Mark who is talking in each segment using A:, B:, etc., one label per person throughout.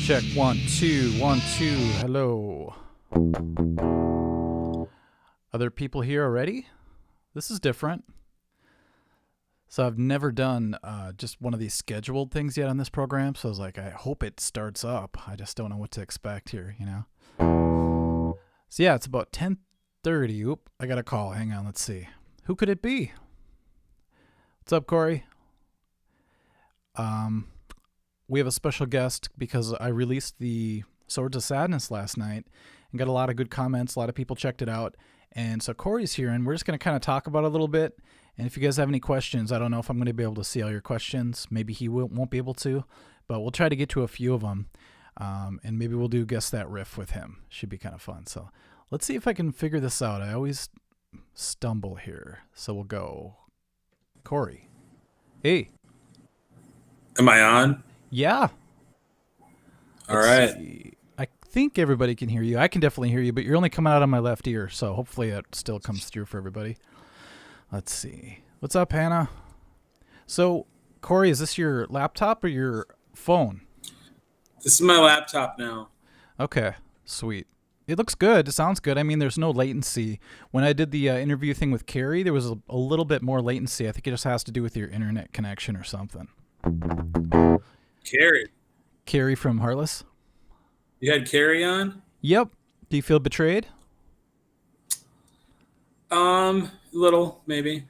A: Check 1 2 1 2. Hello. Other people here already? This is different. So I've never done just one of these scheduled things yet on this program. So I was like, I hope it starts up. I just don't know what to expect here, you know? So yeah, it's about 10:30. Oop, I got a call. Hang on, let's see. Who could it be? What's up, Cory? We have a special guest because I released the Swords of Sadness last night and got a lot of good comments. A lot of people checked it out. And so Cory's here, and we're just going to kind of talk about it a little bit. And if you guys have any questions, I don't know if I'm going to be able to see all your questions. Maybe he won't be able to, but we'll try to get to a few of them. And maybe we'll do Guess That Riff with him. Should be kind of fun. So let's see if I can figure this out. I always stumble here. So we'll go. Cory. Hey.
B: Am I on?
A: Yeah.
B: All right.
A: See. I think everybody can hear you. I can definitely hear you, but you're only coming out on my left ear, so hopefully it still comes through for everybody. Let's see. What's up, Hannah? So, Cory, is this your laptop or your phone?
B: This is my laptop now.
A: Okay, sweet. It looks good. It sounds good. I mean, there's no latency. When I did the interview thing with Cory, there was a little bit more latency. I think it just has to do with your internet connection or something. Cory from Heartless.
B: You had Cory on?
A: Yep. Do you feel betrayed?
B: Little, maybe.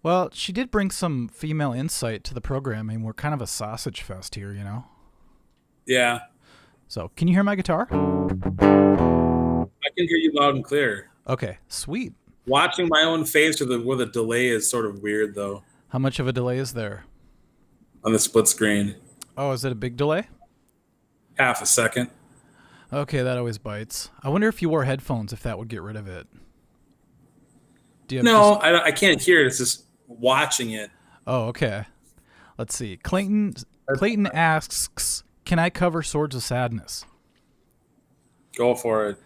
A: Well, she did bring some female insight to the program. I mean, we're kind of a sausage fest here, you know?
B: Yeah.
A: So, can you hear my guitar?
B: I can hear you loud and clear.
A: Okay, sweet.
B: Watching my own face with a delay is sort of weird, though.
A: How much of a delay is there?
B: On the split screen.
A: Oh, is it a big delay?
B: Half a second.
A: Okay, that always bites. I wonder if you wore headphones, if that would get rid of it.
B: No, I can't hear it. It's just watching it.
A: Oh, okay. Let's see. Clayton asks, can I cover Swords of Sadness?
B: Go for it.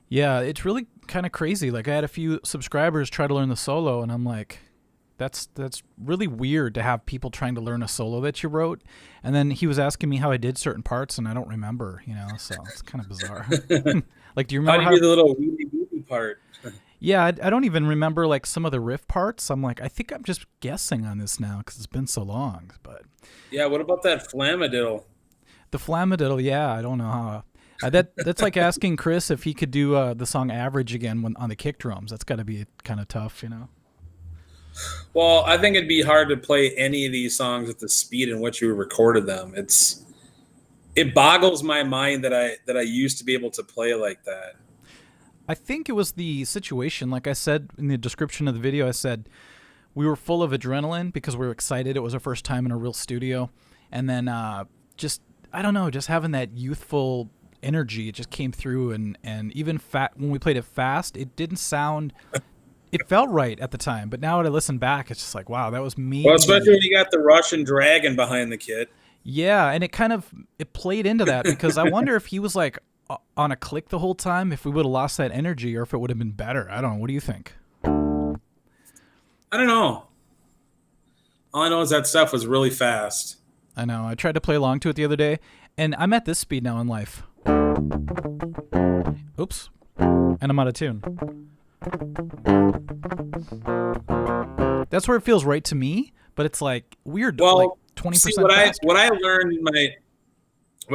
A: Yeah, it's really kind of crazy. Like, I had a few subscribers try to learn the solo, and I'm like, that's really weird to have people trying to learn a solo that you wrote. And then he was asking me how I did certain parts, and I don't remember, you know, so it's kind of bizarre. Like, do you remember
B: how do you do the little weedy part?
A: Yeah, I don't even remember, like, some of the riff parts. I'm like, I think I'm just guessing on this now because it's been so long. But
B: yeah, what about that flamadiddle?
A: The flamadiddle, yeah, I don't know how. That's like asking Chris if he could do the song Average again on the kick drums. That's got to be kind of tough, you know?
B: Well, I think it'd be hard to play any of these songs at the speed in which you recorded them. It boggles my mind that I used to be able to play like that.
A: I think it was the situation. Like I said in the description of the video, I said we were full of adrenaline because we were excited. It was our first time in a real studio. And then just, I don't know, just having that youthful energy, it just came through. And even when we played it fast, it didn't sound, it felt right at the time. But now when I listen back, it's just like, wow, that was me.
B: Well, especially when you got the Russian dragon behind the kit.
A: Yeah, and it played into that because I wonder if he was like, on a click the whole time, if we would have lost that energy or if it would have been better. I don't know. What do you think?
B: I don't know. All I know is that stuff was really fast.
A: I know. I tried to play along to it the other day, and I'm at this speed now in life. Oops. And I'm out of tune. That's where it feels right to me, but it's like weird.
B: Well,
A: like 20%
B: see,
A: faster.
B: what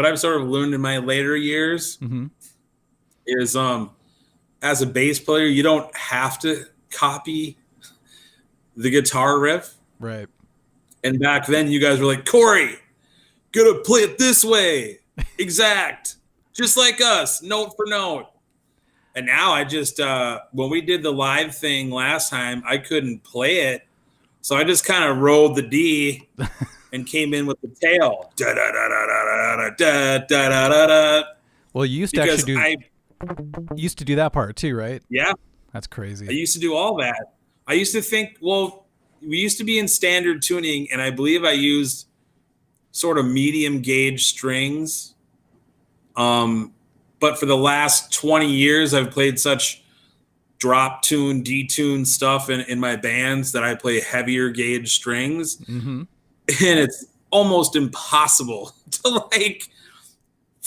B: I've sort of learned in my later years is as a bass player, you don't have to copy the guitar riff.
A: Right.
B: And back then you guys were like, Cory, gonna play it this way. Exact. Just like us, note for note. And now I just, when we did the live thing last time, I couldn't play it. So I just kind of rolled the D and came in with the tail. Da da da da da da da da da da.
A: Well, you used to do that part too, right?
B: Yeah,
A: that's crazy.
B: I used to do all that. I used to think, well, we used to be in standard tuning, and I believe I used sort of medium gauge strings. But for the last 20 years, I've played such drop tune, detune stuff in my bands that I play heavier gauge strings.
A: Mm-hmm.
B: And it's almost impossible to like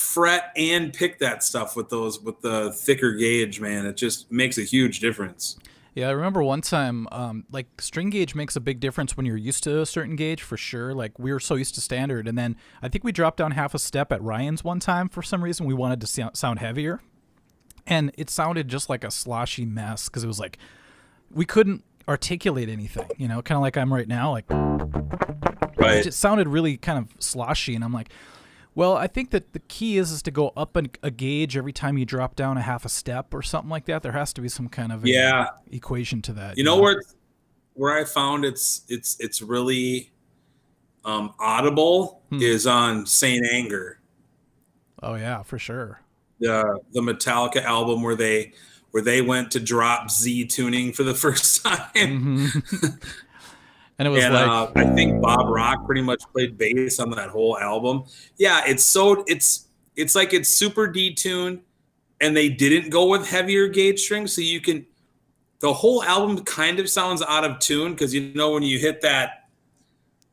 B: fret and pick that stuff with the thicker gauge, man. It just makes a huge difference.
A: Yeah, I remember one time, like string gauge makes a big difference when you're used to a certain gauge for sure. Like we were so used to standard, and then I think we dropped down half a step at Ryan's one time for some reason. We wanted to sound heavier, and it sounded just like a sloshy mess because it was like we couldn't articulate anything, you know, kind of like I'm right now. Like,
B: right.
A: It sounded really kind of sloshy, and I'm like, well, I think that the key is to go up a gauge every time you drop down a half a step or something like that. There has to be some kind of equation to that.
B: You know where I found it's really audible is on Saint Anger.
A: Oh yeah, for sure.
B: The Metallica album where they went to drop Z tuning for the first time.
A: Mm-hmm. And it was
B: I think Bob Rock pretty much played bass on that whole album. Yeah, it's like it's super detuned, and they didn't go with heavier gauge strings, so the whole album kind of sounds out of tune because you know when you hit that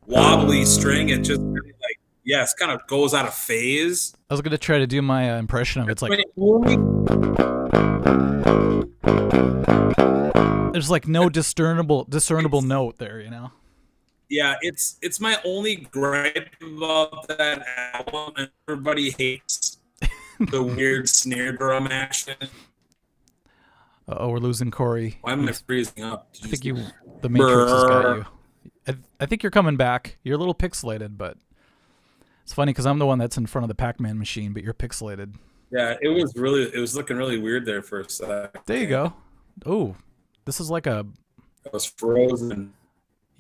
B: wobbly string, it just really it kind of goes out of phase.
A: I was gonna try to do my impression of it. It's like there's like no discernible note there, you know.
B: Yeah, it's my only gripe about that album, and everybody hates the weird snare drum action.
A: Oh, we're losing Cory.
B: Why am I freezing up?
A: I think the Matrix has got you. I think you're coming back. You're a little pixelated, but it's funny because I'm the one that's in front of the Pac-Man machine, but you're pixelated.
B: Yeah, it was looking really weird there for a sec.
A: There you go. Oh, this is like
B: I was frozen.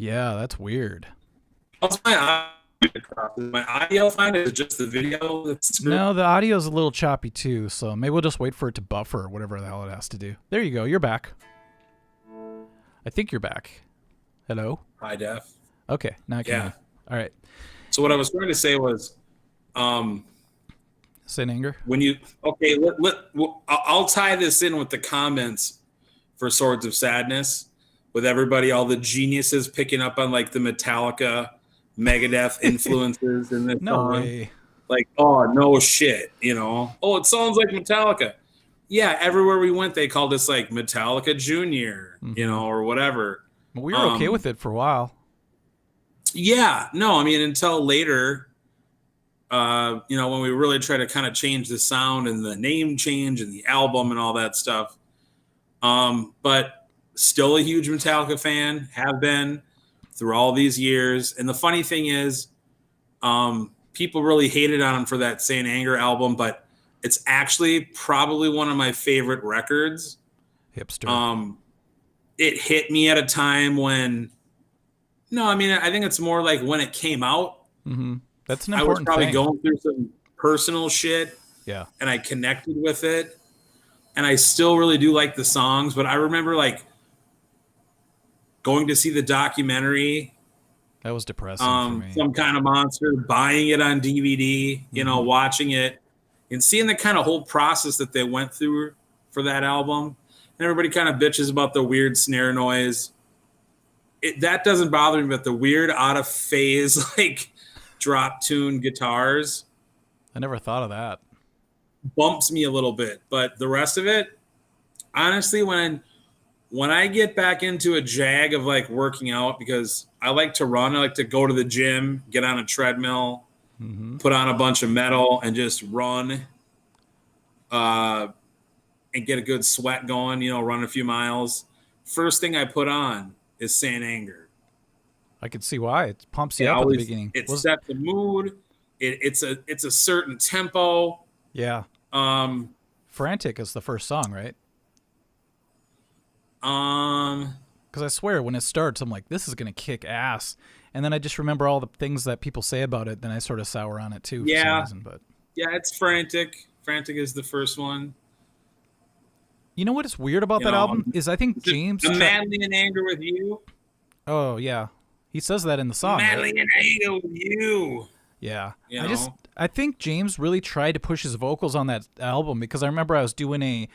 A: Yeah, that's weird.
B: How's my audio fine? Is it just the video that's screwed?
A: No, the audio's a little choppy too, so maybe we'll just wait for it to buffer or whatever the hell it has to do. There you go. You're back. I think you're back. Hello?
B: High def.
A: Okay, now I can hear you. All right.
B: So what I was trying to say was
A: Saint Anger?
B: I'll tie this in with the comments for Swords of Sadness. With everybody, all the geniuses picking up on like the Metallica, Megadeth influences in this song.
A: Way.
B: Like, oh, no shit, you know. Oh, it sounds like Metallica. Yeah, everywhere we went, they called us like Metallica Junior, you know, or whatever.
A: Well, we were okay with it for a while.
B: Yeah, no, I mean, until later, you know, when we really try to kind of change the sound and the name change and the album and all that stuff. But still a huge Metallica fan, have been through all these years. And the funny thing is, people really hated on him for that Saint Anger album, but it's actually probably one of my favorite records.
A: Hipster.
B: It hit me at a time when, I think it's more like when it came out.
A: Mm-hmm. That's an important thing.
B: I was probably going through some personal shit.
A: Yeah.
B: And I connected with it. And I still really do like the songs, but I remember like going to see the documentary.
A: That was depressing for me.
B: Some Kind of Monster, buying it on DVD, you know, watching it and seeing the kind of whole process that they went through for that album. And everybody kind of bitches about the weird snare noise. That doesn't bother me, but the weird out of phase, like drop tune guitars.
A: I never thought of that.
B: Bumps me a little bit, but the rest of it, honestly, when I get back into a jag of like working out, because I like to run, I like to go to the gym, get on a treadmill, put on a bunch of metal and just run, and get a good sweat going, you know, run a few miles. First thing I put on is Saint Anger.
A: I could see why. It pumps you up at the beginning.
B: It sets the mood. It's a certain tempo.
A: Yeah. Frantic is the first song, right? Because I swear when it starts, I'm like, this is gonna kick ass, and then I just remember all the things that people say about it. Then I sort of sour on it too. For some reason, but
B: yeah, it's Frantic. Frantic is the first one.
A: You know what is weird about that album is I think James.
B: I'm madly in anger with you.
A: Oh yeah, he says that in the song.
B: Madly in anger with you.
A: Yeah, I think James really tried to push his vocals on that album because I remember I was doing a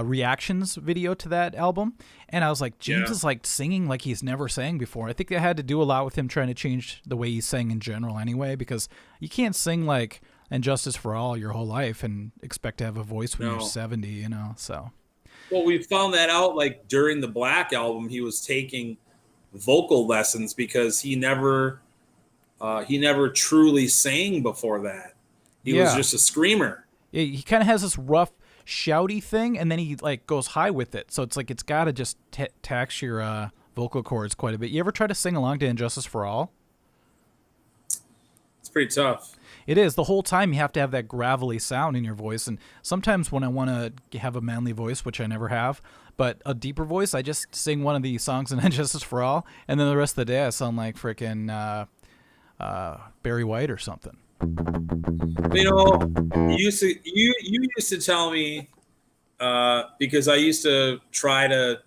A: reactions video to that album, and I was like, James is like singing like he's never sang before. I think that had to do a lot with him trying to change the way he sang in general anyway, because you can't sing like and Justice for All your whole life and expect to have a voice when
B: No.
A: you're 70, you know, so.
B: Well, we found that out like during the Black album. He was taking vocal lessons because he never truly sang before that. He was just a screamer.
A: Yeah, he kind of has this rough, shouty thing, and then he like goes high with it. So it's like it's got to just tax your vocal cords quite a bit. You ever try to sing along to Injustice for All?
B: It's pretty tough.
A: It is. The whole time you have to have that gravelly sound in your voice. And sometimes when I want to have a manly voice, which I never have, but a deeper voice, I just sing one of the songs in Injustice for All, and then the rest of the day I sound like freaking Barry White or something.
B: You know, you used to tell me because I used to try to.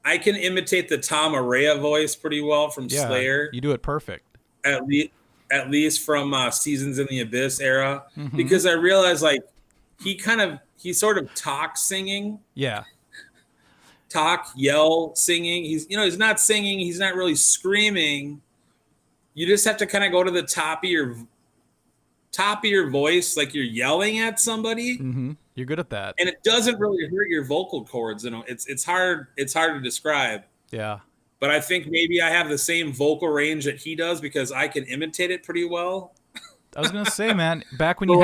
B: I can imitate the Tom Araya voice pretty well from Slayer.
A: You do it perfect.
B: At least from Seasons in the Abyss era, because I realized like he sort of talk singing.
A: Yeah.
B: Talk, yell, singing. He's not singing. He's not really screaming. You just have to kind of go to the top of your voice, like you're yelling at somebody.
A: Mm-hmm. You're good at that,
B: and it doesn't really hurt your vocal cords. You know, it's hard to describe.
A: Yeah.
B: But I think maybe I have the same vocal range that he does because I can imitate it pretty well.
A: I was gonna say, man, back when you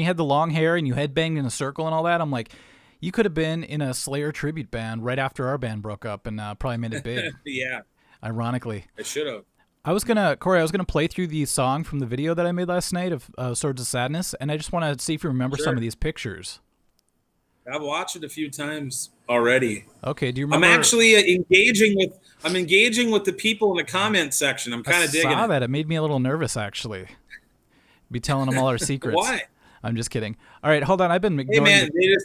A: had the long hair and you headbanged in a circle and all that, I'm like, you could have been in a Slayer tribute band right after our band broke up and probably made it big.
B: Yeah.
A: Ironically.
B: I should have.
A: Corey, I was gonna play through the song from the video that I made last night of Swords of Sadness, and I just want to see if you remember some of these pictures.
B: I've watched it a few times already.
A: Okay, do you remember?
B: I'm actually engaging with the people in the comment section. I'm kind of digging it.
A: I saw that. It made me a little nervous, actually. Be telling them all our secrets.
B: Why?
A: I'm just kidding. All right, hold on. I've been ignoring.
B: Hey, man,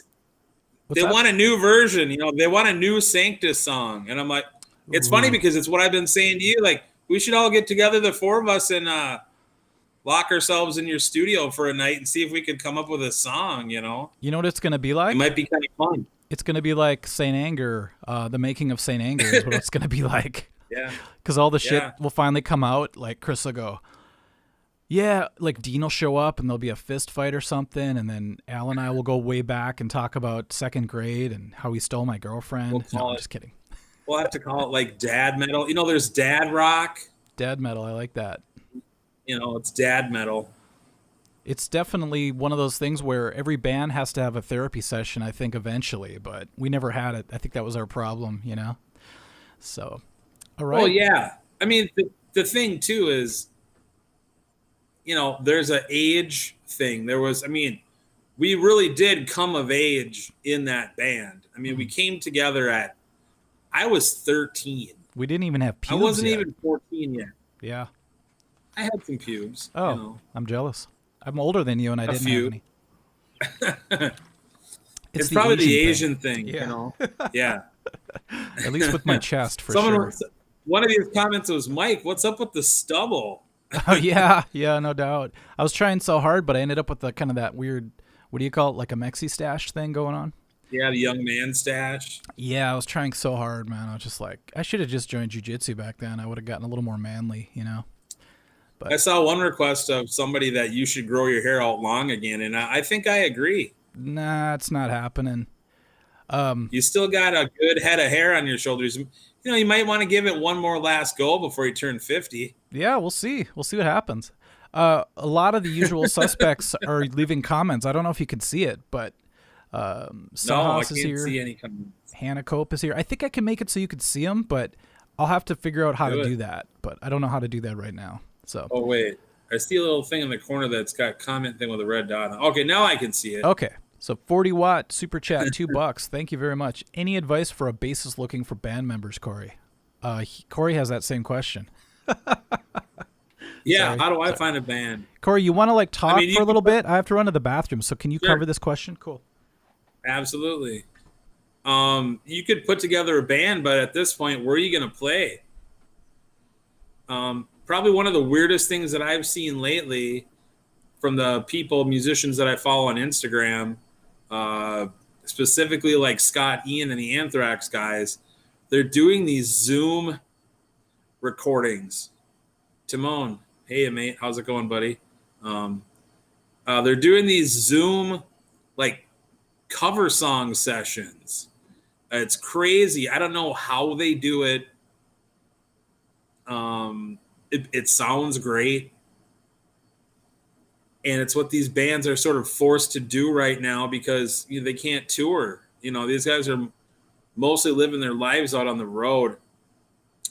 B: they want a new version. You know, they want a new Sanctus song, and I'm like, it's funny because it's what I've been saying to you. Like, we should all get together, the four of us, and lock ourselves in your studio for a night and see if we could come up with a song. You know.
A: You know what it's gonna be like?
B: It might be kind of fun.
A: It's going to be like Saint Anger, the making of Saint Anger is what it's going to be like.
B: Yeah.
A: Because all the shit will finally come out. Like Chris will go, yeah, like Dean will show up and there'll be a fist fight or something. And then Al and I will go way back and talk about second grade and how he stole my girlfriend. I'm just kidding.
B: We'll have to call it like dad metal. You know, there's dad rock.
A: Dad metal. I like that.
B: You know, it's dad metal.
A: It's definitely one of those things where every band has to have a therapy session, I think, eventually, but we never had it. I think that was our problem, you know? So, all right.
B: Well, yeah. I mean, the thing, too, is, you know, there's an age thing. We really did come of age in that band. I mean, we came together I was 13.
A: We didn't even have pubes
B: I wasn't
A: yet.
B: even 14 yet.
A: Yeah.
B: I had some pubes.
A: Oh,
B: you know.
A: I'm jealous. I'm older than you, and I didn't have any.
B: It's probably the Asian thing,
A: yeah.
B: You know? Yeah.
A: At least with my chest, for sure.
B: One of these comments was, Mike, what's up with the stubble?
A: Oh, yeah, no doubt. I was trying so hard, but I ended up with the kind of that weird, what do you call it, like a Mexi stash thing going on?
B: Yeah, the young man stash.
A: Yeah, I was trying so hard, man. I was just like, I should have just joined jiu-jitsu back then. I would have gotten a little more manly, you know? But
B: I saw one request of somebody that you should grow your hair out long again, and I think I agree.
A: Nah, it's not happening.
B: You still got a good head of hair on your shoulders. You know, you might want to give it one more last go before you turn 50.
A: Yeah, we'll see. We'll see what happens. A lot of the usual suspects are leaving comments. I don't know if you can see it, but Sawhouse is here.
B: See any comments.
A: Hannah Cope is here. I think I can make it so you can see them, but I'll have to figure out how to do that. But I don't know how to do that right now. So.
B: Oh, wait. I see a little thing in the corner that's got comment thing with a red dot on. Okay, now I can see it.
A: Okay. So 40-watt super chat, $2. Thank you very much. Any advice for a bassist looking for band members, Cory? Cory has that same question.
B: Yeah, how do I find a band?
A: Cory, you want to like talk for a little bit? I have to run to the bathroom, so can you cover this question? Cool.
B: Absolutely. You could put together a band, but at this point, where are you going to play? Probably one of the weirdest things that I've seen lately from the musicians that I follow on Instagram, specifically like Scott Ian and the Anthrax guys, they're doing these Zoom recordings. Timon, hey mate, how's it going, buddy? They're doing these Zoom like cover song sessions. It's crazy. I don't know how they do it. It sounds great. And it's what these bands are sort of forced to do right now because they can't tour. These guys are mostly living their lives out on the road.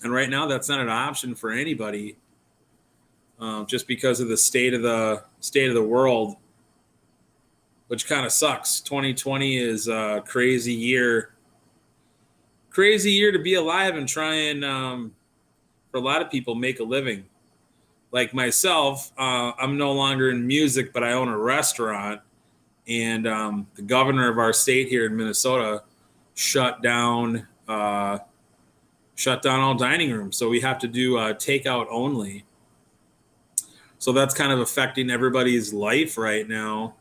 B: And right now that's not an option for anybody. Just because of the state of the world, which kind of sucks. 2020 is a crazy year to be alive and try and, for a lot of people, make a living. Like myself, I'm no longer in music, but I own a restaurant, and the governor of our state here in Minnesota shut down all dining rooms. So we have to do takeout only. So that's kind of affecting everybody's life right now.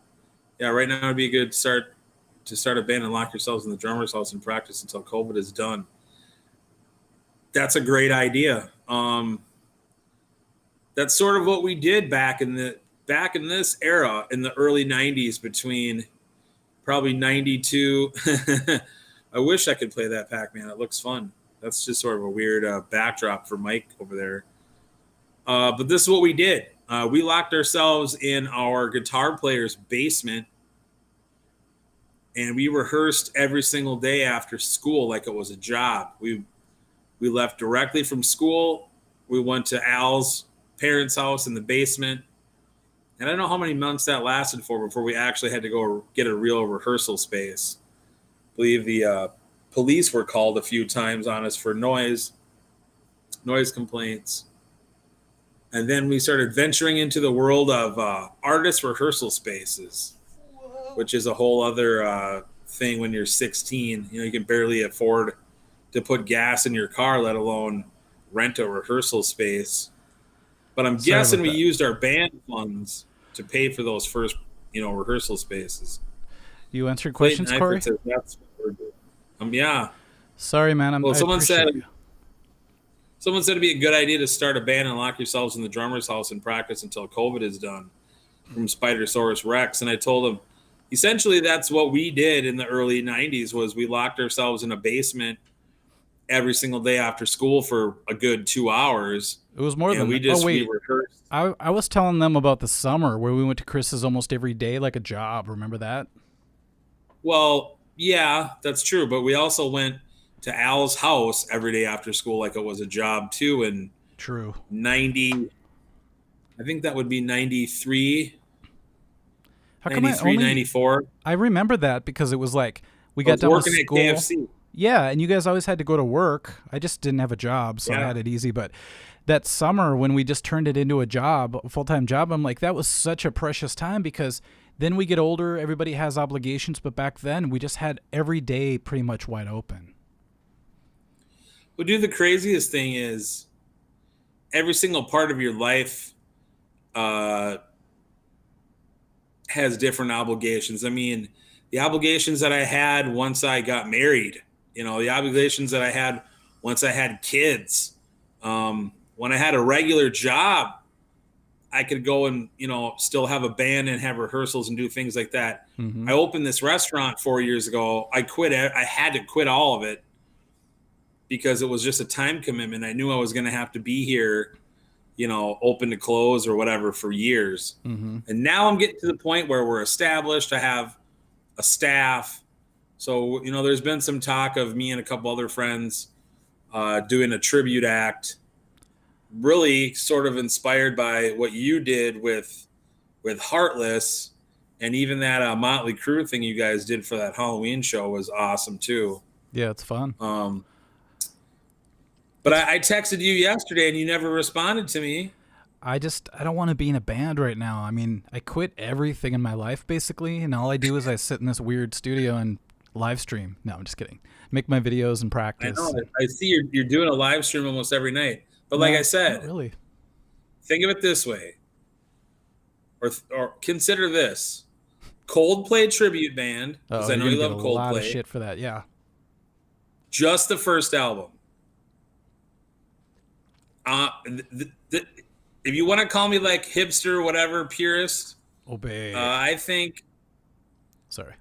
B: Yeah, right now would be a good start to start a band and lock yourselves in the drummer's house and practice until COVID is done. That's a great idea. That's sort of what we did back in this era in the early 90s between probably 92. I wish I could play that Pac-Man. It looks fun. That's just sort of a weird backdrop for Mike over there. But this is what we did. We locked ourselves in our guitar player's basement, and we rehearsed every single day after school like it was a job. We left directly from school. We went to Al's parents' house in the basement. And I don't know how many months that lasted for before we actually had to go get a real rehearsal space. I believe the police were called a few times on us for noise complaints. And then we started venturing into the world of artist rehearsal spaces, which is a whole other thing when you're 16. You can barely afford to put gas in your car, let alone rent a rehearsal space. But I'm guessing we used our band funds to pay for those first, rehearsal spaces.
A: You answered questions, Cory?
B: That's what we're doing. Yeah.
A: Sorry, man.
B: Someone said it'd be a good idea to start a band and lock yourselves in the drummer's house and practice until COVID is done, from Spidersaurus Rex. And I told him, essentially, that's what we did in the early 90s was we locked ourselves in a basement every single day after school for a good 2 hours.
A: It was more than
B: we rehearsed.
A: I was telling them about the summer where we went to Chris's almost every day like a job. Remember that?
B: Well, yeah, that's true. But we also went to Al's house every day after school like it was a job too. And
A: true.
B: 90, I think that would be 93.
A: How come
B: 93, 94.
A: I remember that because it was like we got done with school.
B: Working at KFC.
A: Yeah, and you guys always had to go to work. I just didn't have a job, so I had it easy. But that summer when we just turned it into a job, a full-time job, I'm like, that was such a precious time because then we get older, everybody has obligations, but back then we just had every day pretty much wide open.
B: Well, dude, the craziest thing is every single part of your life has different obligations. I mean, the obligations that I had once I got married, the obligations that I had once I had kids. When I had a regular job, I could go and, still have a band and have rehearsals and do things like that. Mm-hmm. I opened this restaurant 4 years ago. I quit. I had to quit all of it because it was just a time commitment. I knew I was going to have to be here, open to close or whatever for years. Mm-hmm. And now I'm getting to the point where we're established. I have a staff. So, there's been some talk of me and a couple other friends doing a tribute act, really sort of inspired by what you did with Heartless, and even that Motley Crue thing you guys did for that Halloween show was awesome too.
A: Yeah, it's fun.
B: But I texted you yesterday and you never responded to me.
A: I don't want to be in a band right now. I mean, I quit everything in my life basically, and all I do is I sit in this weird studio and LiveStream. No, I'm just kidding. Make my videos and practice.
B: I know. I see you're doing a live stream almost every night. But like I said,
A: really,
B: think of it this way, or consider this: Coldplay tribute band. Because I know you love Coldplay. A lot of
A: shit for that, yeah.
B: Just the first album. If you want to call me like hipster, whatever, purist,
A: Obey.
B: I think.
A: Sorry.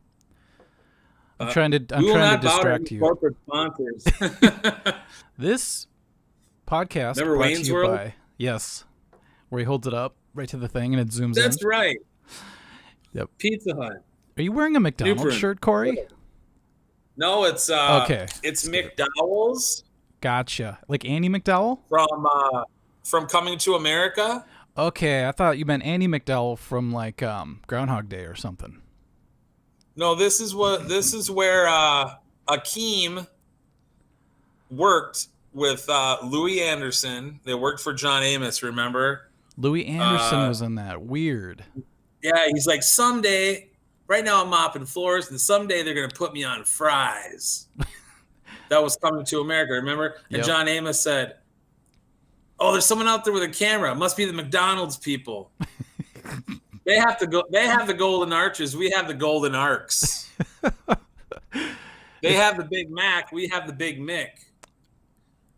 A: I'm trying to distract you.
B: Corporate sponsors.
A: This podcast
B: Remember
A: brought
B: Wayne's
A: to you
B: World?
A: by where he holds it up right to the thing and it zooms in.
B: That's right.
A: Yep.
B: Pizza Hut.
A: Are you wearing a McDonald's shirt, Corey?
B: No, it's
A: okay.
B: It's McDowell's.
A: Gotcha. Like Andy McDowell
B: from Coming to America.
A: Okay, I thought you meant Andy McDowell from like Groundhog Day or something.
B: No, this is where Akeem worked with Louis Anderson. They worked for John Amos, remember?
A: Louis Anderson was in that. Weird.
B: Yeah, he's like, someday, right now I'm mopping floors, and someday they're going to put me on fries. That was Coming to America, remember? And
A: Yep.
B: John Amos said, oh, there's someone out there with a camera. It must be the McDonald's people. They have the golden arches. We have the golden arcs. They have the Big Mac. We have the Big Mick.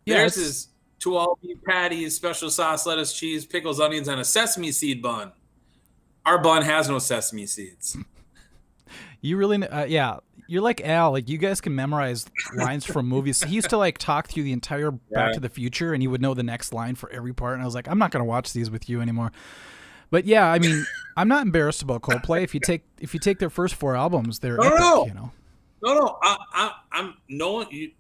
A: Yeah,
B: Theirs is 2 all-beef patties, special sauce, lettuce, cheese, pickles, onions, and a sesame seed bun. Our bun has no sesame seeds.
A: You really, yeah. You're like Al. Like you guys can memorize lines from movies. He used to like talk through the entire Back to the Future, and he would know the next line for every part. And I was like, I'm not gonna watch these with you anymore. But yeah, I mean, I'm not embarrassed about Coldplay. If you take their first 4 albums, they're epic, you know.
B: No. I'm knowing you.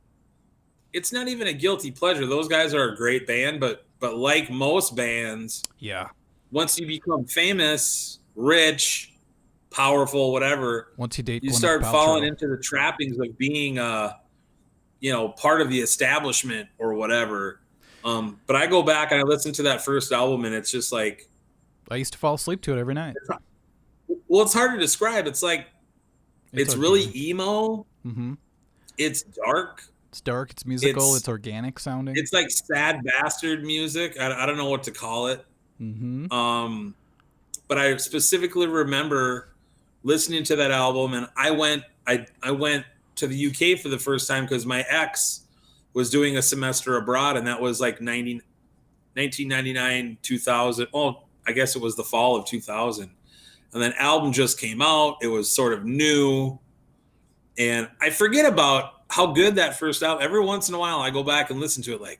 B: It's not even a guilty pleasure. Those guys are a great band, but like most bands,
A: yeah.
B: Once you become famous, rich, powerful, whatever,
A: once you
B: start falling into the trappings of being part of the establishment or whatever. But I go back and I listen to that first album, and it's just like
A: I used to fall asleep to it every night.
B: Well, it's hard to describe. It's like it's really emo.
A: Mm-hmm.
B: It's dark.
A: It's dark. It's musical. It's organic sounding.
B: It's like sad bastard music. I don't know what to call it.
A: Mm-hmm.
B: But I specifically remember listening to that album, and I went to the UK for the first time because my ex was doing a semester abroad, and that was like 1999, 2000. Oh, I guess it was the fall of 2000. And then album just came out. It was sort of new. And I forget about how good that first album. Every once in a while, I go back and listen to it like,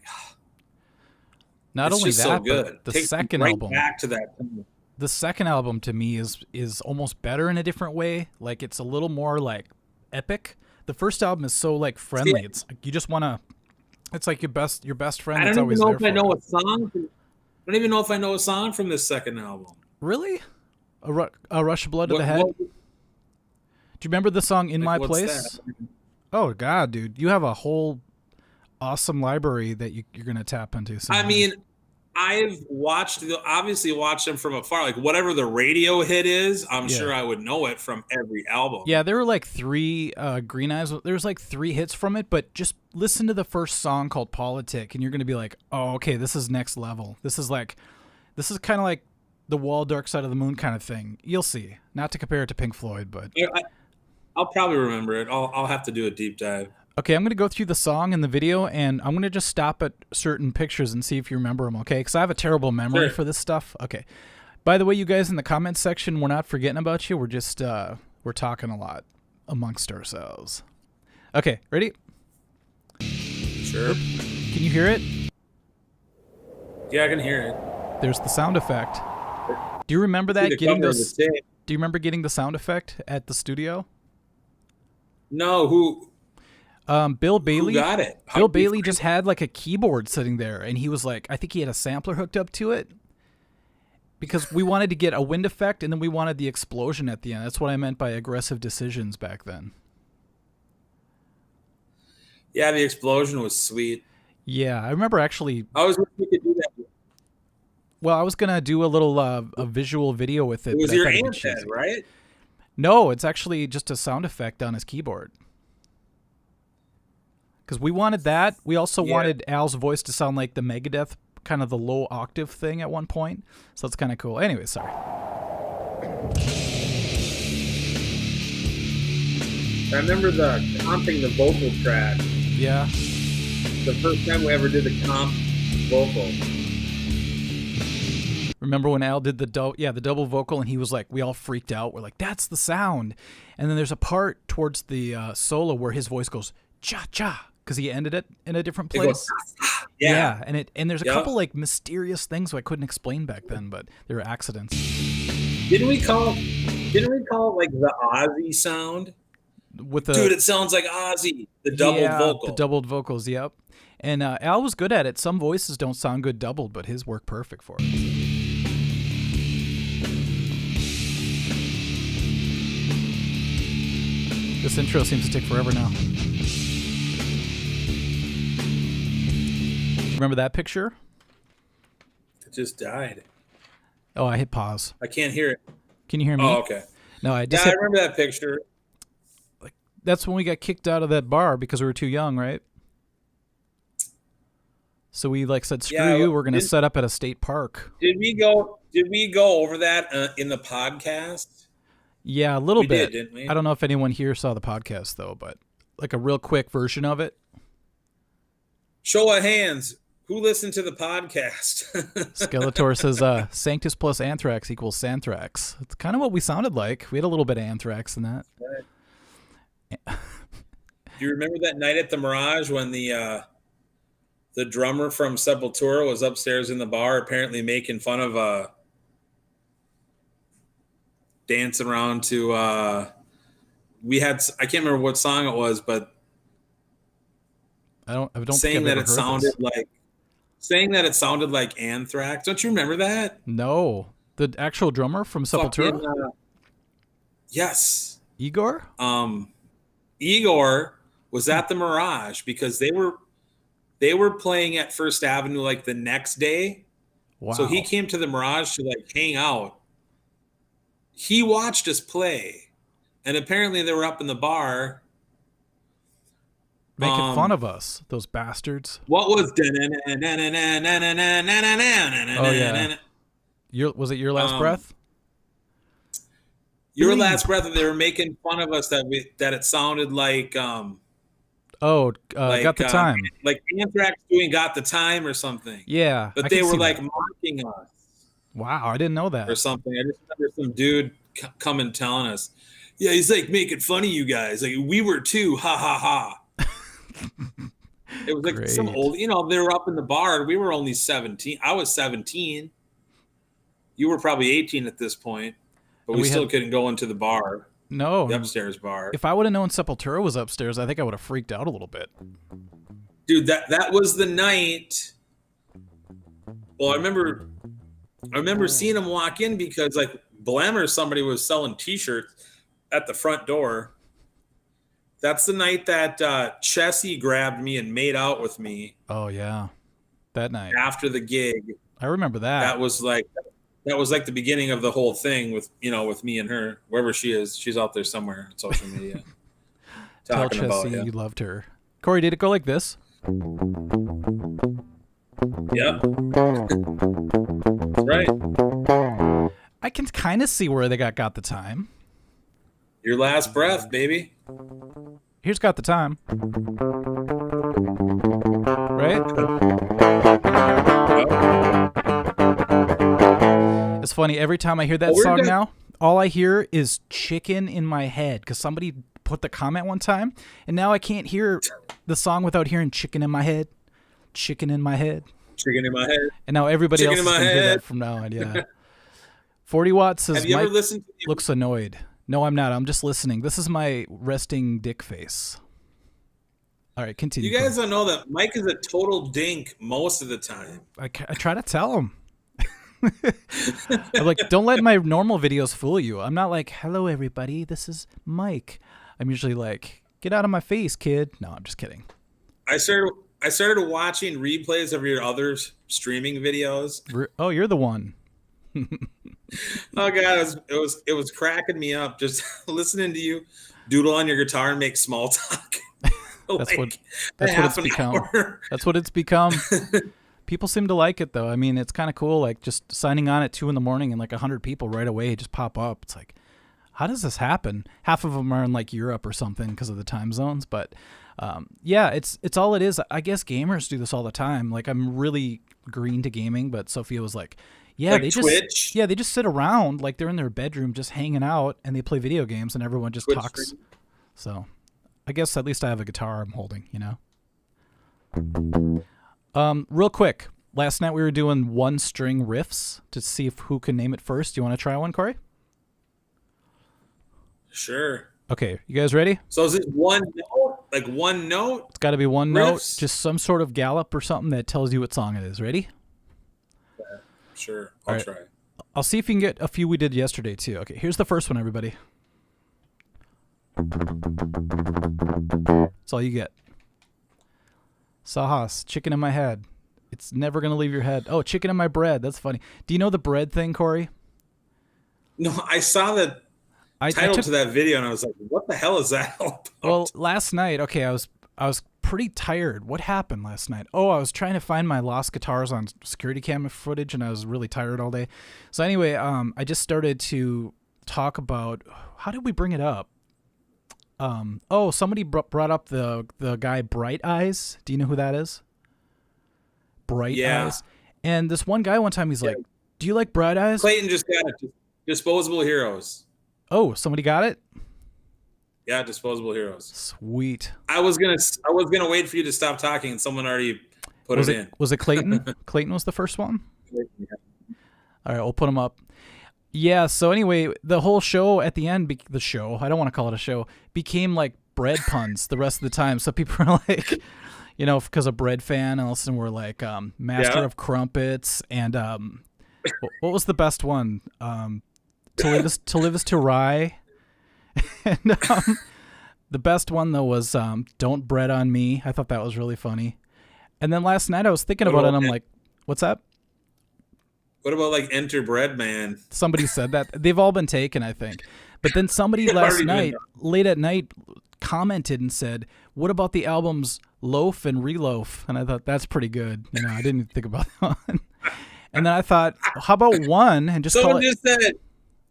A: not only that,
B: so good.
A: But the second album.
B: Back to that.
A: The second album to me is almost better in a different way. Like it's a little more like epic. The first album is so like friendly. It's like you just want to. It's like your best friend.
B: I don't even know if I know a song. I don't even know if I know a song from this second album.
A: Really? A Rush of Blood to the Head? Do you remember the song In My Place?
B: That?
A: Oh, God, dude. You have a whole awesome library that you're going to tap into soon.
B: I mean, I've obviously watched them from afar. Like, whatever the radio hit is, I'm sure I would know it from every album.
A: Yeah, there were like 3 Green Eyes. There's like 3 hits from it, but just listen to the first song called Politic, and you're going to be like, oh, okay, this is next level. This is kind of like the Wall, Dark Side of the Moon kind of thing. You'll see. Not to compare it to Pink Floyd, but...
B: Yeah, I'll probably remember it. I'll have to do a deep dive.
A: Okay, I'm going to go through the song and the video, and I'm going to just stop at certain pictures and see if you remember them, okay? Because I have a terrible memory for this stuff. Okay. By the way, you guys in the comments section, we're not forgetting about you. We're just, we're talking a lot amongst ourselves. Okay, ready?
B: Sure.
A: Can you hear it?
B: Yeah, I can hear it.
A: There's the sound effect. Do you remember that? Do you remember getting the sound effect at the studio?
B: No, who...
A: Bill Bailey.
B: Who got it?
A: Bill Bailey just had like a keyboard sitting there, and he was like, I think he had a sampler hooked up to it because we wanted to get a wind effect, and then we wanted the explosion at the end. That's what I meant by aggressive decisions back then.
B: Yeah, the explosion was sweet.
A: Yeah, I remember actually.
B: I was wishing we could do that.
A: Well, I was gonna do a little a visual video with it.
B: It was your amp head, right?
A: No, it's actually just a sound effect on his keyboard. Because we wanted that. We also wanted Al's voice to sound like the Megadeth, kind of the low octave thing at one point. So that's kind of cool. Anyway, sorry.
B: I remember comping the vocal track.
A: Yeah.
B: The first time we ever did the comp vocal.
A: Remember when Al did the double vocal, and he was like, we all freaked out. We're like, that's the sound. And then there's a part towards the solo where his voice goes cha cha because he ended it in a different place.
B: Goes, yeah.
A: And there's a couple like mysterious things I couldn't explain back then, but they were accidents.
B: Didn't we call it like the Ozzy sound? Dude, it sounds like Ozzy. The doubled vocal.
A: The doubled vocals, yep. And Al was good at it. Some voices don't sound good doubled, but his worked perfect for it. This intro seems to take forever now. Remember that picture?
B: It just died.
A: Oh, I hit pause.
B: I can't hear it.
A: Can you hear me?
B: Oh, okay.
A: No, I
B: I remember that picture.
A: Like, that's when we got kicked out of that bar because we were too young, right? So we said, screw you, we're going to set up at a state park.
B: Did we go over that in the podcast?
A: Yeah, a little bit.
B: We did, didn't we?
A: I don't know if anyone here saw the podcast, though, but like a real quick version of it.
B: Show of hands. Who listened to the podcast?
A: Skeletor says Sanctus plus Anthrax equals Santhrax. It's kind of what we sounded like. We had a little bit of Anthrax in that.
B: Right. Do you remember that night at the Mirage when the drummer from Sepultura was upstairs in the bar apparently making fun of dancing around to I can't remember what song it was, but
A: I don't
B: saying that it sounded like Anthrax. Don't you remember that?
A: No. The actual drummer from Sepultura?
B: Yes.
A: Igor?
B: Igor was at the Mirage because they were playing at First Avenue like the next day.
A: Wow.
B: So he came to the Mirage to like hang out. He watched us play, and apparently they were up in the bar
A: making fun of us, those bastards.
B: What was?
A: Oh yeah. Was it Your Last Breath?
B: Your Last Breath. They were making fun of us that it sounded like
A: Got the Time,
B: like Anthrax doing Got the Time or something.
A: Yeah,
B: but they were like mocking us.
A: Wow, I didn't know that.
B: Or something. I just remember some dude coming telling us, yeah, he's like making fun of you guys. Like, we were too, ha ha ha. It was like
A: Great.
B: some old, they were up in the bar. We were only 17. I was 17. You were probably 18 at this point, but we still couldn't go into the bar.
A: No.
B: The upstairs bar.
A: If I would have known Sepultura was upstairs, I think I would have freaked out a little bit.
B: Dude, that was the night. Well, I remember seeing him walk in because like Blam or somebody was selling T-shirts at the front door. That's the night that Chessie grabbed me and made out with me.
A: Oh yeah, that night
B: after the gig.
A: I remember that.
B: That was like the beginning of the whole thing with me and her. Wherever she is, she's out there somewhere on social media.
A: Tell Chessie you loved her. Cory, did it go like this?
B: Yep. That's right.
A: I can kind of see where they got the time.
B: Your Last Breath, baby.
A: Here's Got the Time. Right? Yep. It's funny. Every time I hear that song now, all I hear is chicken in my head because somebody put the comment one time, and now I can't hear the song without hearing chicken in my head. Chicken in my head.
B: Chicken in my head.
A: And now everybody else is going to hear that from now on, yeah. 40 Watts says,
B: have you ever listened to
A: looks annoyed. No, I'm not. I'm just listening. This is my resting dick face. All right, continue.
B: You guys don't know that Mike is a total dink most of the time.
A: I try to tell him. I'm like, don't let my normal videos fool you. I'm not like, hello, everybody. This is Mike. I'm usually like, get out of my face, kid. No, I'm just kidding.
B: I started watching replays of your other streaming videos.
A: Oh, you're the one.
B: Oh god, it was cracking me up just listening to you doodle on your guitar and make small talk.
A: That's what it's become. That's what it's become. People seem to like it though. I mean, it's kind of cool. Like just signing on at 2 a.m. and like 100 people right away just pop up. It's like, how does this happen? Half of them are in like Europe or something because of the time zones. But yeah, it's all it is. I guess gamers do this all the time. Like I'm really green to gaming, but Sophia was like, Yeah,
B: Like
A: they
B: Twitch?
A: they just sit around like they're in their bedroom just hanging out, and they play video games, and everyone just
B: Twitch
A: talks.
B: stream?
A: So, I guess at least I have a guitar I'm holding, you know. Real quick, last night we were doing one string riffs to see if who can name it first. Do you want to try one, Cory?
B: Sure.
A: Okay, you guys ready?
B: So is it one note? Like one note?
A: It's got to be one note,
B: Riffs?
A: just some sort of gallop or something that tells you what song it is. Ready?
B: Sure.
A: All
B: I'll
A: right.
B: try.
A: I'll see if you can get a few we did yesterday too. Okay, here's the first one, everybody. That's all you get. Sahas, chicken in my head. It's never going to leave your head. Oh, chicken in my bread. That's funny. Do you know the bread thing, Cory?
B: No, I saw the title to that video and I was like, what the hell is that all about?
A: Well, last night, okay, I was pretty tired. What happened last night? Oh, I was trying to find my lost guitars on security camera footage, and I was really tired all day. So anyway, I just started to talk about, how did we bring it up? Somebody brought up the guy Bright Eyes. Do you know who that is? Bright Eyes. And this one guy one time, he's like, do you like Bright Eyes?
B: Clayton just got it. Disposable Heroes.
A: Oh, somebody got it?
B: Yeah, Disposable Heroes.
A: Sweet.
B: I was gonna wait for you to stop talking, and someone already put it in.
A: Was it Clayton? Clayton was the first one?
B: Yeah.
A: All right, we'll put him up. Yeah, so anyway, the whole show at the end, the show, I don't want to call it a show, became like bread puns the rest of the time. So people are like, you know, because a bread fan, and all of a sudden we're like Master of Crumpets, and what was the best one? To live is to rye. And the best one though was Don't Bread on Me. I thought that was really funny. And then last night I was thinking about it, and I'm like, what's that?
B: What about like Enter Bread Man?
A: Somebody said that. They've all been taken, I think. But then somebody last night, late at night, commented and said, what about the albums Loaf and Reloaf? And I thought, that's pretty good. You know, I didn't even think about that one. And then I thought, how about one and just
B: Someone
A: call it...
B: just said,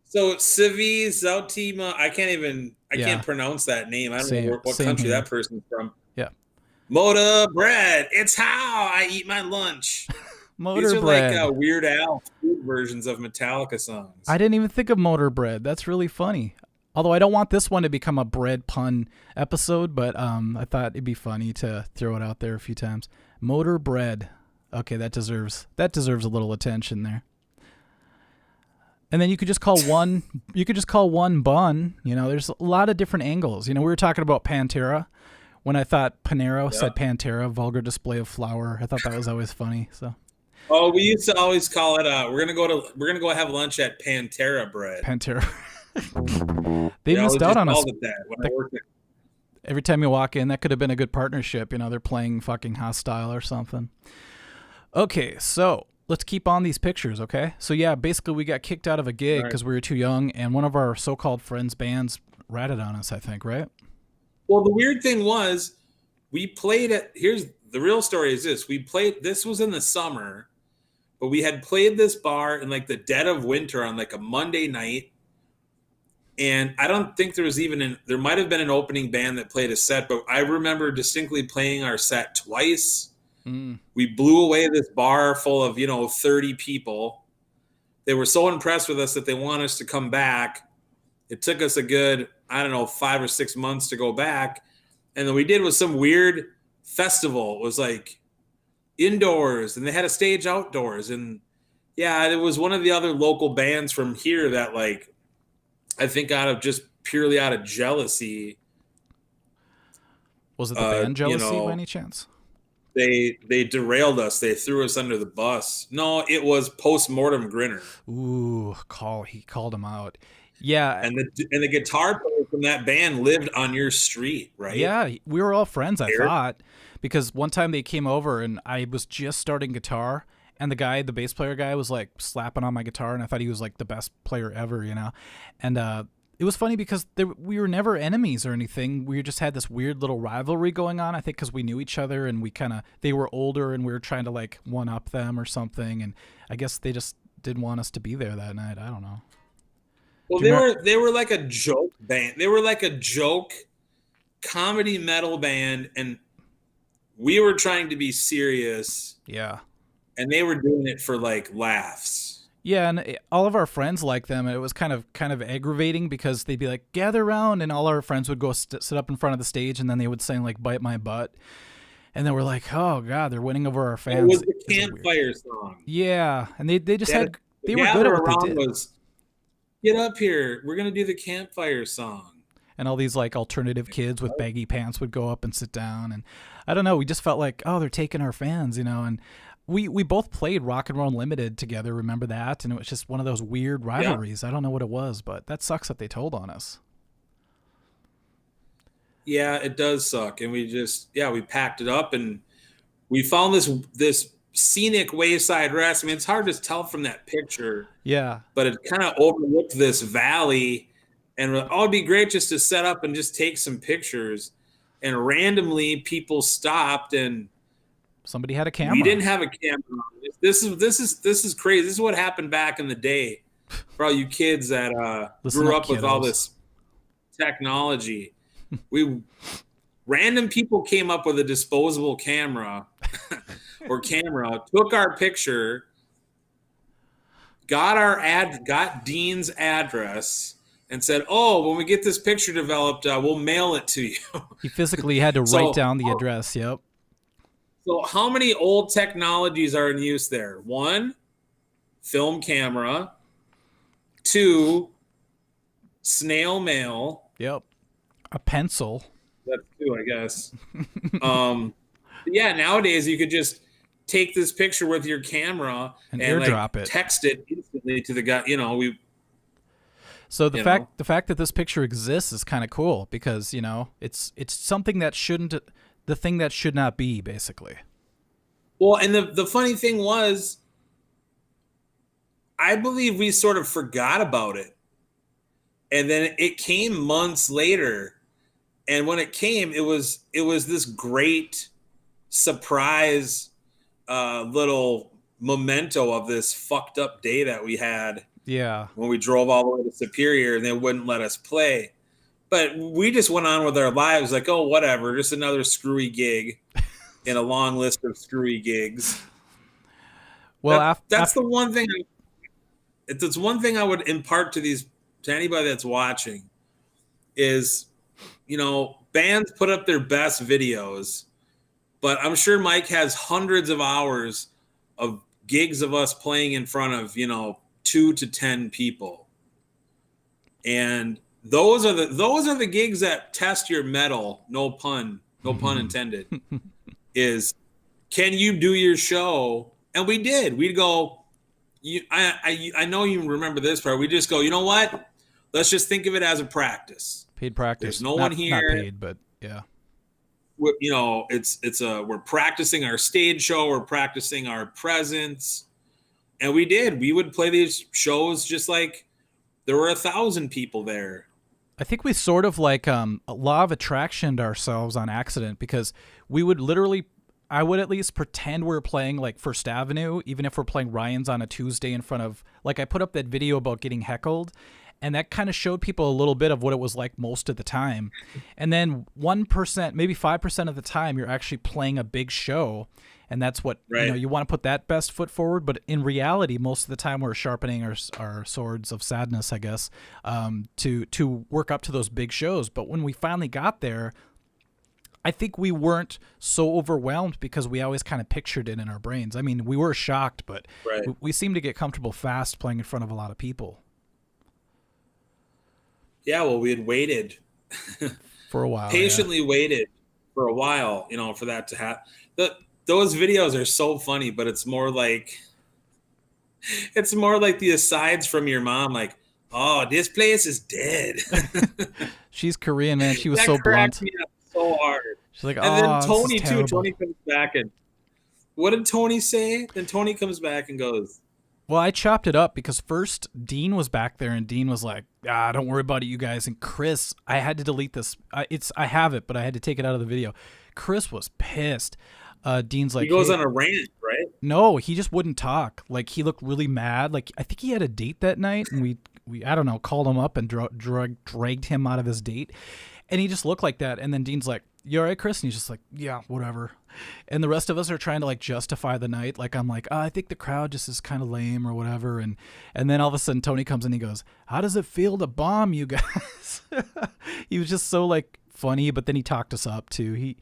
B: so Civi Zautima, I can't pronounce that name. I don't know what country that person's from.
A: Yeah.
B: Moda Bread. It's how I eat my lunch.
A: Motor
B: These are
A: Bread.
B: like Weird Al food versions of Metallica songs.
A: I didn't even think of Motor Bread. That's really funny. Although I don't want this one to become a bread pun episode, but I thought it'd be funny to throw it out there a few times. Motor Bread. Okay, that deserves a little attention there. And then you could just call one bun. You know, there's a lot of different angles. You know, we were talking about Pantera. When I thought Panero said Pantera, vulgar display of flour. I thought that was always funny. So.
B: Oh, we used to always call it. We're gonna go have lunch at Pantera Bread.
A: Pantera. They missed out on us. Every time you walk in, that could have been a good partnership. You know, they're playing fucking Hostile or something. Okay, so let's keep on these pictures, okay? So yeah, basically we got kicked out of a gig because we were too young, and one of our so-called friends' bands ratted on us, I think, right?
B: Well, the weird thing was, we played at. Here's the real story: is this? We played. This was in the summer, but we had played this bar in like the dead of winter on like a Monday night. And I don't think there was there might have been an opening band that played a set, but I remember distinctly playing our set twice. We blew away this bar full of, 30 people. They were so impressed with us that they want us to come back. It took us a good, 5 or 6 months to go back. And then we did was some weird festival. It was like indoors, and they had a stage outdoors. And yeah, it was one of the other local bands from here that like, I think purely out of jealousy.
A: Was it the band jealousy by any chance?
B: They derailed us. They threw us under the bus. No, it was Postmortem Grinner.
A: Ooh, he called him out. Yeah.
B: And the guitar player from that band lived on your street, right?
A: Yeah, we were all friends, I thought. Because one time they came over and I was just starting guitar, and the bass player guy was like slapping on my guitar, and I thought he was like the best player ever, And it was funny because we were never enemies or anything. We just had this weird little rivalry going on, I think, because we knew each other, and they were older, and we were trying to like one up them or something. And I guess they just didn't want us to be there that night. I don't know.
B: Well, they were like a joke band. They were like a joke comedy metal band, and we were trying to be serious.
A: Yeah.
B: And they were doing it for like laughs.
A: Yeah, and all of our friends liked them, and it was kind of aggravating because they'd be like, gather around, and all our friends would go sit up in front of the stage, and then they would sing like "Bite My Butt," and then we're like, oh god, they're winning over our fans.
B: It was the campfire song.
A: Yeah, and they just
B: they
A: were good at what they did.
B: Was, get up here, we're gonna do the campfire song.
A: And all these like alternative kids with baggy pants would go up and sit down, and I don't know, we just felt like, oh, they're taking our fans, and we both played Rock and Roll Unlimited together, remember that? And it was just one of those weird rivalries. Yeah. I don't know what it was, but that sucks that they told on us.
B: Yeah, it does suck. And we packed it up and we found this scenic wayside rest. I mean, it's hard to tell from that picture.
A: Yeah.
B: But it kind of overlooked this valley, and it'd be great just to set up and just take some pictures. And randomly people stopped and
A: somebody had a camera.
B: We didn't have a camera. This is crazy. This is what happened back in the day for all you kids that grew up with all this technology. Random people came up with a disposable camera took our picture, got Dean's address, and said, "Oh, when we get this picture developed, we'll mail it to you."
A: He physically had to write down the address. Yep.
B: So how many old technologies are in use there? 1, film camera. 2, snail mail.
A: Yep. A pencil.
B: That's 2, I guess. Yeah, nowadays you could just take this picture with your camera and
A: airdrop it.
B: Text it instantly to the guy.
A: So the fact that this picture exists is kind of cool because it's something that shouldn't. The thing that should not be, basically.
B: Well, and the funny thing was, I believe we sort of forgot about it. And then it came months later. And when it came, it was this great surprise little memento of this fucked up day that we had.
A: Yeah.
B: When we drove all the way to Superior and they wouldn't let us play. But we just went on with our lives like, oh, whatever, just another screwy gig in a long list of screwy gigs.
A: Well,
B: that's the one thing. It's one thing I would impart to anybody that's watching is, bands put up their best videos, but I'm sure Mike has hundreds of hours of gigs of us playing in front of 2 to 10 people, and those are the gigs that test your metal. No pun intended. Is, can you do your show? And we did. We'd go. I know you remember this part. We just go. You know what? Let's just think of it as a practice.
A: Paid practice.
B: There's no one here.
A: Not paid, but yeah.
B: We're practicing our stage show. We're practicing our presence, and we did. We would play these shows just like there were 1,000 people there.
A: I think we sort of like a law of attraction to ourselves on accident because we would I would at least pretend we're playing like First Avenue, even if we're playing Ryan's on a Tuesday in front of, like I put up that video about getting heckled, and that kind of showed people a little bit of what it was like most of the time. And then 1%, maybe 5% of the time, you're actually playing a big show. And that's what, you want to put that best foot forward. But in reality, most of the time we're sharpening our swords of sadness, I guess, to work up to those big shows. But when we finally got there, I think we weren't so overwhelmed because we always kind of pictured it in our brains. I mean, we were shocked, but we seemed to get comfortable fast playing in front of a lot of people. Yeah,
B: well, we had waited.
A: For a while.
B: Patiently waited for a while, for that to happen. Those videos are so funny, but it's more like the asides from your mom, like, oh, this place is dead.
A: She's Korean, man. She was so blunt.
B: Me up so hard.
A: She's like,
B: and then Tony too. Tony comes back and what did Tony say? Then Tony comes back and goes,
A: well, I chopped it up because first Dean was back there and Dean was like, don't worry about it, you guys. And Chris, I had to delete this. I have it, but I had to take it out of the video. Chris was pissed. Dean's like,
B: he goes on a rant, right?
A: No, he just wouldn't talk. Like he looked really mad. Like I think he had a date that night, and we I don't know, called him up and dragged him out of his date, and he just looked like that. And then Dean's like, you all right, Chris? And he's just like, yeah, whatever. And the rest of us are trying to like justify the night. Like I'm like, I think the crowd just is kind of lame or whatever. And then all of a sudden Tony comes in and he goes, how does it feel to bomb you guys? He was just so like funny, but then he talked us up too. He,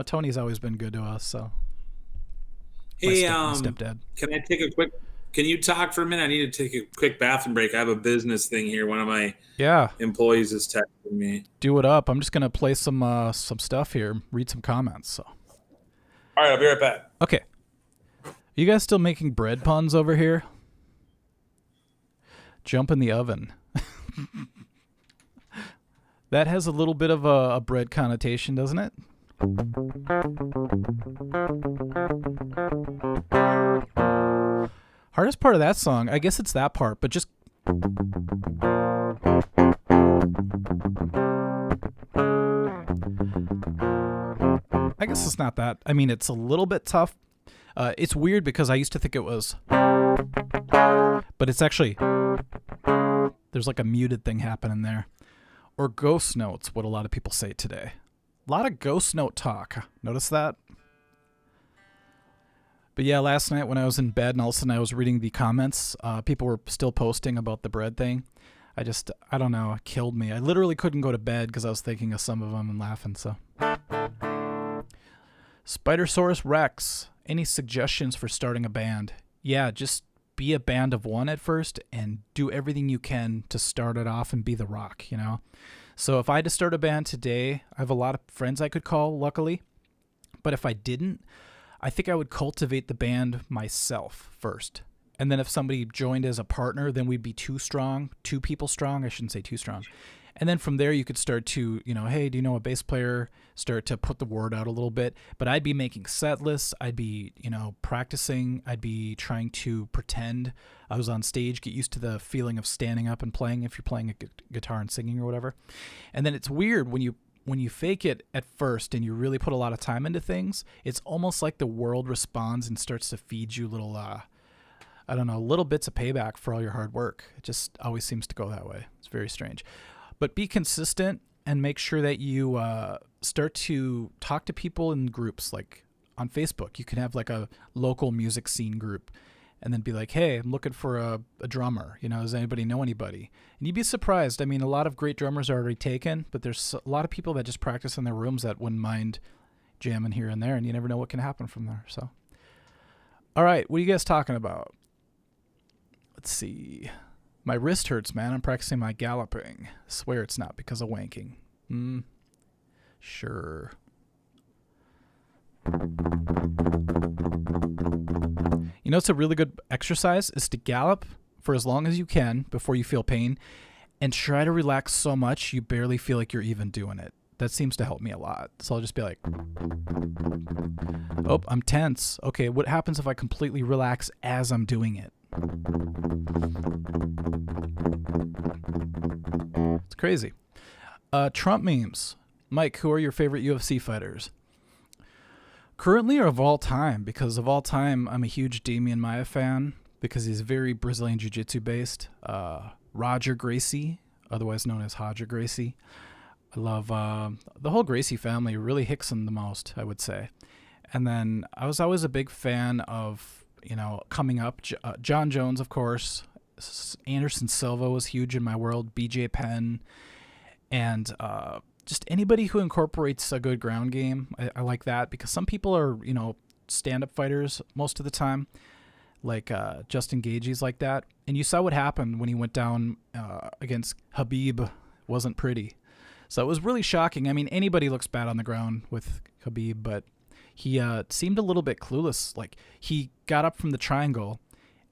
A: Tony's always been good to us. So.
B: Hey,
A: my stepdad.
B: Can you talk for a minute? I need to take a quick bathroom break. I have a business thing here. One of my employees is texting me.
A: Do it up. I'm just going to play some stuff here, read some comments. So.
B: All right, I'll be right back.
A: Okay. You guys still making bread puns over here? Jump in the oven. That has a little bit of a bread connotation, doesn't it? Hardest part of that song, I guess it's that part, but just... I guess it's not that. I mean, it's a little bit tough. It's weird because I used to think it was... But it's actually... There's like a muted thing happening there. Or ghost notes, what a lot of people say today. A lot of ghost note talk. Notice that? But yeah, last night when I was in bed and all of a sudden I was reading the comments, people were still posting about the bread thing. I don't know, it killed me. I literally couldn't go to bed because I was thinking of some of them and laughing, so. Spidersaurus Rex, any suggestions for starting a band? Yeah, just be a band of one at first and do everything you can to start it off and be the rock, So if I had to start a band today, I have a lot of friends I could call, luckily. But if I didn't, I think I would cultivate the band myself first. And then if somebody joined as a partner, then we'd be two people strong. I shouldn't say too strong. And then from there, you could start to, hey, do you know a bass player? Start to put the word out a little bit. But I'd be making set lists. I'd be, practicing. I'd be trying to pretend I was on stage, get used to the feeling of standing up and playing if you're playing a guitar and singing or whatever. And then it's weird when you fake it at first and you really put a lot of time into things, it's almost like the world responds and starts to feed you little, little bits of payback for all your hard work. It just always seems to go that way. It's very strange. But be consistent and make sure that you start to talk to people in groups. Like on Facebook, you can have like a local music scene group and then be like, hey, I'm looking for a drummer. Does anybody know anybody? And you'd be surprised. I mean, a lot of great drummers are already taken, but there's a lot of people that just practice in their rooms that wouldn't mind jamming here and there, and you never know what can happen from there. So, all right, what are you guys talking about? Let's see. My wrist hurts, man. I'm practicing my galloping. I swear it's not because of wanking. Sure. It's a really good exercise is to gallop for as long as you can before you feel pain and try to relax so much you barely feel like you're even doing it. That seems to help me a lot. So I'll just be like, oh, I'm tense. Okay, what happens if I completely relax as I'm doing it? It's crazy. Trump memes. Mike, who are your favorite UFC fighters? Currently or of all time? Because of all time, I'm a huge Damian Maia fan because he's very Brazilian Jiu-Jitsu based. Roger Gracie, otherwise known as Roger Gracie. I love the whole Gracie family, really Hickson the most, I would say. And then I was always a big fan of, coming up, John Jones, of course. Anderson Silva was huge in my world, BJ Penn, and just anybody who incorporates a good ground game. I like that because some people are, stand-up fighters most of the time, like Justin Gaethje's like that. And you saw what happened when he went down against Khabib. Wasn't pretty. So it was really shocking. I mean, anybody looks bad on the ground with Khabib, but he seemed a little bit clueless. Like, he got up from the triangle,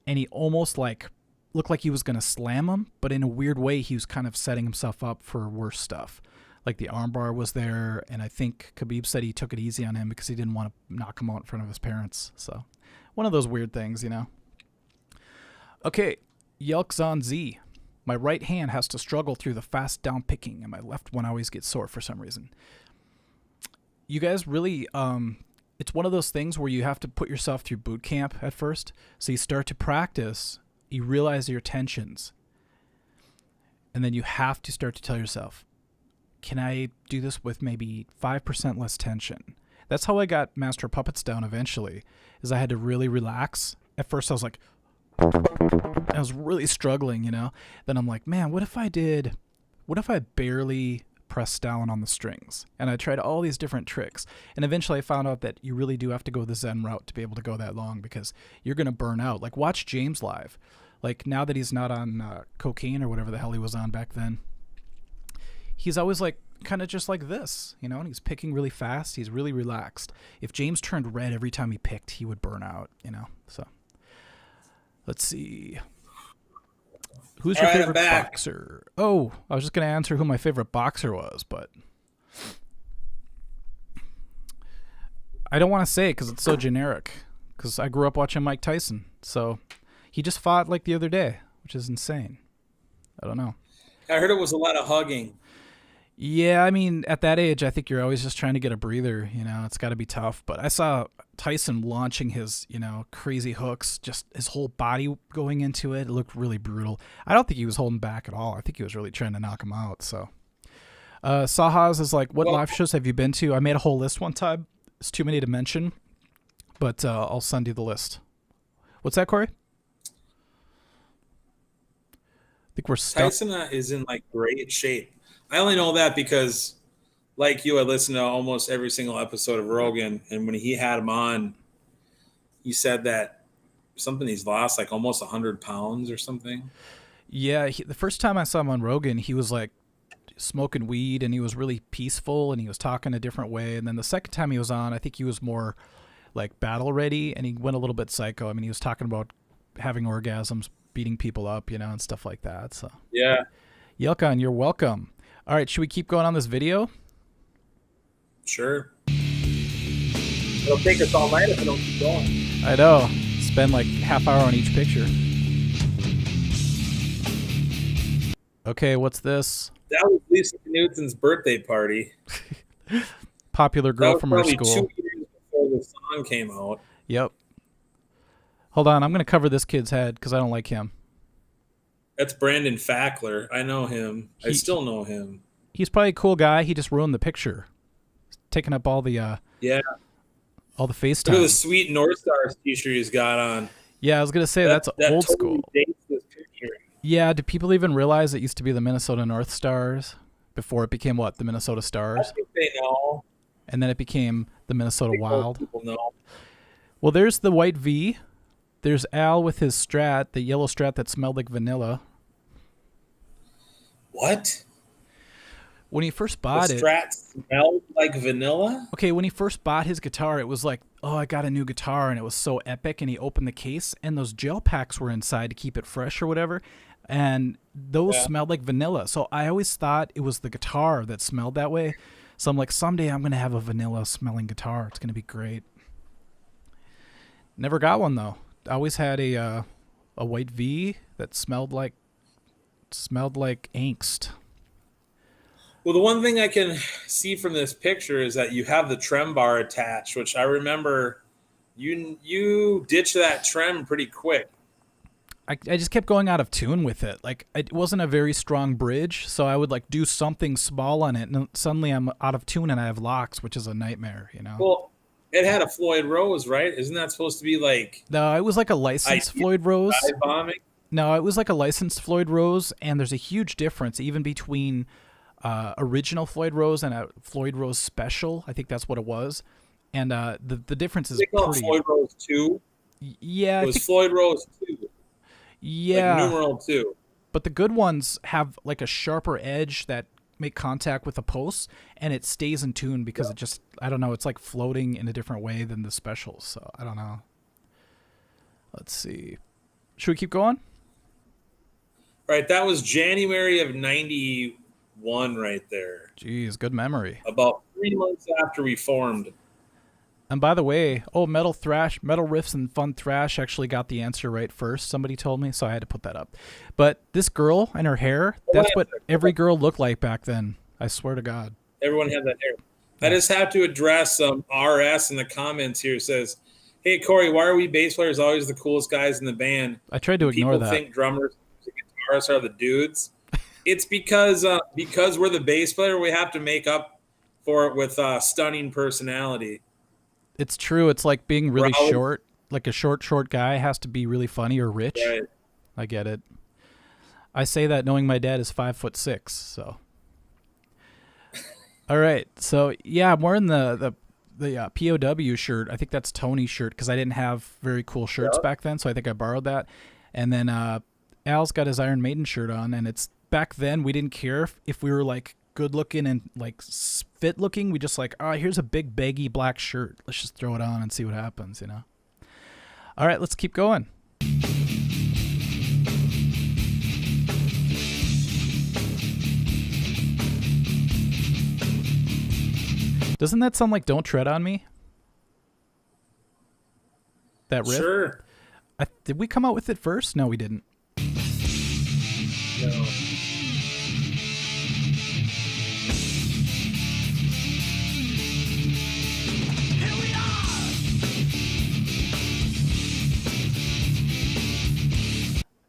A: and he almost, looked like he was going to slam him, but in a weird way, he was kind of setting himself up for worse stuff. Like, the armbar was there, and I think Khabib said he took it easy on him because he didn't want to knock him out in front of his parents. So, one of those weird things, Okay, Yelkzon Z. My right hand has to struggle through the fast down picking, and my left one always gets sore for some reason. You guys really, it's one of those things where you have to put yourself through boot camp at first. So you start to practice, you realize your tensions, and then you have to start to tell yourself, can I do this with maybe 5% less tension? That's how I got Master of Puppets down eventually, is I had to really relax. At first I was like, I was really struggling, you know? Then I'm like, man, what if I barely pressed down on the strings? And I tried all these different tricks. And eventually I found out that you really do have to go the Zen route to be able to go that long, because you're going to burn out. Like, watch James live. Like, now that he's not on cocaine or whatever the hell he was on back then, he's always like kind of just like this, you know, and he's picking really fast. He's really relaxed. If James turned red every time he picked, he would burn out, you know? So let's see. Who's your favorite boxer? Oh, I was just going to answer who my favorite boxer was, but I don't want to say it because it's so generic, because I grew up watching Mike Tyson. So he just fought like the other day, which is insane. I don't know.
B: I heard it was a lot of hugging.
A: Yeah, I mean, at that age, I think you're always just trying to get a breather, you know, it's got to be tough. But I saw Tyson launching his, you know, crazy hooks, just his whole body going into it. It looked really brutal. I don't think he was holding back at all. I think he was really trying to knock him out. So Sahaz is like, what live shows have you been to? I made a whole list one time. It's too many to mention, but I'll send you the list. What's that, Cory? I think we're stuck.
B: Tyson is in like great shape. I only know that because, like you, I listened to almost every single episode of Rogan, and when he had him on, he said that he's lost like almost 100 pounds or something.
A: Yeah, the first time I saw him on Rogan, he was like smoking weed, and he was really peaceful, and he was talking a different way. And then the second time he was on, I think he was more like battle ready, and he went a little bit psycho. I mean, he was talking about having orgasms, beating people up, you know, and stuff like that. So
B: yeah,
A: Yelkan, you're welcome. All right, should we keep going on this video?
B: Sure. It'll take us all night if we don't keep going.
A: I know. Spend like half hour on each picture. Okay, what's this?
B: That was Lisa Knudsen's birthday party.
A: Popular girl from our school.
B: 2 years before the song came out.
A: Yep. Hold on, I'm going to cover this kid's head because I don't like him.
B: That's Brandon Fackler. I know him. I still know him.
A: He's probably a cool guy. He just ruined the picture. Taking up all the all the FaceTime.
B: Look at the sweet North Stars t-shirt he's got on.
A: Yeah, I was going to say that old
B: totally
A: school.
B: Dates this picture.
A: Yeah, do people even realize it used to be the Minnesota North Stars before it became what? The Minnesota Stars?
B: I think they know.
A: And then it became the Minnesota Wild.
B: People know.
A: Well, there's the white V. There's Al with his Strat, the yellow Strat that smelled like vanilla.
B: What?
A: When he first bought it...
B: The Strat smelled like vanilla?
A: Okay, when he first bought his guitar, it was like, oh, I got a new guitar, and it was so epic, and he opened the case, and those gel packs were inside to keep it fresh or whatever, and those smelled like vanilla. So I always thought it was the guitar that smelled that way. So I'm like, someday I'm going to have a vanilla-smelling guitar. It's going to be great. Never got one, though. I always had a white V that smelled like angst.
B: Well, the one thing I can see from this picture is that you have the trem bar attached, which I remember you ditched that trem pretty quick.
A: I just kept going out of tune with it. Like, it wasn't a very strong bridge, so I would like do something small on it, and suddenly I'm out of tune and I have locks, which is a nightmare, you know?
B: Well, it had a Floyd Rose, right? Isn't that supposed to be like...
A: No, it was like a licensed Floyd Rose.
B: Bombing?
A: No, it was like a licensed Floyd Rose, and there's a huge difference even between original Floyd Rose and a Floyd Rose special. I think that's what it was. And the difference is
B: they call
A: pretty...
B: it Floyd Rose 2?
A: Yeah.
B: It was Floyd Rose 2.
A: Yeah.
B: Like numeral 2.
A: But the good ones have like a sharper edge that make contact with the posts, and it stays in tune because it just, I don't know, it's like floating in a different way than the specials. So I don't know. Let's see. Should we keep going?
B: Right. That was January of 91 right there.
A: Jeez, good memory.
B: About 3 months after we formed.
A: And by the way, Metal Riffs and Fun Thrash actually got the answer right first. Somebody told me, so I had to put that up. But this girl and her hair, that's what every girl looked like back then. I swear to God.
B: Everyone had that hair. I just have to address RS in the comments here. It says, hey, Cory, why are we bass players always the coolest guys in the band?
A: I tried to ignore that.
B: People think drummers and guitarists are the dudes. It's because we're the bass player, we have to make up for it with stunning personality.
A: It's true. It's like being really
B: Always,
A: short. Like a short guy has to be really funny or rich.
B: right.
A: I get it. I say that knowing my dad is 5'6". So, all right. So yeah, I'm wearing the POW shirt. I think that's Tony's shirt because I didn't have very cool shirts back then, so I think I borrowed that. And then Al's got his Iron Maiden shirt on, and it's back then we didn't care if we were like good looking and like fit looking. We just like, oh, here's a big baggy black shirt. Let's just throw it on and see what happens, you know. All right, let's keep going. Doesn't that sound like Don't Tread on Me? That riff?
B: Sure.
A: Did we come out with it first? No, we didn't.
B: No.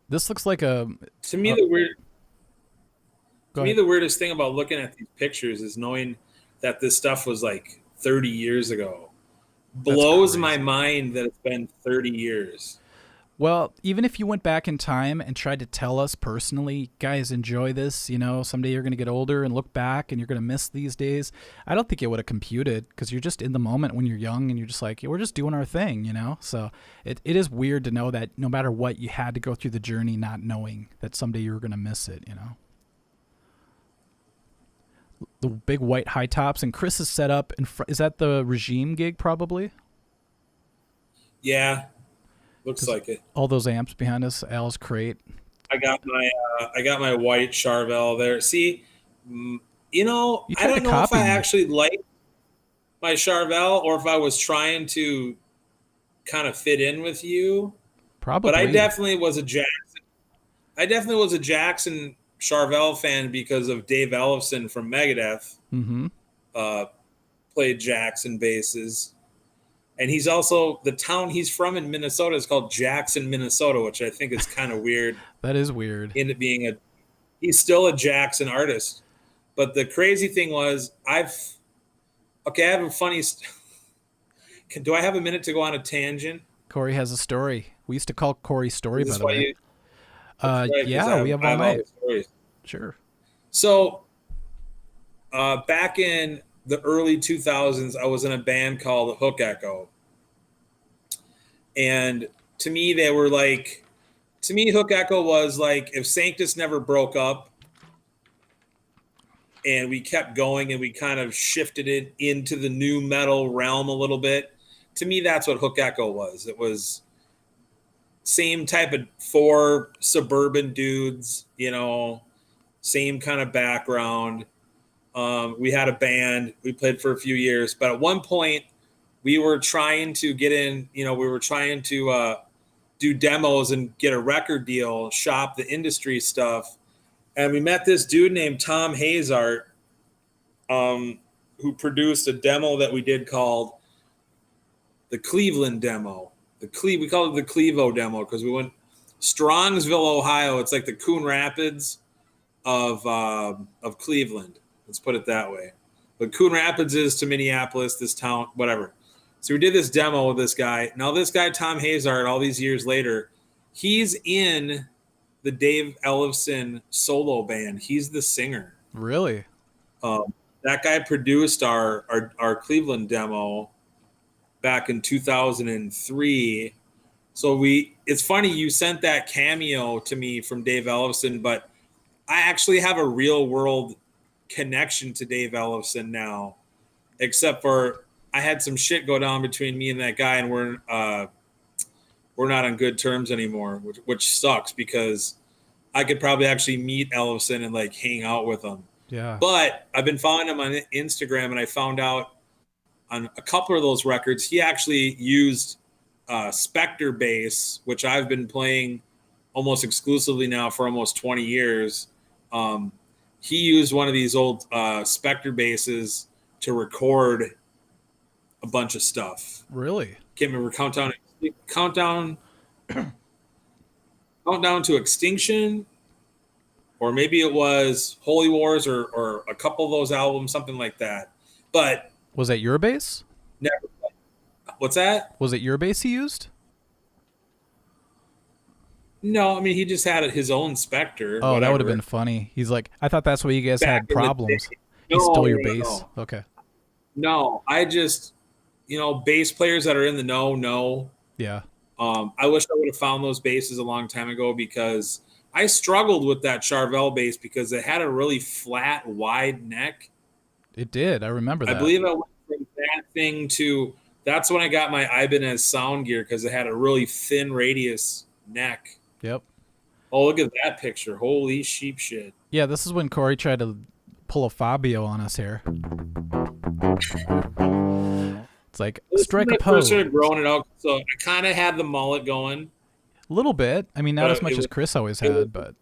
A: This looks like a...
B: To me, the weirdest thing about looking at these pictures is knowing that this stuff was like 30 years ago. Blows my mind that it's been 30 years.
A: Well, even if you went back in time and tried to tell us personally, guys, enjoy this, you know, someday you're going to get older and look back and you're going to miss these days, I don't think it would have computed because you're just in the moment when you're young and you're just like, we're just doing our thing, you know? So it is weird to know that no matter what, you had to go through the journey not knowing that someday you were going to miss it, you know? The big white high tops, and Chris is set up in front. Is that the Regime gig probably?
B: Yeah. Looks like it.
A: All those amps behind us, Al's crate.
B: I got my white Charvel there. See, you know, I don't know if I actually like my Charvel or if I was trying to kind of fit in with you.
A: Probably.
B: But I definitely was a Jackson Charvel fan because of Dave Ellefson from Megadeth.
A: Mm-hmm.
B: Played Jackson basses. And he's also, the town he's from in Minnesota is called Jackson, Minnesota, which I think is kind of weird.
A: That is weird.
B: Into being he's still a Jackson artist. But the crazy thing was, I have a funny, do I have a minute to go on a tangent?
A: Cory has a story. We used to call Cory Story, by the way.
B: Right,
A: yeah, we have all night. Sure.
B: So, back in the early 2000s, I was in a band called Hook Echo. And to me, Hook Echo was like if Sanctus never broke up and we kept going and we kind of shifted it into the new metal realm a little bit. To me, that's what Hook Echo was. It was same type of 4 suburban dudes, you know, same kind of background. We had a band, we played for a few years, but at one point we were trying to get in, you know, we were trying to do demos and get a record deal, shop the industry stuff. And we met this dude named Tom Hazart, who produced a demo that we did called the Cleveland demo. We called it the Clevo demo because we went Strongsville, Ohio. It's like the Coon Rapids of Cleveland. Let's put it that way. But Coon Rapids is to Minneapolis, this town, whatever. So we did this demo with this guy. Now this guy, Tom Hazard, all these years later, he's in the Dave Ellefson solo band. He's the singer.
A: Really?
B: That guy produced our Cleveland demo back in 2003. So it's funny you sent that cameo to me from Dave Ellefson, but I actually have a real world connection to Dave Ellefson now, except for I had some shit go down between me and that guy, and we're not on good terms anymore, which sucks because I could probably actually meet Ellefson and like hang out with him.
A: Yeah.
B: But I've been following him on Instagram, and I found out on a couple of those records he actually used Spectre bass, which I've been playing almost exclusively now for almost 20 years. He used one of these old Spectre basses to record a bunch of stuff.
A: Really?
B: Can't remember Countdown to Extinction. or maybe it was Holy Wars or a couple of those albums, something like that. But
A: was that your bass?
B: Never. What's that?
A: Was it your bass he used?
B: No, I mean he just had his own Spectre.
A: Oh,
B: whatever.
A: that would have been funny. He's like, I thought that's why you guys had problems. He stole your bass. Okay.
B: No, I just, bass players that are in the know.
A: Yeah.
B: I wish I would have found those basses a long time ago because I struggled with that Charvel bass because it had a really flat, wide neck.
A: It did. I remember that.
B: I believe I went from that thing to that's when I got my Ibanez sound gear because it had a really thin radius neck.
A: Yep.
B: Oh, look at that picture. Holy sheep shit.
A: Yeah, this is when Cory tried to pull a Fabio on us here. It's like, strike a pose. I
B: started growing it out, so I kind of had the mullet going.
A: A little bit. I mean, not as much as Chris always had, but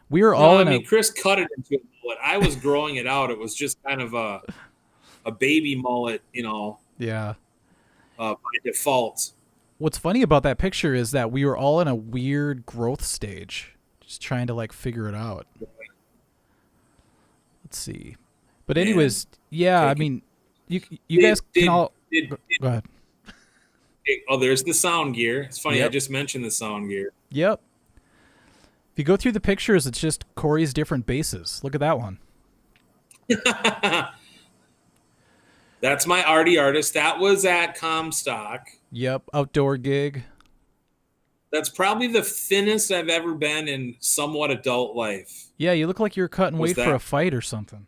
A: we were all
B: Chris cut it into a mullet. I was growing it out. It was just kind of a baby mullet,
A: Yeah.
B: By default.
A: What's funny about that picture is that we were all in a weird growth stage, just trying to figure it out. Let's see. But anyways, yeah, I mean, you guys can all go ahead.
B: Oh, there's the sound gear. It's funny.
A: Yep.
B: I just mentioned the sound gear.
A: Yep. If you go through the pictures, it's just Cory's different basses. Look at that one.
B: That's my Artie Artist. That was at Comstock.
A: Yep, outdoor gig.
B: That's probably the thinnest I've ever been in somewhat adult life.
A: Yeah, you look like you're cutting weight for a fight or something.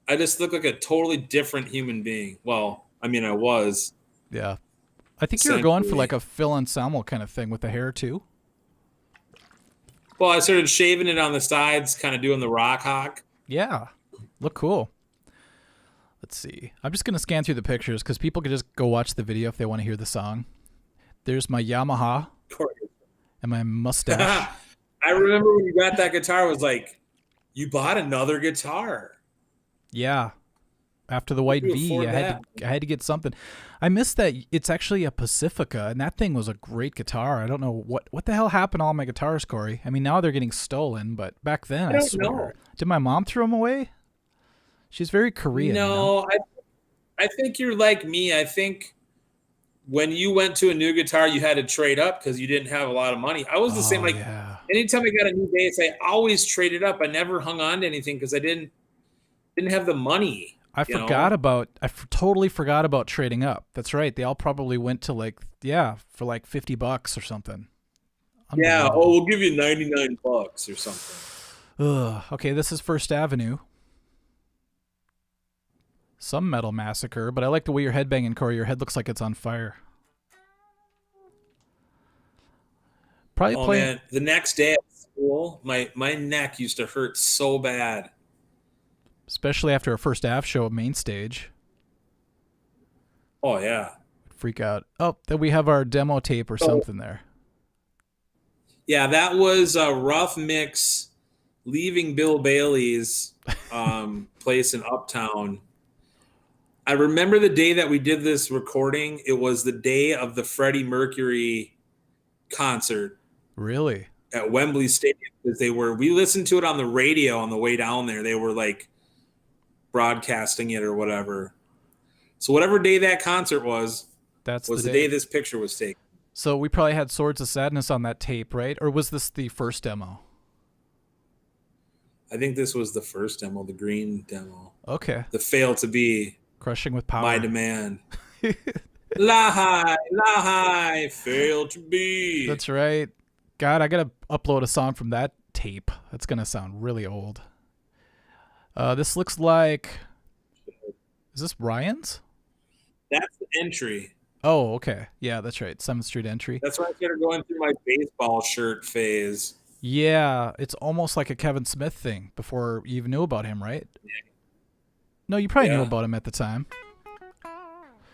B: I just look like a totally different human being. Well, I mean, I was.
A: Yeah. I think you were going for a Phil Anselmo kind of thing with the hair too.
B: Well, I started shaving it on the sides, kind of doing the rock hawk.
A: Yeah. Look cool. Let's see. I'm just going to scan through the pictures because people could just go watch the video if they want to hear the song. There's my Yamaha and my mustache.
B: I remember when you got that guitar, it was like, you bought another guitar.
A: Yeah. After the white V, I had to get something. I missed that it's actually a Pacifica, and that thing was a great guitar. I don't know what the hell happened to all my guitars, Cory. I mean, now they're getting stolen, but back then, I swear. Know. Did my mom throw them away? She's very Korean.
B: No, I think you're like me. I think when you went to a new guitar, you had to trade up because you didn't have a lot of money. I was the same. Anytime I got a new bass, I always traded up. I never hung on to anything because I didn't have the money.
A: I totally forgot about trading up. That's right. They all probably went to for $50 or something.
B: Yeah. Oh, we'll give you $99 or something.
A: Ugh. Okay. This is First Avenue. Some Metal Massacre, but I like the way you're headbanging, Cory. Your head looks like it's on fire.
B: Man, the next day at school, my neck used to hurt so bad.
A: Especially after a First Ave show at Main Stage.
B: Oh, yeah.
A: Freak out. Oh, then we have our demo tape or something there.
B: Yeah, that was a rough mix leaving Bill Bailey's place in Uptown. I remember the day that we did this recording. It was the day of the Freddie Mercury concert.
A: Really?
B: At Wembley Stadium. Because we listened to it on the radio on the way down there. They were broadcasting it or whatever. So whatever day that concert was the day this picture was taken.
A: So we probably had Swords of Sadness on that tape, right? Or was this the first demo?
B: I think this was the first demo, the green demo.
A: Okay.
B: The Fail to Be.
A: Crushing with Power.
B: My Demand. Lie, fail to be.
A: That's right. God, I got to upload a song from that tape. That's going to sound really old. This looks like... Is this Ryan's?
B: That's the Entry.
A: Oh, okay. Yeah, that's right. 7th Street Entry.
B: That's why I started going through my baseball shirt phase.
A: Yeah, it's almost like a Kevin Smith thing before you even knew about him, right? Yeah. No, you probably knew about him at the time.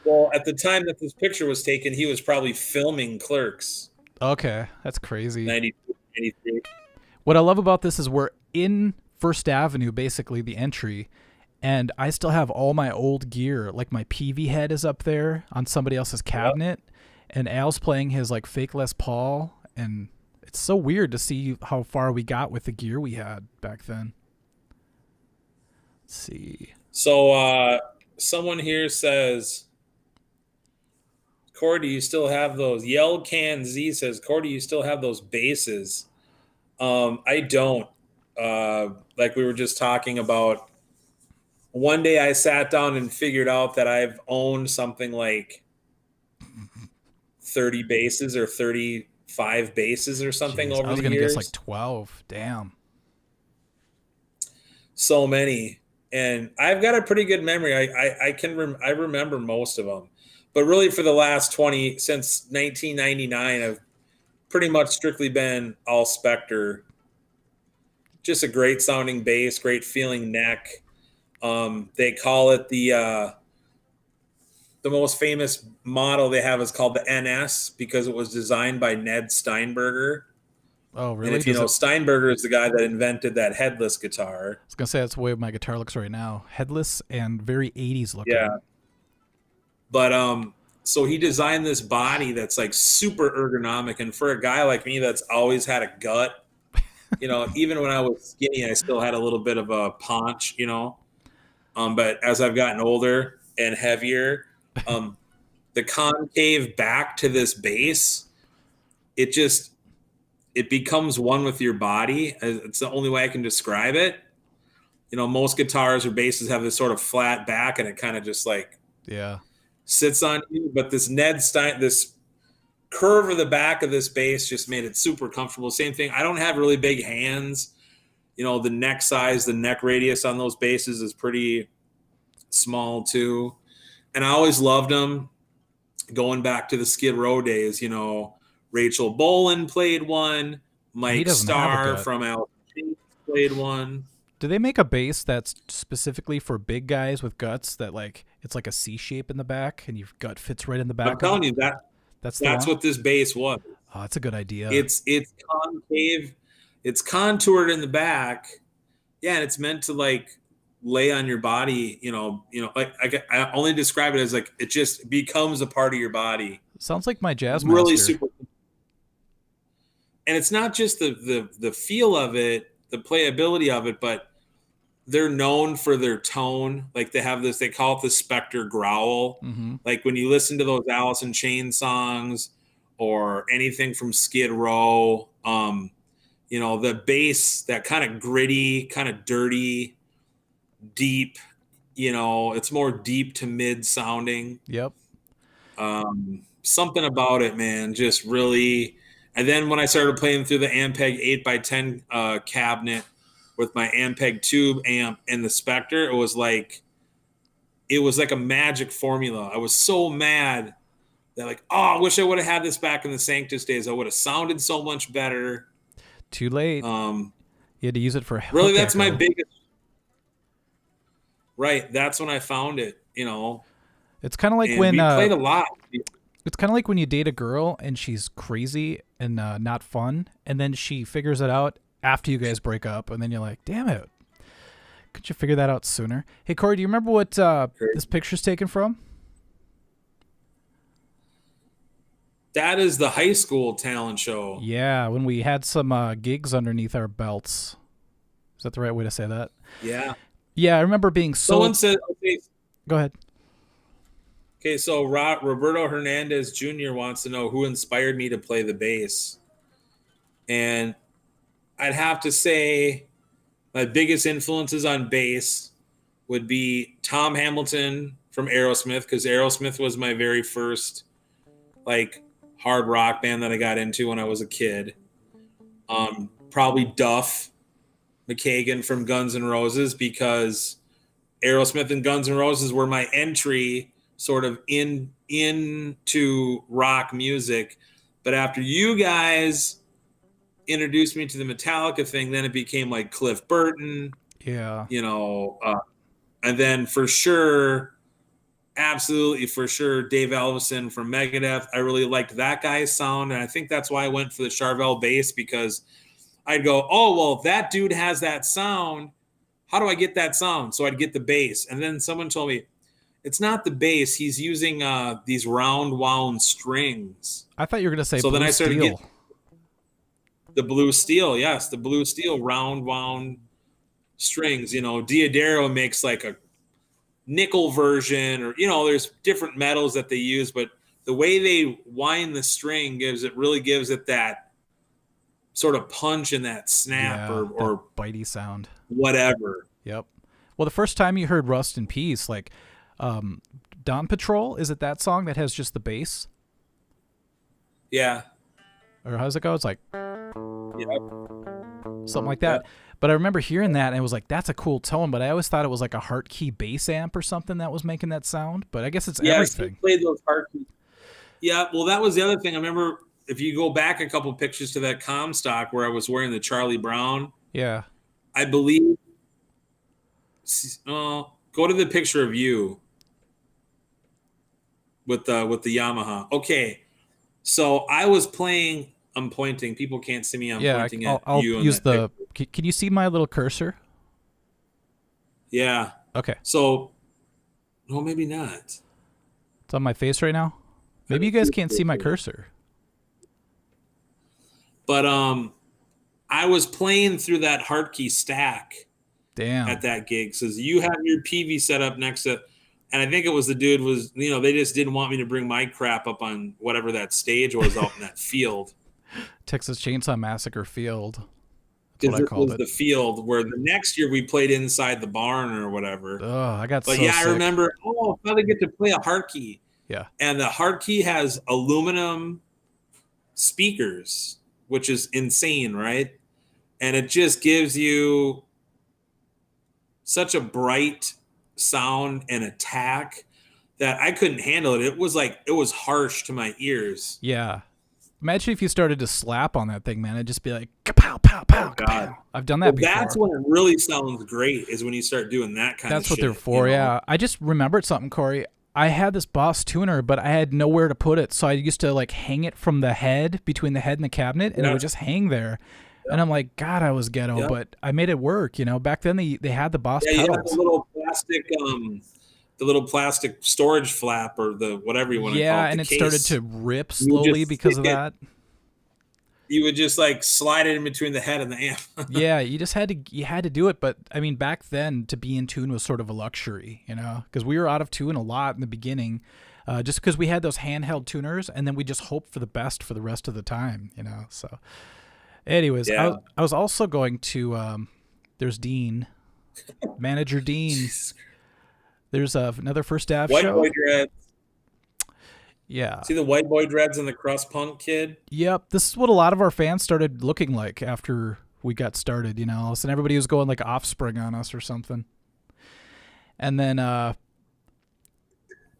B: Well, at the time that this picture was taken, he was probably filming Clerks.
A: Okay, that's crazy.
B: 92, 93.
A: What I love about this is we're in First Avenue, basically, the Entry, and I still have all my old gear. Like my PV head is up there on somebody else's cabinet, and Al's playing his fake Les Paul, and It's so weird to see how far we got with the gear we had back then. Let's see.
B: So someone here says, Cory, do you still have those? Yell Can Z says, Cory, do you still have those basses? I don't. Like we were just talking about, one day I sat down and figured out that I've owned something like 30 basses or 35 basses or something.
A: Jeez,
B: over
A: I was
B: the
A: gonna
B: years.
A: guess like 12. Damn.
B: So many. And I've got a pretty good memory. I remember most of them. But really for the last since 1999, I've pretty much strictly been all Spectre. Just a great sounding bass, great feeling neck. They call it the most famous model they have is called the NS because it was designed by Ned Steinberger.
A: Oh, really?
B: And if you know, Steinberger is the guy that invented that headless guitar.
A: I was gonna say that's the way my guitar looks right now. Headless and very 80s looking.
B: Yeah. But so he designed this body that's like super ergonomic, and for a guy like me that's always had a gut, you know, even when I was skinny, I still had a little bit of a paunch, you know. But as I've gotten older and heavier, the concave back to this bass, it becomes one with your body. It's the only way I can describe it. You know, most guitars or basses have this sort of flat back, and it kind of just like sits on you. But this this curve of the back of this bass just made it super comfortable. Same thing. I don't have really big hands. You know, the neck size, the neck radius on those basses is pretty small too. And I always loved them. Going back to the Skid Row days, you know, Rachel Bolan played one. Mike Starr from Alice played one.
A: Do they make a bass that's specifically for big guys with guts that like it's like a C shape in the back and your gut fits right in the back?
B: I'm telling you that's what this bass was.
A: Oh, that's a good idea.
B: It's concave. It's contoured in the back. Yeah, and it's meant to like lay on your body, you know, like I only describe it as like it just becomes a part of your body.
A: Sounds like my jazz
B: really
A: master.
B: Super. And it's not just the feel of it, the playability of it, but they're known for their tone. Like they have this, they call it the Spectre growl.
A: Mm-hmm.
B: Like when you listen to those Alice in Chains songs or anything from Skid Row, you know, the bass, that kind of gritty, kind of dirty, deep, you know, it's more deep to mid sounding.
A: Yep.
B: Something about it, man, just really. And then when I started playing through the Ampeg 8x10 cabinet with my Ampeg tube amp and the Spectre, it was like a magic formula. I was so mad that like, oh, I wish I would have had this back in the Sanctus days. I would have sounded so much better.
A: Too late. You had to use it for
B: really. That's my biggest. Right, that's when I found it. You know,
A: it's kind of like
B: when we played a lot.
A: It's kind of like when you date a girl and she's crazy and not fun, and then she figures it out after you guys break up, and then you're like, damn it, could you figure that out sooner? Hey, Cory, do you remember what this picture's taken from?
B: That is the high school talent show.
A: Yeah, when we had some gigs underneath our belts. Is that the right way to say that?
B: Yeah.
A: Yeah, I remember being so...
B: Someone said... Okay.
A: Go ahead.
B: Okay, so Roberto Hernandez Jr. wants to know who inspired me to play the bass. And I'd have to say my biggest influences on bass would be Tom Hamilton from Aerosmith, because Aerosmith was my very first like hard rock band that I got into when I was a kid. Probably Duff McKagan from Guns N' Roses, because Aerosmith and Guns N' Roses were my entry sort of into rock music. But after you guys introduced me to the Metallica thing, then it became like Cliff Burton.
A: Yeah.
B: You know, and then for sure, absolutely for sure, Dave Ellefson from Megadeth. I really liked that guy's sound. And I think that's why I went for the Charvel bass, because I'd go, oh, well, if that dude has that sound, how do I get that sound? So I'd get the bass. And then someone told me, it's not the bass. He's using these round wound strings.
A: I thought you were going to say
B: so
A: Blue
B: then I started
A: Steel.
B: The blue steel, yes, the blue steel round wound strings. Diodero makes like a nickel version, or there's different metals that they use, but the way they wind the string really gives it that sort of punch and that snap or
A: bitey sound.
B: Whatever.
A: Yep. Well, the first time you heard Rust in Peace, like Dawn Patrol, is it that song that has just the bass?
B: Yeah.
A: Or how's it go? It's like something like that.
B: Yeah.
A: But I remember hearing that and it was like, that's a cool tone, but I always thought it was like a heart key bass amp or something that was making that sound. But I guess it's everything.
B: He played those heart keys. Yeah, well, that was the other thing. I remember if you go back a couple pictures to that Comstock where I was wearing the Charlie Brown.
A: Yeah.
B: I believe. Go to the picture of you with the Yamaha. Okay, so I was playing. I'm pointing. People can't see me. I'm pointing at
A: I'll
B: you.
A: Use the. Can you see my little cursor?
B: Yeah.
A: Okay.
B: So, no, maybe not.
A: It's on my face right now. Maybe you guys can't see my cursor.
B: But I was playing through that heart key stack.
A: Damn.
B: At that gig, so you have your PV set up next to, and I think it was the dude was they just didn't want me to bring my crap up on whatever that stage was out in that field.
A: Texas Chainsaw Massacre field. That's what I called it.
B: The field where the next year we played inside the barn or whatever.
A: Oh, I got.
B: But
A: so
B: yeah,
A: sick.
B: I remember. Oh, I finally get to play a heart key.
A: Yeah.
B: And the heart key has aluminum speakers, which is insane, right? And it just gives you such a bright sound and attack that I couldn't handle it. It was harsh to my ears.
A: Yeah. Imagine if you started to slap on that thing, man. It'd just be like, kapow, pow, pow, kapow. I've done that before.
B: That's when it really sounds great, is when you start doing that kind of shit.
A: That's what they're for, yeah. I just remembered something, Cory. I had this Boss tuner, but I had nowhere to put it. So I used to like hang it from the head, between the head and the cabinet, and it would just hang there. Yeah. And I'm like, God, I was ghetto, but I made it work. Back then they had the Boss pedals.
B: Yeah, the little plastic storage flap or the whatever you want to call it.
A: Yeah, and it started to rip slowly because of that.
B: You would just like slide it in between the head and the amp.
A: Yeah, you had to do it. But I mean, back then to be in tune was sort of a luxury, because we were out of tune a lot in the beginning, just because we had those handheld tuners, and then we just hoped for the best for the rest of the time, So, anyways, I was also going to. There's Dean, Manager Dean. There's another First Ave
B: White
A: show.
B: Boy Dreads.
A: Yeah.
B: See the White Boy Dreads and the Crust Punk Kid?
A: Yep. This is what a lot of our fans started looking like after we got started, All of a sudden everybody was going like Offspring on us or something. And then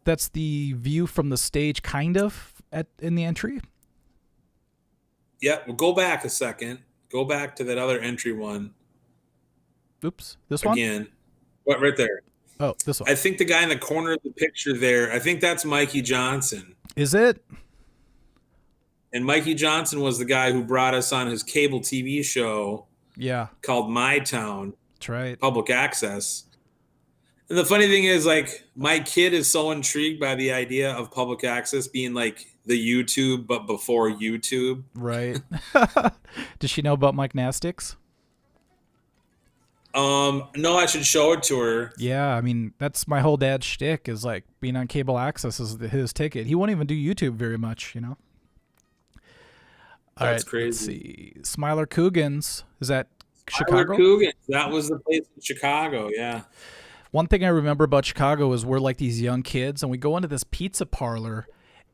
A: that's the view from the stage kind of in the entry.
B: Yeah, well, go back a second. Go back to that other entry one.
A: Oops. This one?
B: Again. What, right there?
A: Oh, this one.
B: I think the guy in the corner of the picture there, I think that's Mikey Johnson.
A: Is it?
B: And Mikey Johnson was the guy who brought us on his cable TV show.
A: Yeah.
B: Called My Town.
A: That's right.
B: Public access. And the funny thing is, like, my kid is so intrigued by the idea of public access being like the YouTube, but before YouTube.
A: Right. Does she know about Mike Nastics?
B: No, I should show it to her.
A: Yeah, I mean, that's my whole dad's shtick, is like being on cable access is his ticket. He won't even do YouTube very much, All
B: That's
A: right,
B: crazy.
A: Let's see. Smiler Coogans. Is that Chicago?
B: Coogans. That was the place in Chicago, yeah.
A: One thing I remember about Chicago is we're like these young kids, and we go into this pizza parlor,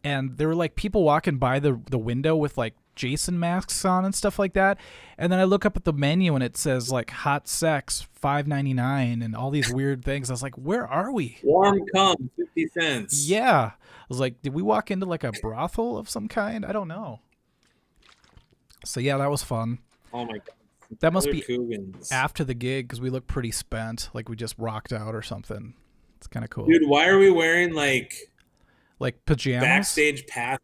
A: and there were like people walking by the window with like Jason masks on and stuff like that. And then I look up at the menu and it says like hot sex $5.99 and all these weird things. I was like, where are we?
B: Warm cum 50 cents.
A: Yeah. I was like, did we walk into like a brothel of some kind? I don't know. So yeah, that was fun.
B: Oh my God.
A: That must be
B: Coogans.
A: After the gig, because we look pretty spent, like we just rocked out or something. It's kind of cool.
B: Dude, why are we wearing like
A: pajamas?
B: Backstage passes?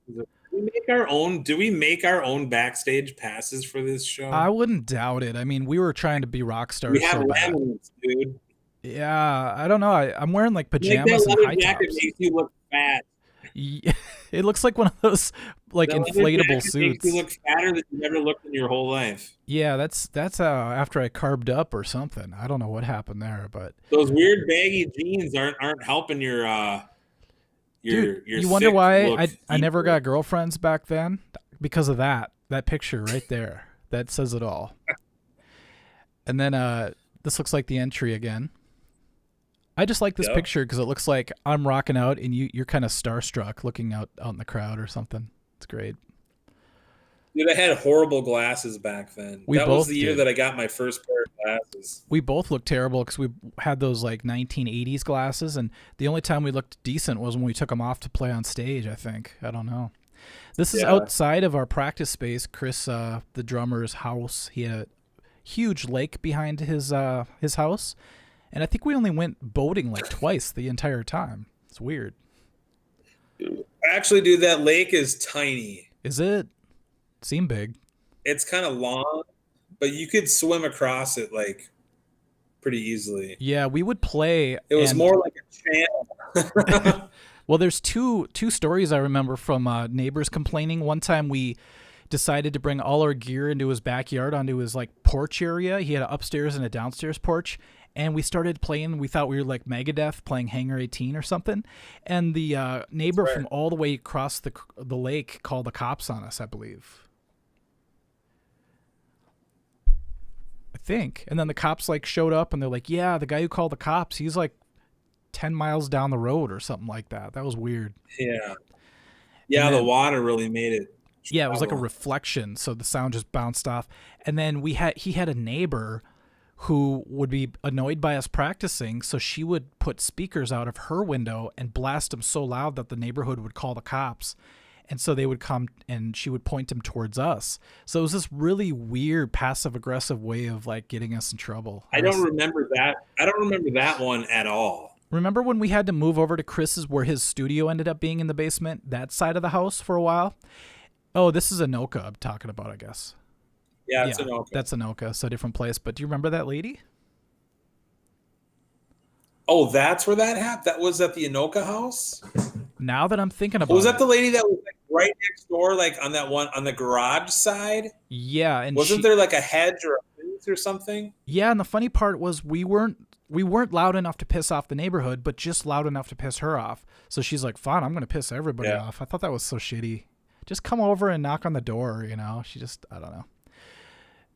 B: Do we make our own backstage passes for this show?
A: I wouldn't doubt it. I mean, we were trying to be rock stars.
B: We have laminates, dude.
A: Yeah, I don't know. I'm wearing like pajamas and high tops.
B: Jacket makes you look fat.
A: Yeah, it looks like one of those like
B: The leather
A: inflatable
B: jacket makes you
A: suits.
B: look fatter than you ever looked in your whole life.
A: Yeah, that's after I carved up or something. I don't know what happened there, but
B: Those weird baggy jeans aren't helping your
A: dude,
B: your
A: you wonder
B: thick
A: why
B: look
A: I never
B: either.
A: got girlfriends back then? Because of that picture right there. That says it all. And then this looks like the entry again. I just like this
B: Yep.
A: picture because it looks like I'm rocking out and you're kind of starstruck looking out in the crowd or something. It's great.
B: Dude, I had horrible glasses back then.
A: We
B: That was
A: both
B: the year
A: did.
B: that I got my first pair of glasses.
A: We both looked terrible because we had those like 1980s glasses, and the only time we looked decent was when we took them off to play on stage, I think. I don't know. This is
B: Yeah.
A: outside of our practice space. Chris, the drummer's house, he had a huge lake behind his house, and I think we only went boating like twice the entire time. It's weird.
B: Actually, dude, that lake is tiny.
A: Is it? Seem big.
B: It's kind of long, but you could swim across it like pretty easily.
A: Yeah, we would play.
B: It was
A: and-
B: more like a channel.
A: Well, there's two stories I remember from neighbors complaining. One time we decided to bring all our gear into his backyard onto his like porch area. He had an upstairs and a downstairs porch, and we started playing. We thought we were like Megadeth playing Hangar 18 or something, and the neighbor
B: Right.
A: from all the way across the lake called the cops on us, I believe. I think. And then the cops like showed up and they're like, yeah, the guy who called the cops, he's like 10 miles down the road or something like that. That was weird.
B: Yeah. Yeah,
A: And
B: the
A: then-
B: water really made it.
A: Yeah, it was like a
B: travel.
A: reflection, so the sound just bounced off. And then he had a neighbor who would be annoyed by us practicing, so she would put speakers out of her window and blast them so loud that the neighborhood would call the cops. And so they would come and she would point them towards us. So it was this really weird passive aggressive way of like getting us in trouble.
B: I don't remember that. I don't remember that one at all.
A: Remember when we had to move over to Chris's where his studio ended up being in the basement, that side of the house for a while? Oh, this is Anoka I'm talking about, I guess.
B: Yeah, it's an okay.
A: That's Anoka, so different place. But do you remember that lady?
B: Oh, that's where that happened. That was at the Anoka house.
A: Now that I'm thinking about
B: Was
A: it.
B: that the lady that was like right next door, like on that one on the garage side?
A: Yeah, and
B: Wasn't there like a hedge or a fence or something?
A: Yeah, and the funny part was we weren't loud enough to piss off the neighborhood, but just loud enough to piss her off. So she's like, "Fine, I'm gonna piss everybody
B: Yeah.
A: off." I thought that was so shitty. Just come over and knock on the door, you know? She just, I don't know.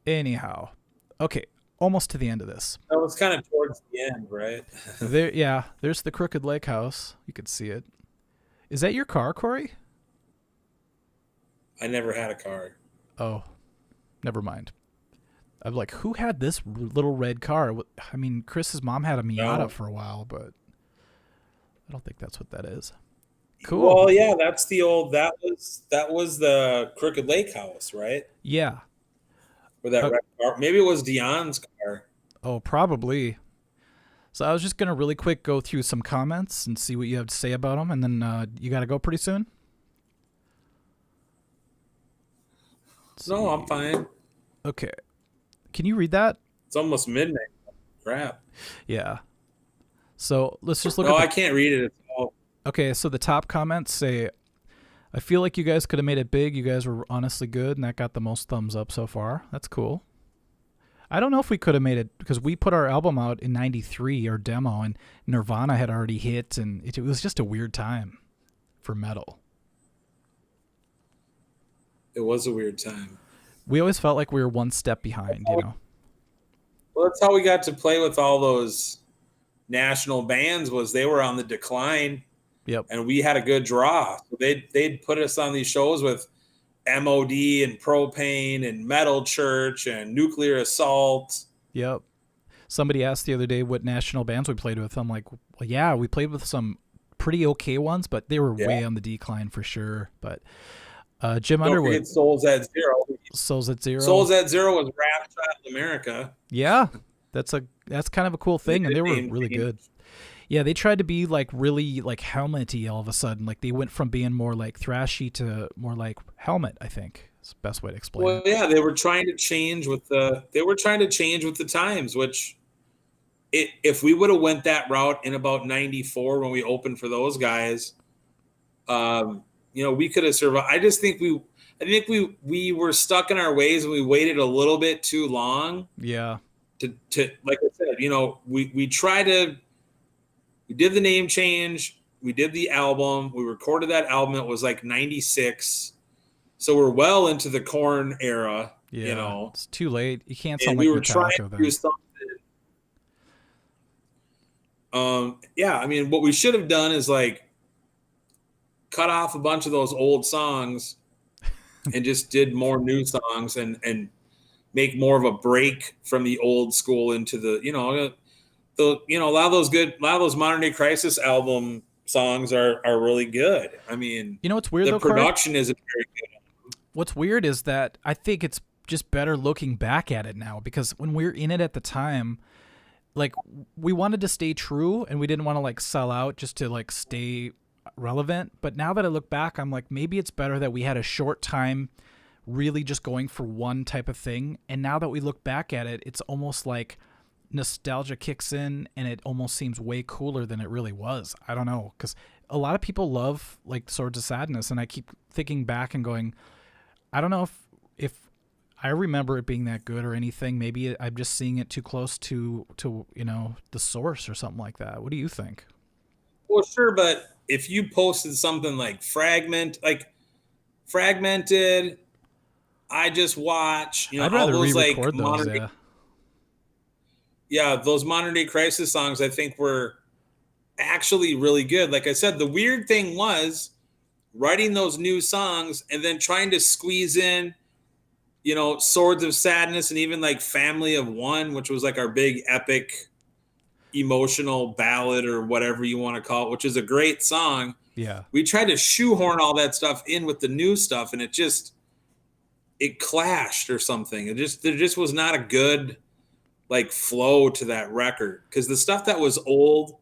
A: Anyhow, okay, almost to the end of this.
B: That was kind of towards the end, right?
A: There's the Crooked Lake House. You could see it. Is that your car, Cory?
B: I never had a car.
A: Oh, never mind. I'm like, who had this little red car? I mean, Chris's mom had a Miata
B: No.
A: for a while, but I don't think that's what that is. Cool.
B: Well, yeah, that's the old. That was the Crooked Lake house, right?
A: Yeah.
B: Where that red car. Maybe it was Dion's car.
A: Oh, probably. So I was just gonna really quick go through some comments and see what you have to say about them, and then you got to go pretty soon.
B: No, I'm fine.
A: Okay. Can you read that?
B: It's almost midnight. Crap.
A: Yeah. So let's just look
B: No,
A: at
B: I can't read it. It's all.
A: Okay, so the top comments say, I feel like you guys could have made it big. You guys were honestly good, and that got the most thumbs up so far. That's cool. I don't know if we could have made it, because we put our album out in 93, our demo, and Nirvana had already hit, and it was just a weird time for metal.
B: It was a weird time.
A: We always felt like we were one step behind, you know?
B: Well, that's how we got to play with all those national bands. Was they were on the decline.
A: Yep.
B: And we had a good draw. So they'd put us on these shows with MOD and Propane and Metal Church and Nuclear Assault.
A: Yep. Somebody asked the other day what national bands we played with. I'm like, well, yeah, we played with some pretty okay ones, but they were way on the decline for sure. But Jim
B: Don't
A: Underwood.
B: forget Souls at Zero.
A: Souls at Zero.
B: Souls at Zero was Rap Shot America.
A: Yeah, that's kind of a cool thing, and they were really good. Yeah, they tried to be like really like Helmet-y all of a sudden. Like they went from being more like thrashy to more like Helmet. I think is the best way to explain
B: Well,
A: it.
B: yeah, they were trying to change with the times. Which, if we would have went that route in about '94 when we opened for those guys, we could have survived. I think we were stuck in our ways and we waited a little bit too long.
A: Yeah.
B: To like I said, we did the name change. We did the album. We recorded that album. It was like 96. So we're well into the Korn era.
A: Yeah. It's too late. You can't sound
B: and
A: like
B: we were
A: Metallica
B: trying to
A: then.
B: do something. Yeah, I mean, what we should have done is like cut off a bunch of those old songs and just did more new songs and make more of a break from the old school into the a lot of those Modern Day Crisis album songs are really good. I mean,
A: what's weird
B: the
A: though,
B: production isn't very good.
A: What's weird is that I think it's just better looking back at it now, because when we were in it at the time, like, we wanted to stay true and we didn't want to like sell out just to like stay relevant. But now that I look back, I'm like, maybe it's better that we had a short time really just going for one type of thing. And now that we look back at it, it's almost like nostalgia kicks in and it almost seems way cooler than it really was. I don't know, because a lot of people love like Swords of Sadness, and I keep thinking back and going, I don't know if I remember it being that good or anything. Maybe I'm just seeing it too close to the source or something like that. What do you think?
B: Well, sure, but if you posted something like fragmented, I Just Watch,
A: I'd
B: all
A: rather
B: those like
A: re-record those.
B: those Modern Day Crisis songs, I think were actually really good. Like I said, the weird thing was writing those new songs and then trying to squeeze in, Swords of Sadness and even like Family of One, which was like our big epic emotional ballad or whatever you want to call it, which is a great song.
A: Yeah.
B: We tried to shoehorn all that stuff in with the new stuff, and it clashed or something. There just was not a good like flow to that record, because the stuff that was old,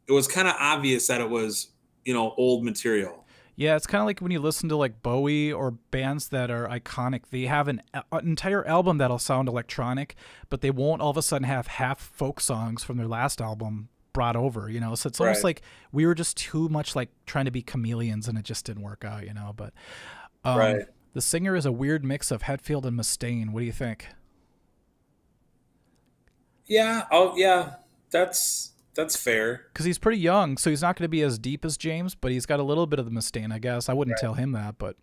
B: it was kind of obvious that it was, old material.
A: Yeah, it's kind of like when you listen to like Bowie or bands that are iconic. They have an entire album that'll sound electronic, but they won't all of a sudden have half folk songs from their last album brought over, So it's almost like we were just too much like trying to be chameleons, and it just didn't work out, But the singer is a weird mix of Hetfield and Mustaine. What do you think?
B: Yeah. Oh, yeah. That's fair.
A: Because he's pretty young, so he's not going to be as deep as James, but he's got a little bit of the Mustaine, I guess. I wouldn't tell him that, but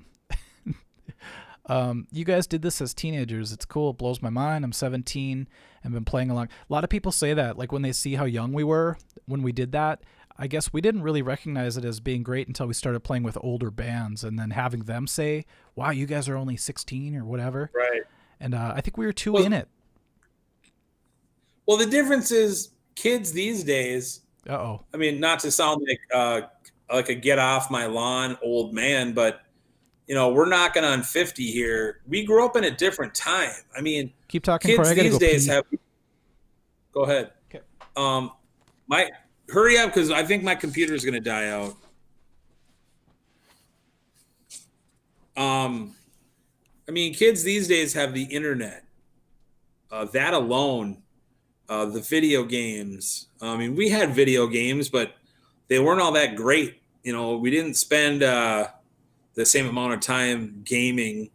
A: you guys did this as teenagers. It's cool. It blows my mind. I'm 17 and been playing along. A lot of people say that, like when they see how young we were when we did that. I guess we didn't really recognize it as being great until we started playing with older bands, and then having them say, wow, you guys are only 16 or whatever.
B: Right.
A: And I think we were too in it.
B: Well, the difference is kids these days.
A: Uh-oh.
B: I mean, not to sound like a get off my lawn old man, but we're knocking on 50 here. We grew up in a different time. I mean,
A: keep talking.
B: Kids these days have. Go ahead.
A: Okay.
B: Hurry up, because I think my computer is going to die out. I mean, kids these days have the internet. That alone. The video games. I mean, we had video games, but they weren't all that great. We didn't spend the same amount of time gaming,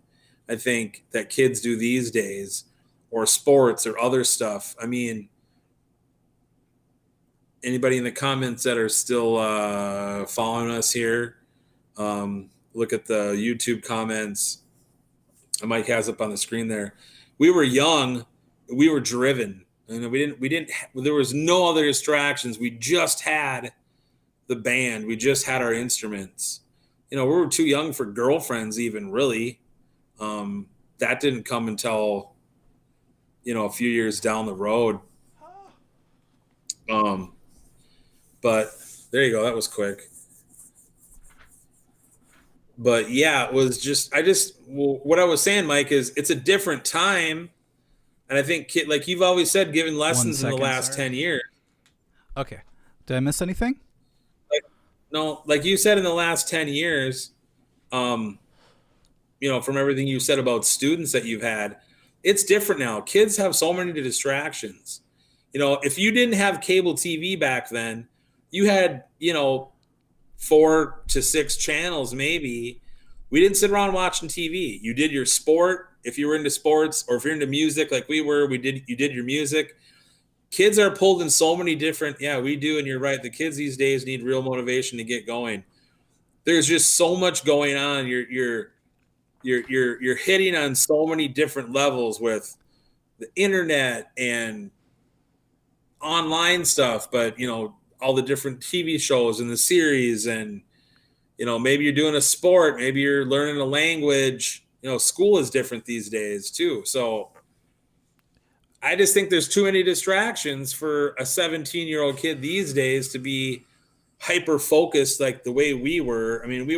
B: I think, that kids do these days, or sports or other stuff. I mean, anybody in the comments that are still following us here, look at the YouTube comments. Mike has up on the screen there. We were young. We were driven. There was no other distractions. We just had the band. We just had our instruments. We were too young for girlfriends even, really. That didn't come until, a few years down the road. But there you go. That was quick. But yeah, it was just, what I was saying, Mike, is it's a different time. And I think, like you've always said, given lessons in the last 10 years.
A: Okay. Did I miss anything?
B: Like you said, in the last 10 years, from everything you said about students that you've had, it's different now. Kids have so many distractions. If you didn't have cable TV back then, you had, 4 to 6 channels maybe. We didn't sit around watching TV. You did your sport if you were into sports, or if you're into music like we were, you did your music. Kids are pulled in so many different, we do, and you're right. The kids these days need real motivation to get going. There's just so much going on. You're hitting on so many different levels with the internet and online stuff, but all the different TV shows and the series, and maybe you're doing a sport, maybe you're learning a language. School is different these days too. So I just think there's too many distractions for a 17-year-old kid these days to be hyper focused like the way we were. I mean, they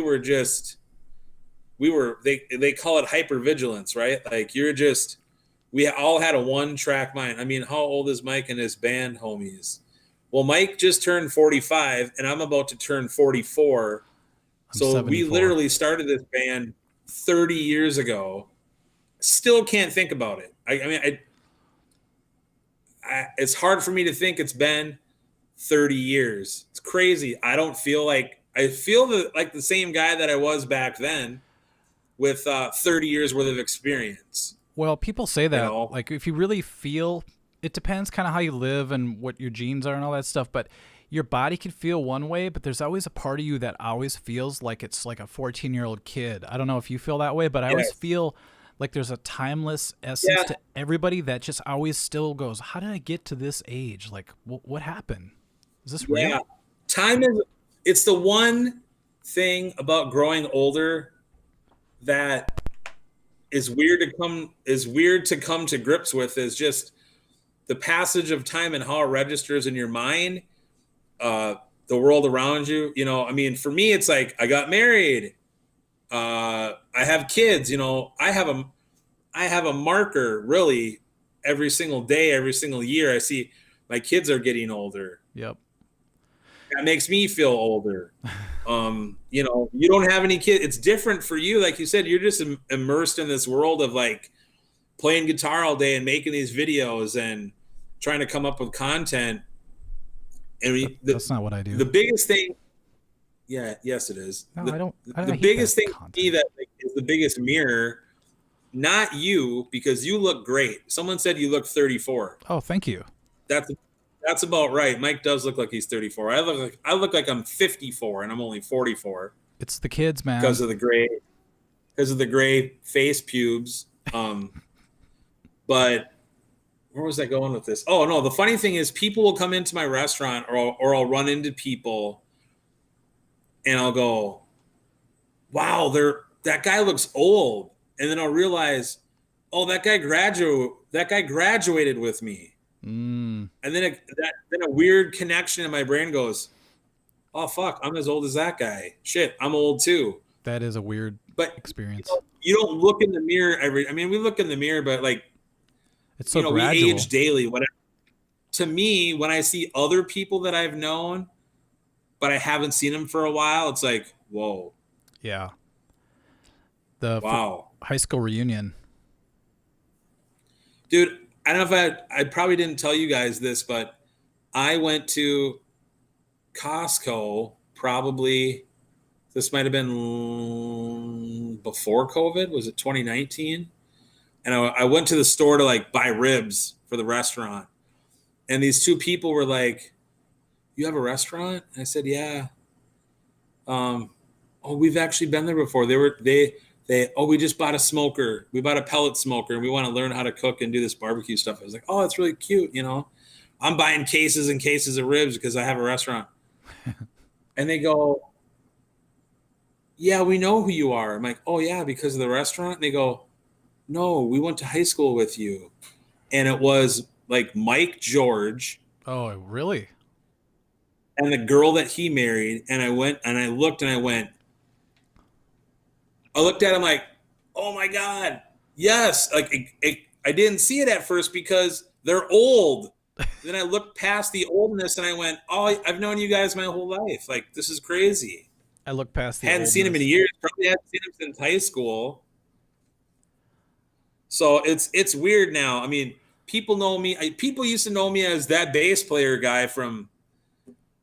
B: call it hypervigilance, right? Like we all had a one-track mind. I mean, how old is Mike and his band homies? Well, Mike just turned 45 and I'm about to turn 44. So 74. We literally started this band 30 years ago. Still can't think about it. It's hard for me to think it's been 30 years. It's crazy. I feel like the same guy that I was back then with 30 years worth of experience.
A: Well, people say that, like, if you really feel, it depends kind of how you live and what your genes are and all that stuff, but your body can feel one way, but there's always a part of you that always feels like it's like a 14-year-old kid. I don't know if you feel that way, but I always feel like there's a timeless essence to everybody that just always still goes, how did I get to this age? Like, what happened? Is this real? Yeah.
B: It's the one thing about growing older that is weird to come to grips with, is just the passage of time and how it registers in your mind, the world around you. For me, it's like, I got married. I have kids, I have a marker really every single day, every single year. I see my kids are getting older.
A: Yep.
B: That makes me feel older. You don't have any kids. It's different for you. Like you said, you're just immersed in this world of like playing guitar all day and making these videos and trying to come up with content. And
A: that's not what I do.
B: The biggest thing, yes, it is.
A: No, I don't.
B: The biggest thing to me that is the biggest mirror, not you, because you look great. Someone said you look 34.
A: Oh, thank you.
B: That's about right. Mike does look like he's 34. I look like I'm 54 and I'm only 44.
A: It's the kids, man.
B: Because of the gray face pubes. But where was I going with this? Oh no, the funny thing is people will come into my restaurant or I'll run into people and I'll go, wow, that guy looks old. And then I'll realize, oh, that guy graduated with me.
A: Mm.
B: And then a weird connection in my brain goes, oh fuck, I'm as old as that guy. Shit, I'm old too.
A: That is a weird experience.
B: You don't look in the mirror we look in the mirror, but like,
A: it's so gradual.
B: We age daily. To me, when I see other people that I've known, but I haven't seen them for a while, it's like, whoa.
A: Yeah.
B: Wow.
A: High school reunion.
B: Dude, I don't know if I probably didn't tell you guys this, but I went to Costco probably, this might have been before COVID. Was it 2019? And I went to the store to like buy ribs for the restaurant. And these two people were like, you have a restaurant? And I said, yeah. We've actually been there before. We just bought a smoker. We bought a pellet smoker and we want to learn how to cook and do this barbecue stuff. I was like, oh, that's really cute. I'm buying cases and cases of ribs because I have a restaurant. And they go, yeah, we know who you are. I'm like, oh yeah, because of the restaurant? And they go, no, we went to high school with you. And it was like Mike George.
A: Oh, really?
B: And the girl that he married. And I went and I looked and I looked at him like, oh my God, yes. Like I didn't see it at first because they're old. Then I looked past the oldness and I went, oh, I've known you guys my whole life. Like, this is crazy.
A: I looked past the
B: hadn't seen him in years. Probably hadn't seen him since high school. So it's weird now. I mean, people know me. People used to know me as that bass player guy from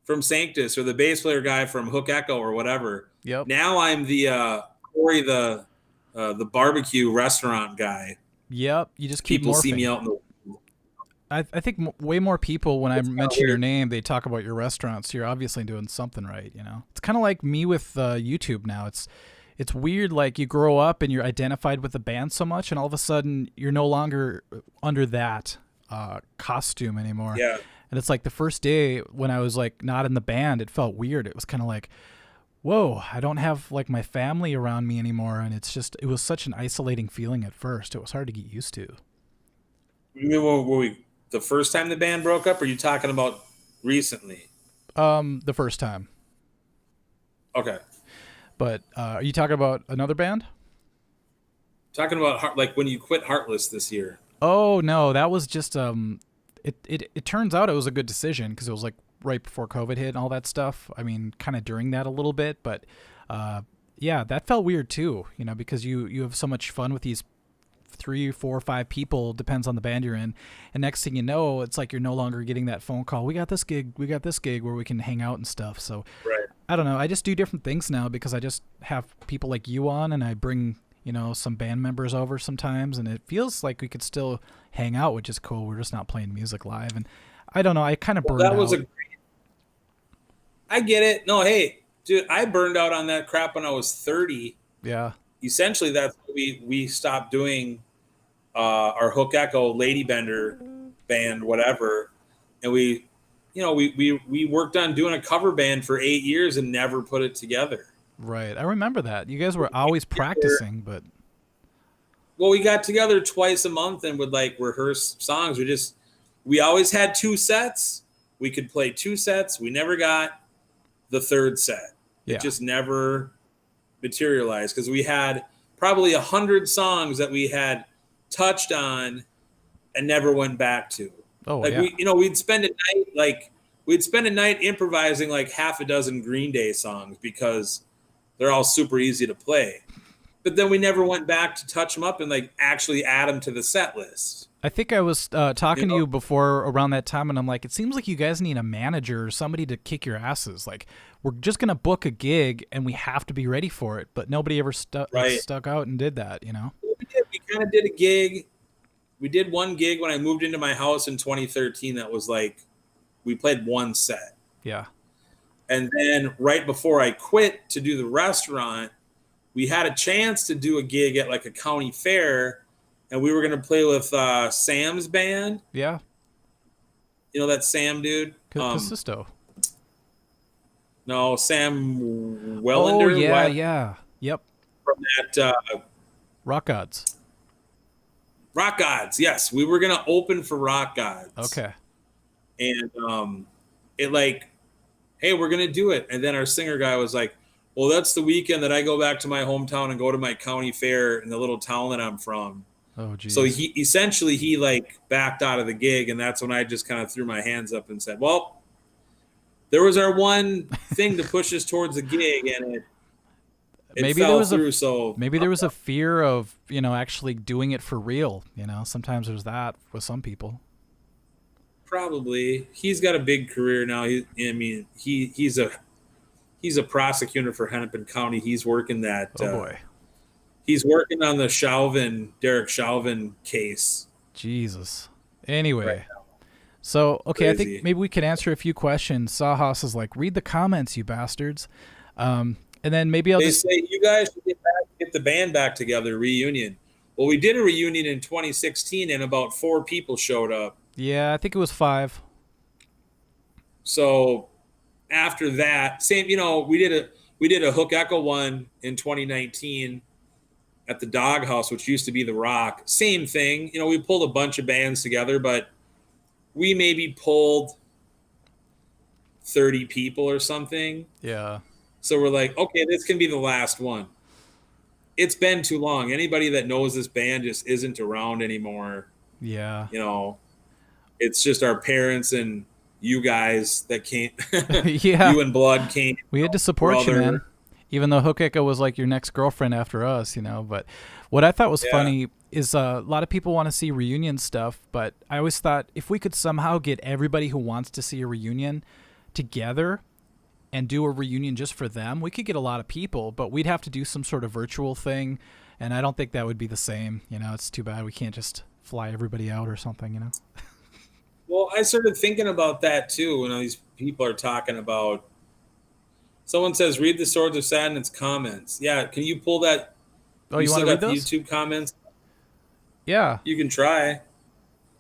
B: from Sanctus or the bass player guy from Hook Echo or whatever.
A: Yep.
B: Now I'm the Cory, the barbecue restaurant guy.
A: Yep. You just keep
B: People
A: morphing.
B: see me out in the.
A: I think way more people, when I mention your name, they talk about your restaurants. So you're obviously doing something right, you know? It's kind of like me with YouTube now. It's weird, like you grow up and you're identified with the band so much, and all of a sudden you're no longer under that costume anymore.
B: Yeah.
A: And it's like the first day when I was like not in the band, it felt weird. It was kind of like, whoa, I don't have like my family around me anymore. And it was such an isolating feeling at first. It was hard to get used to.
B: Were we the first time the band broke up, or are you talking about recently?
A: The first time.
B: Okay.
A: But are you talking about another band?
B: Talking about like when you quit Heartless this year.
A: Oh no, that was just it turns out it was a good decision because it was like right before COVID hit and all that stuff. I mean, kind of during that a little bit, but yeah, that felt weird too, you know, because you have so much fun with these 3, 4, 5 people, depends on the band you're in, and next thing you know, it's like you're no longer getting that phone call. We got this gig where we can hang out and stuff. So
B: right.
A: I don't know. I just do different things now because I just have people like you on, and I bring, you know, some band members over sometimes, and it feels like we could still hang out, which is cool. We're just not playing music live, and I don't know. I kind of burned out.
B: I get it. No, hey, dude, I burned out on that crap when I was 30.
A: Yeah.
B: Essentially, that's what we stopped doing our Hook Echo Lady Bender band, whatever, and we worked on doing a cover band for 8 years and never put it together.
A: Right, I remember that. You guys were always practicing, but
B: well, we got together twice a month and would like rehearse songs. We always had 2 sets. We could play 2 sets. We never got the 3rd set.
A: Yeah.
B: It just never materialized because we had probably 100 songs that we had touched on and never went back to.
A: Oh,
B: like
A: yeah.
B: We'd spend a night improvising like half a dozen Green Day songs because they're all super easy to play. But then we never went back to touch them up and like actually add them to the set list.
A: I think I was talking to you before around that time, and I'm like, it seems like you guys need a manager or somebody to kick your asses. Like, we're just going to book a gig, and we have to be ready for it. But nobody ever stuck out and did that, you know?
B: We did. We kind of did a gig. We did one gig when I moved into my house in 2013 that was like, we played 1 set.
A: Yeah.
B: And then right before I quit to do the restaurant, we had a chance to do a gig at like a county fair, and we were going to play with Sam's band.
A: Yeah.
B: You know that Sam dude?
A: Bassist.
B: No, Sam Wellender.
A: Oh, yeah, yeah. Yep.
B: From that
A: Rock Gods.
B: Rock Gods, yes. We were going to open for Rock Gods.
A: Okay.
B: And it like, hey, we're going to do it. And then our singer guy was like, well, that's the weekend that I go back to my hometown and go to my county fair in the little town that I'm from.
A: Oh, geez.
B: So he like backed out of the gig, and that's when I just kind of threw my hands up and said, well, there was our one thing to push us towards the gig, and it
A: maybe
B: fell
A: there was
B: through. So
A: maybe there was a fear of, you know, actually doing it for real. You know, sometimes there's that with some people.
B: Probably. He's got a big career now. He's a prosecutor for Hennepin County. He's working that.
A: Oh boy.
B: He's working on the Derek Chauvin case.
A: Jesus. Anyway.
B: Right.
A: So, okay,
B: Crazy.
A: I think maybe we could answer a few questions. Sawhouse is like, read the comments, you bastards. And then maybe
B: They say, you guys should get the band back together, reunion. Well, we did a reunion in 2016, and about 4 people showed up.
A: Yeah, I think it was 5.
B: So after that, same, you know, we did a Hook Echo one in 2019 at the Doghouse, which used to be the Rock. Same thing. You know, we pulled a bunch of bands together, but we maybe pulled 30 people or something.
A: Yeah.
B: So we're like, okay, this can be the last one. It's been too long. Anybody that knows this band just isn't around anymore.
A: Yeah.
B: You know, it's just our parents and you guys that came.
A: Yeah.
B: You and Blood came.
A: We had to support you, man. Even though Hook Echo was like your next girlfriend after us, you know. But what I thought was funny is a lot of people want to see reunion stuff, but I always thought if we could somehow get everybody who wants to see a reunion together and do a reunion just for them, we could get a lot of people, but we'd have to do some sort of virtual thing, and I don't think that would be the same. You know, it's too bad we can't just fly everybody out or something, you know?
B: Well, I started thinking about that too when all these people are talking about. Someone says, "Read the Swords of Sadness comments." Yeah, can you pull that?
A: Oh, you want to read those?
B: YouTube comments?
A: Yeah,
B: you can try.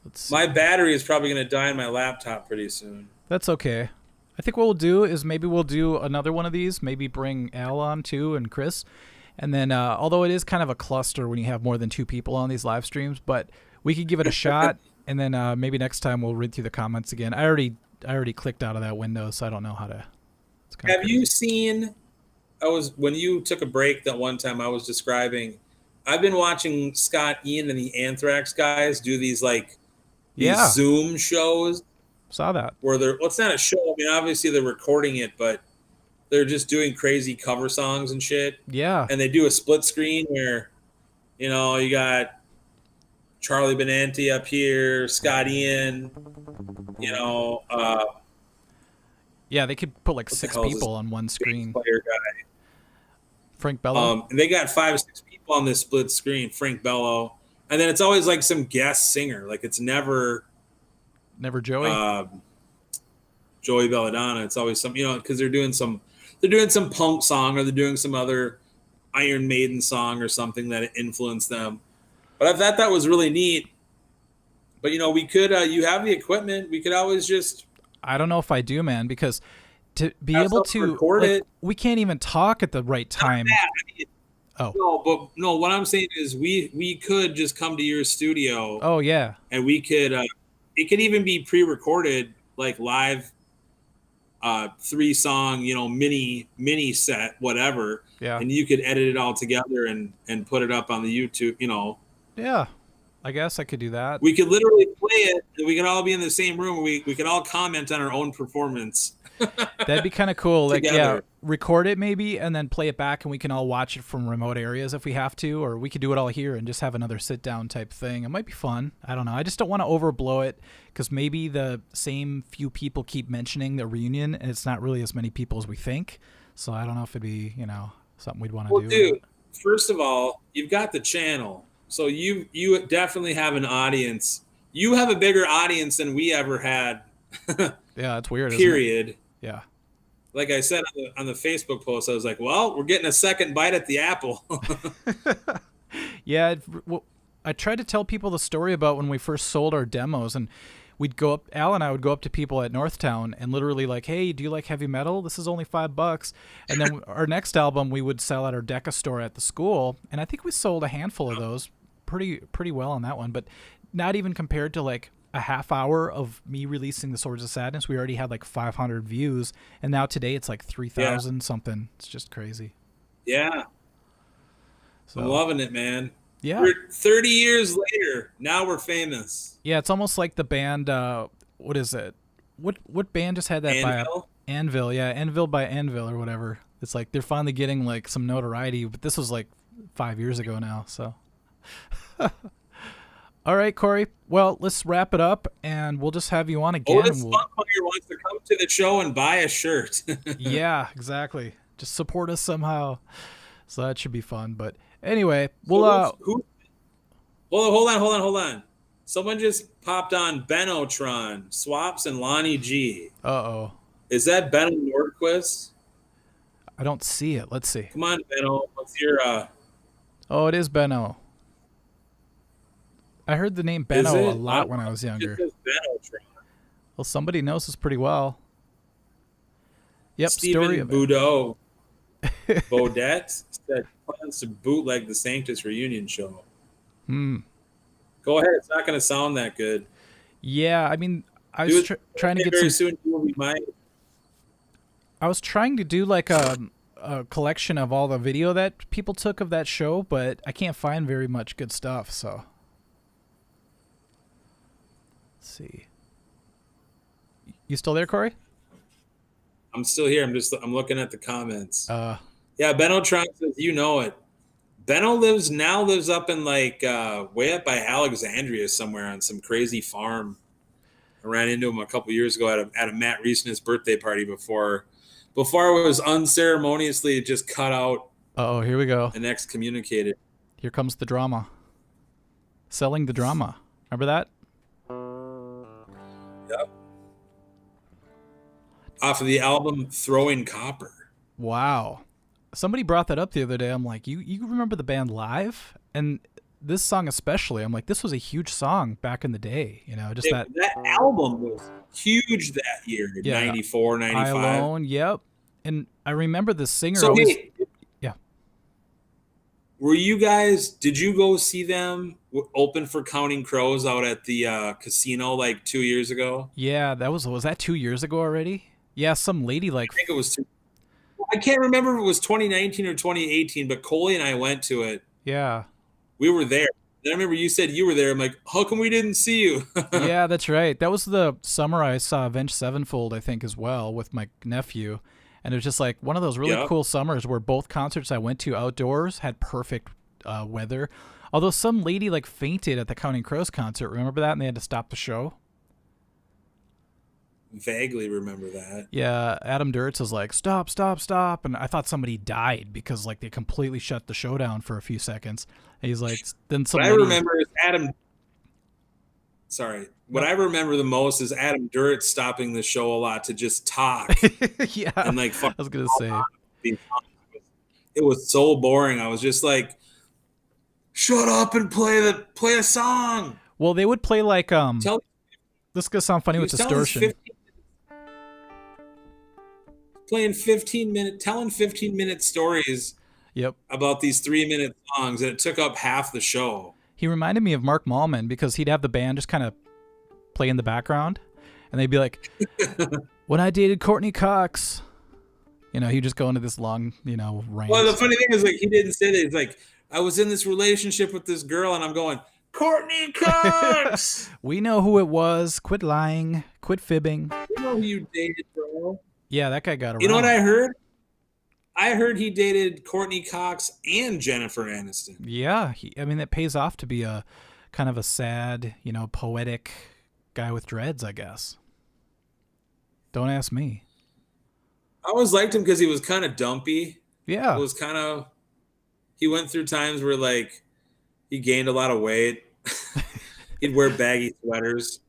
A: Let's see.
B: My battery is probably going to die on my laptop pretty soon.
A: That's okay. I think what we'll do is maybe we'll do another one of these. Maybe bring Al on too and Chris, and then although it is kind of a cluster when you have more than 2 people on these live streams, but we could give it a shot. And then maybe next time we'll read through the comments again. I already clicked out of that window, so I don't know how to.
B: Have you seen? When you took a break that one time I was describing. I've been watching Scott Ian and the Anthrax guys do these Zoom shows.
A: Saw that.
B: Where it's not a show. I mean, obviously they're recording it, but they're just doing crazy cover songs and shit.
A: Yeah.
B: And they do a split screen where, you got Charlie Benanti up here, Scott Ian,
A: yeah, they could put 6 people on one screen.
B: Player guy.
A: Frank Bello.
B: And they got 5 or 6 people on this split screen. Frank Bello, and then it's always some guest singer. It's never
A: Joey.
B: Joey Belladonna. It's always some, because they're doing some punk song or they're doing some other Iron Maiden song or something that influenced them. But I thought that was really neat. But we could. You have the equipment. We could always just.
A: I don't know if I do, man, because to be able to
B: record it,
A: we can't even talk at the right time.
B: No. What I'm saying is, we could just come to your studio.
A: Oh yeah.
B: And we could. It could even be pre-recorded, live. 3-song, mini set, whatever.
A: Yeah.
B: And you could edit it all together and put it up on the YouTube.
A: Yeah. I guess I could do that.
B: We could literally play it. We could all be in the same room. We could all comment on our own performance.
A: That'd be kind of cool. Record it maybe and then play it back, and we can all watch it from remote areas if we have to, or we could do it all here and just have another sit down type thing. It might be fun. I don't know. I just don't want to overblow it because maybe the same few people keep mentioning the reunion, and it's not really as many people as we think. So I don't know if it'd be something we'd want to do.
B: Well, dude, first of all, you've got the channel. So you definitely have an audience. You have a bigger audience than we ever had.
A: Yeah, it's weird.
B: Period.
A: Isn't it? Yeah.
B: Like I said on the Facebook post, I was like, well, we're getting a second bite at the apple.
A: Yeah. I tried to tell people the story about when we first sold our demos, and Al and I would go up to people at Northtown and literally hey, do you like heavy metal? This is only $5. And then our next album we would sell at our Decca store at the school. And I think we sold a handful of those pretty well on that one, but not even compared to a half hour of me releasing the Swords of Sadness. We already had 500 views, and now today it's 3,000 something. It's just crazy.
B: Yeah. So, I'm loving it, man.
A: Yeah.
B: We're 30 years later. Now we're famous.
A: Yeah, it's almost like the band. What is it? What band just had that?
B: Anvil?
A: Anvil, yeah, Anvil by Anvil or whatever. It's they're finally getting some notoriety, but this was 5 years ago now. So. All right, Cory. Well, let's wrap it up, and we'll just have you on again.
B: Oh, this Funfire wants to come to the show and buy a shirt.
A: Yeah, exactly. Just support us somehow. So that should be fun. But anyway, we'll.
B: Hold on. Someone just popped on Benotron, Swaps, and Lonnie G.
A: Uh-oh.
B: Is that Benno Nordquist?
A: I don't see it. Let's see.
B: Come on, Benno. What's your...
A: Oh, it is Benno. I heard the name Benno a lot when I was younger. Well, somebody knows us pretty well. Yep,
B: Stephen Boudreau. Baudette said plans to bootleg the Sanctus reunion show. Go ahead. It's not going to sound that good.
A: Yeah, I mean, I was trying to get
B: very
A: some...
B: soon. You will be mine.
A: I was trying to do a collection of all the video that people took of that show, but I can't find very much good stuff, so... Let's see. You still there, Cory?
B: I'm still here. I'm looking at the comments.
A: Yeah,
B: Benotron says you know it. Benno lives up in way up by Alexandria somewhere on some crazy farm. I ran into him a couple years ago at a Matt Reesness birthday party before it was unceremoniously just cut out
A: Oh, here we go.
B: and excommunicated.
A: Here comes the drama. Selling the drama. Remember that?
B: Yep. Off of the album Throwing Copper.
A: Wow. Somebody brought that up the other day. I'm like, you remember the band Live? And this song especially, I'm like, this was a huge song back in the day. You know, just that
B: album was huge that year,
A: yeah,
B: 94, 95.
A: I Alone, yep. And I remember the singer
B: So,
A: always...
B: yeah. Did you go see them open for Counting Crows out at the casino like 2 years ago?
A: Yeah, was that 2 years ago already? Yeah, some lady like...
B: I think it was I can't remember if it was 2019 or 2018, but Coley and I went to it.
A: Yeah.
B: We were there. Then I remember you said you were there. I'm like, how come we didn't see you?
A: Yeah, that's right. That was the summer I saw Avenged Sevenfold, I think, as well, with my nephew. And it was just like one of those really cool summers where both concerts I went to outdoors had perfect weather. Although some lady like fainted at the Counting Crows concert. Remember that? And they had to stop the show.
B: Vaguely remember that.
A: Yeah, Adam Duritz was like, stop, stop, stop. And I thought somebody died because like they completely shut the show down for a few seconds. And he's like, then
B: What I remember is Adam. Sorry. What I remember the most is Adam Duritz stopping the show a lot to just talk.
A: Yeah.
B: And like,
A: I was going to say.
B: It was so boring. I was just like, shut up and play a song.
A: Well, this is going to sound funny with distortion.
B: Telling 15-minute stories about these 3-minute songs, and it took up half the show.
A: He reminded me of Mark Mallman because he'd have the band just kind of play in the background, and they'd be like, when I dated Courtney Cox, you know, he'd just go into this long, you know, rant.
B: Well, the funny thing is, like, he didn't say that. He's like, I was in this relationship with this girl, and I'm going, Courtney Cox!
A: We know who it was. Quit lying. Quit fibbing.
B: You know who you dated, bro.
A: Yeah, that guy got around.
B: You know what I heard? I heard he dated Courtney Cox and Jennifer Aniston.
A: Yeah, I mean, it pays off to be a kind of a sad, you know, poetic guy with dreads, I guess. Don't ask me.
B: I always liked him because he was kind of dumpy.
A: Yeah.
B: He went through times where, like, he gained a lot of weight. He'd wear baggy sweaters.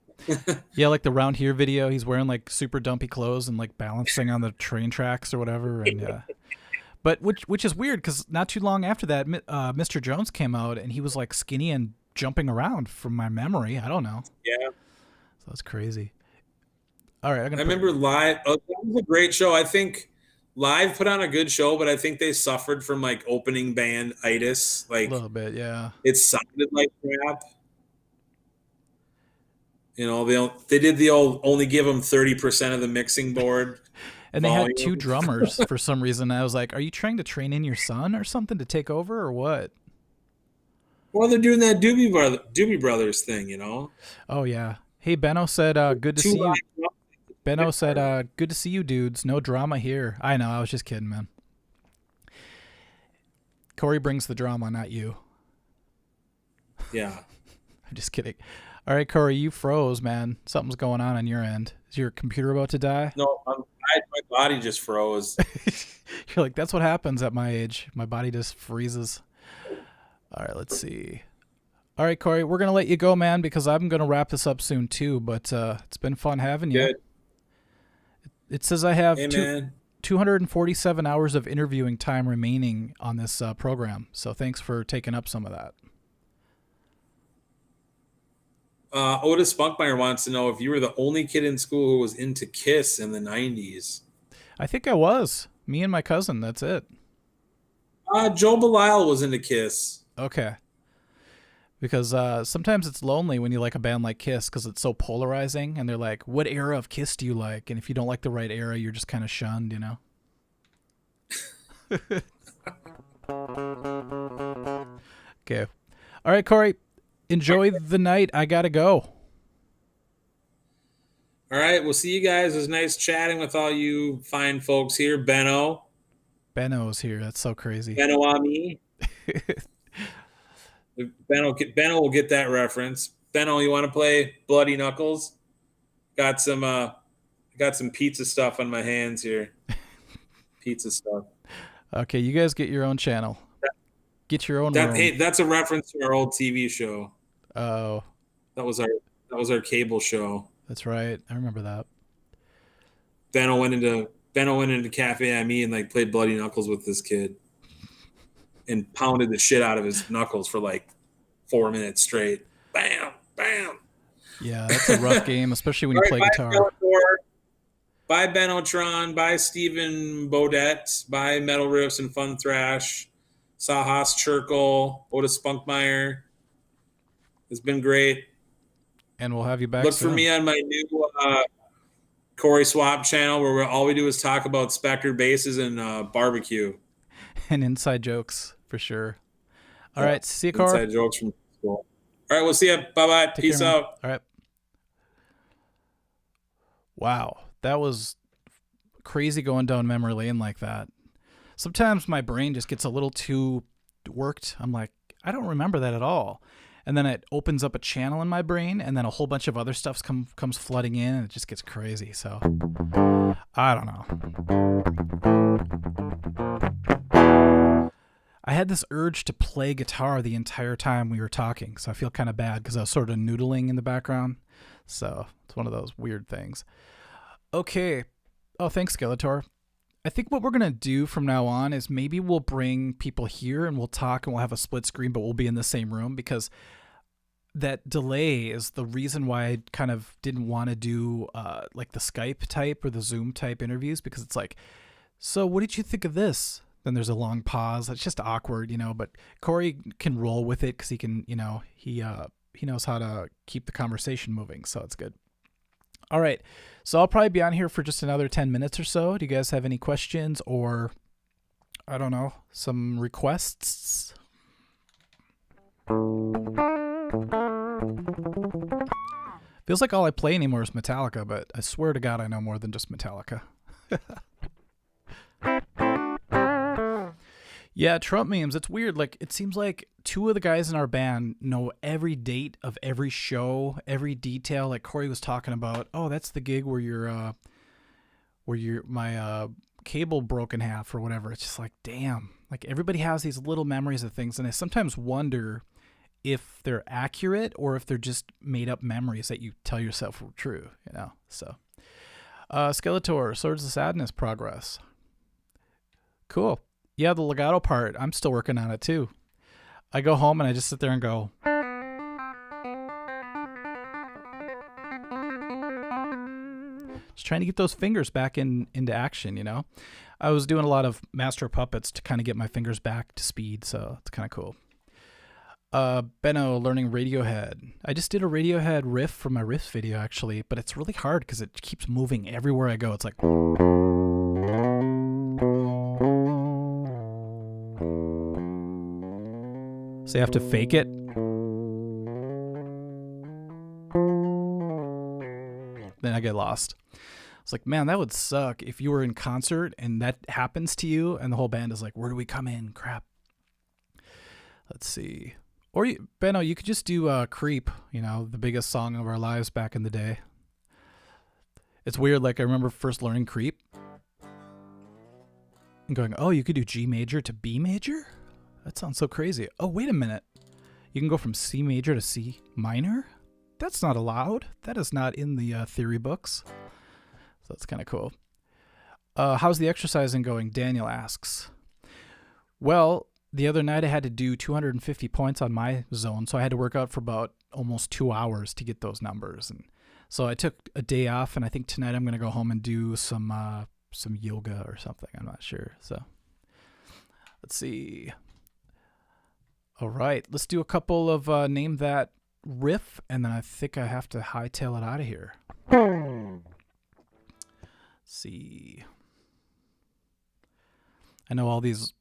A: Yeah, like the Round Here video, he's wearing like super dumpy clothes and like balancing on the train tracks or whatever. And but which is weird because not too long after that, Mr. Jones came out and he was like skinny and jumping around from my memory. I don't know.
B: Yeah,
A: so that's crazy. All right,
B: I remember Live. That was a great show. I think Live put on a good show, but I think they suffered from like opening band itis. Like
A: a little bit, yeah.
B: It sounded like crap. You know, they did the old only give them 30% of the mixing board.
A: And they had two drummers for some reason. I was like, are you trying to train in your son or something to take over or what?
B: Well, they're doing that Doobie Brothers thing, you know?
A: Oh, yeah. Hey, Benno said, good to see you. Benno said, good to see you, dudes. No drama here. I know. I was just kidding, man. Cory brings the drama, not you.
B: Yeah.
A: I'm just kidding. All right, Cory, you froze, man. Something's going on your end. Is your computer about to die?
B: No, my body just froze.
A: You're like, that's what happens at my age. My body just freezes. All right, let's see. All right, Cory, we're going to let you go, man, because I'm going to wrap this up soon, too. But it's been fun having you.
B: Good.
A: It says I have
B: 247
A: hours of interviewing time remaining on this program. So thanks for taking up some of that.
B: Otis Spunkmeyer wants to know if you were the only kid in school who was into Kiss in the 90s.
A: I think I was. Me and my cousin, that's it.
B: Joe Belial was into Kiss.
A: Okay. Because sometimes it's lonely when you like a band like Kiss because it's so polarizing. And they're like, what era of Kiss do you like? And if you don't like the right era, you're just kind of shunned, you know? Okay. All right, Cory. Enjoy the night. I got to go.
B: All right. We'll see you guys. It was nice chatting with all you fine folks here. Benno's
A: here. That's so crazy.
B: Benno Ami. Benno will get that reference. Benno, you want to play Bloody Knuckles? Got some pizza stuff on my hands here. Pizza stuff.
A: Okay, you guys get your own channel. Get your own room.
B: Hey, that's a reference to our old TV show.
A: Oh,
B: that was our cable show.
A: That's right. I remember that.
B: Benno went into Cafe IME and like played Bloody Knuckles with this kid, and pounded the shit out of his knuckles for like 4 minutes straight. Bam, bam.
A: Yeah, that's a rough game, especially when you play guitar.
B: By Benotron, by Stephen Bodette, by Metal Riffs and Fun Thrash, Sahas Churkel, Otis Spunkmeyer. It's been great.
A: And we'll have you back
B: Look
A: soon.
B: for me on my new Cory Swap channel, where all we do is talk about Spectre basses and barbecue.
A: And inside jokes, for sure. All right, see you, Cory.
B: Inside jokes from school. All right, we'll see you. Bye-bye. Peace out.
A: All right. Wow, that was crazy going down memory lane like that. Sometimes my brain just gets a little too worked. I'm like, I don't remember that at all. And then it opens up a channel in my brain, and then a whole bunch of other stuff comes flooding in, and it just gets crazy. So, I don't know. I had this urge to play guitar the entire time we were talking, so I feel kind of bad because I was sort of noodling in the background. So, it's one of those weird things. Okay. Oh, thanks, Skeletor. I think what we're going to do from now on is maybe we'll bring people here and we'll talk and we'll have a split screen, but we'll be in the same room, because that delay is the reason why I kind of didn't want to do like the Skype type or the Zoom type interviews, because it's like, so what did you think of this? Then there's a long pause. It's just awkward, you know, but Cory can roll with it because he can, you know, he knows how to keep the conversation moving. So it's good. All right. So I'll probably be on here for just another 10 minutes or so. Do you guys have any questions or, I don't know, some requests? Feels like all I play anymore is Metallica, but I swear to God I know more than just Metallica. Yeah, Trump memes. It's weird. Like, it seems like two of the guys in our band know every date of every show, every detail. Like Cory was talking about, oh, that's the gig where my cable broke in half or whatever. It's just like, damn. Like, everybody has these little memories of things, and I sometimes wonder if they're accurate or if they're just made up memories that you tell yourself were true, you know? So, Skeletor, Swords of Sadness progress. Cool. Yeah, the legato part, I'm still working on it too. I go home and I just sit there and go. Just trying to get those fingers back into action, you know? I was doing a lot of Master of Puppets to kind of get my fingers back to speed, so it's kind of cool. Benno learning Radiohead. I just did a Radiohead riff for my riff video, actually, but it's really hard because it keeps moving everywhere I go. It's like... So you have to fake it. Then I get lost. It's like, man, that would suck if you were in concert and that happens to you and the whole band is like, where do we come in? Crap. Let's see. Or, Benno, you could just do Creep, you know, the biggest song of our lives back in the day. It's weird. Like, I remember first learning Creep and going, oh, you could do G major to B major? That sounds so crazy. Oh, wait a minute. You can go from C major to C minor? That's not allowed. That is not in the theory books. So that's kind of cool. How's the exercising going? Daniel asks. Well, the other night I had to do 250 points on my zone, so I had to work out for about almost 2 hours to get those numbers. And so I took a day off, and I think tonight I'm going to go home and do some yoga or something. I'm not sure. So let's see. All right, let's do a couple of name that riff, and then I think I have to hightail it out of here. Let's see. I know all these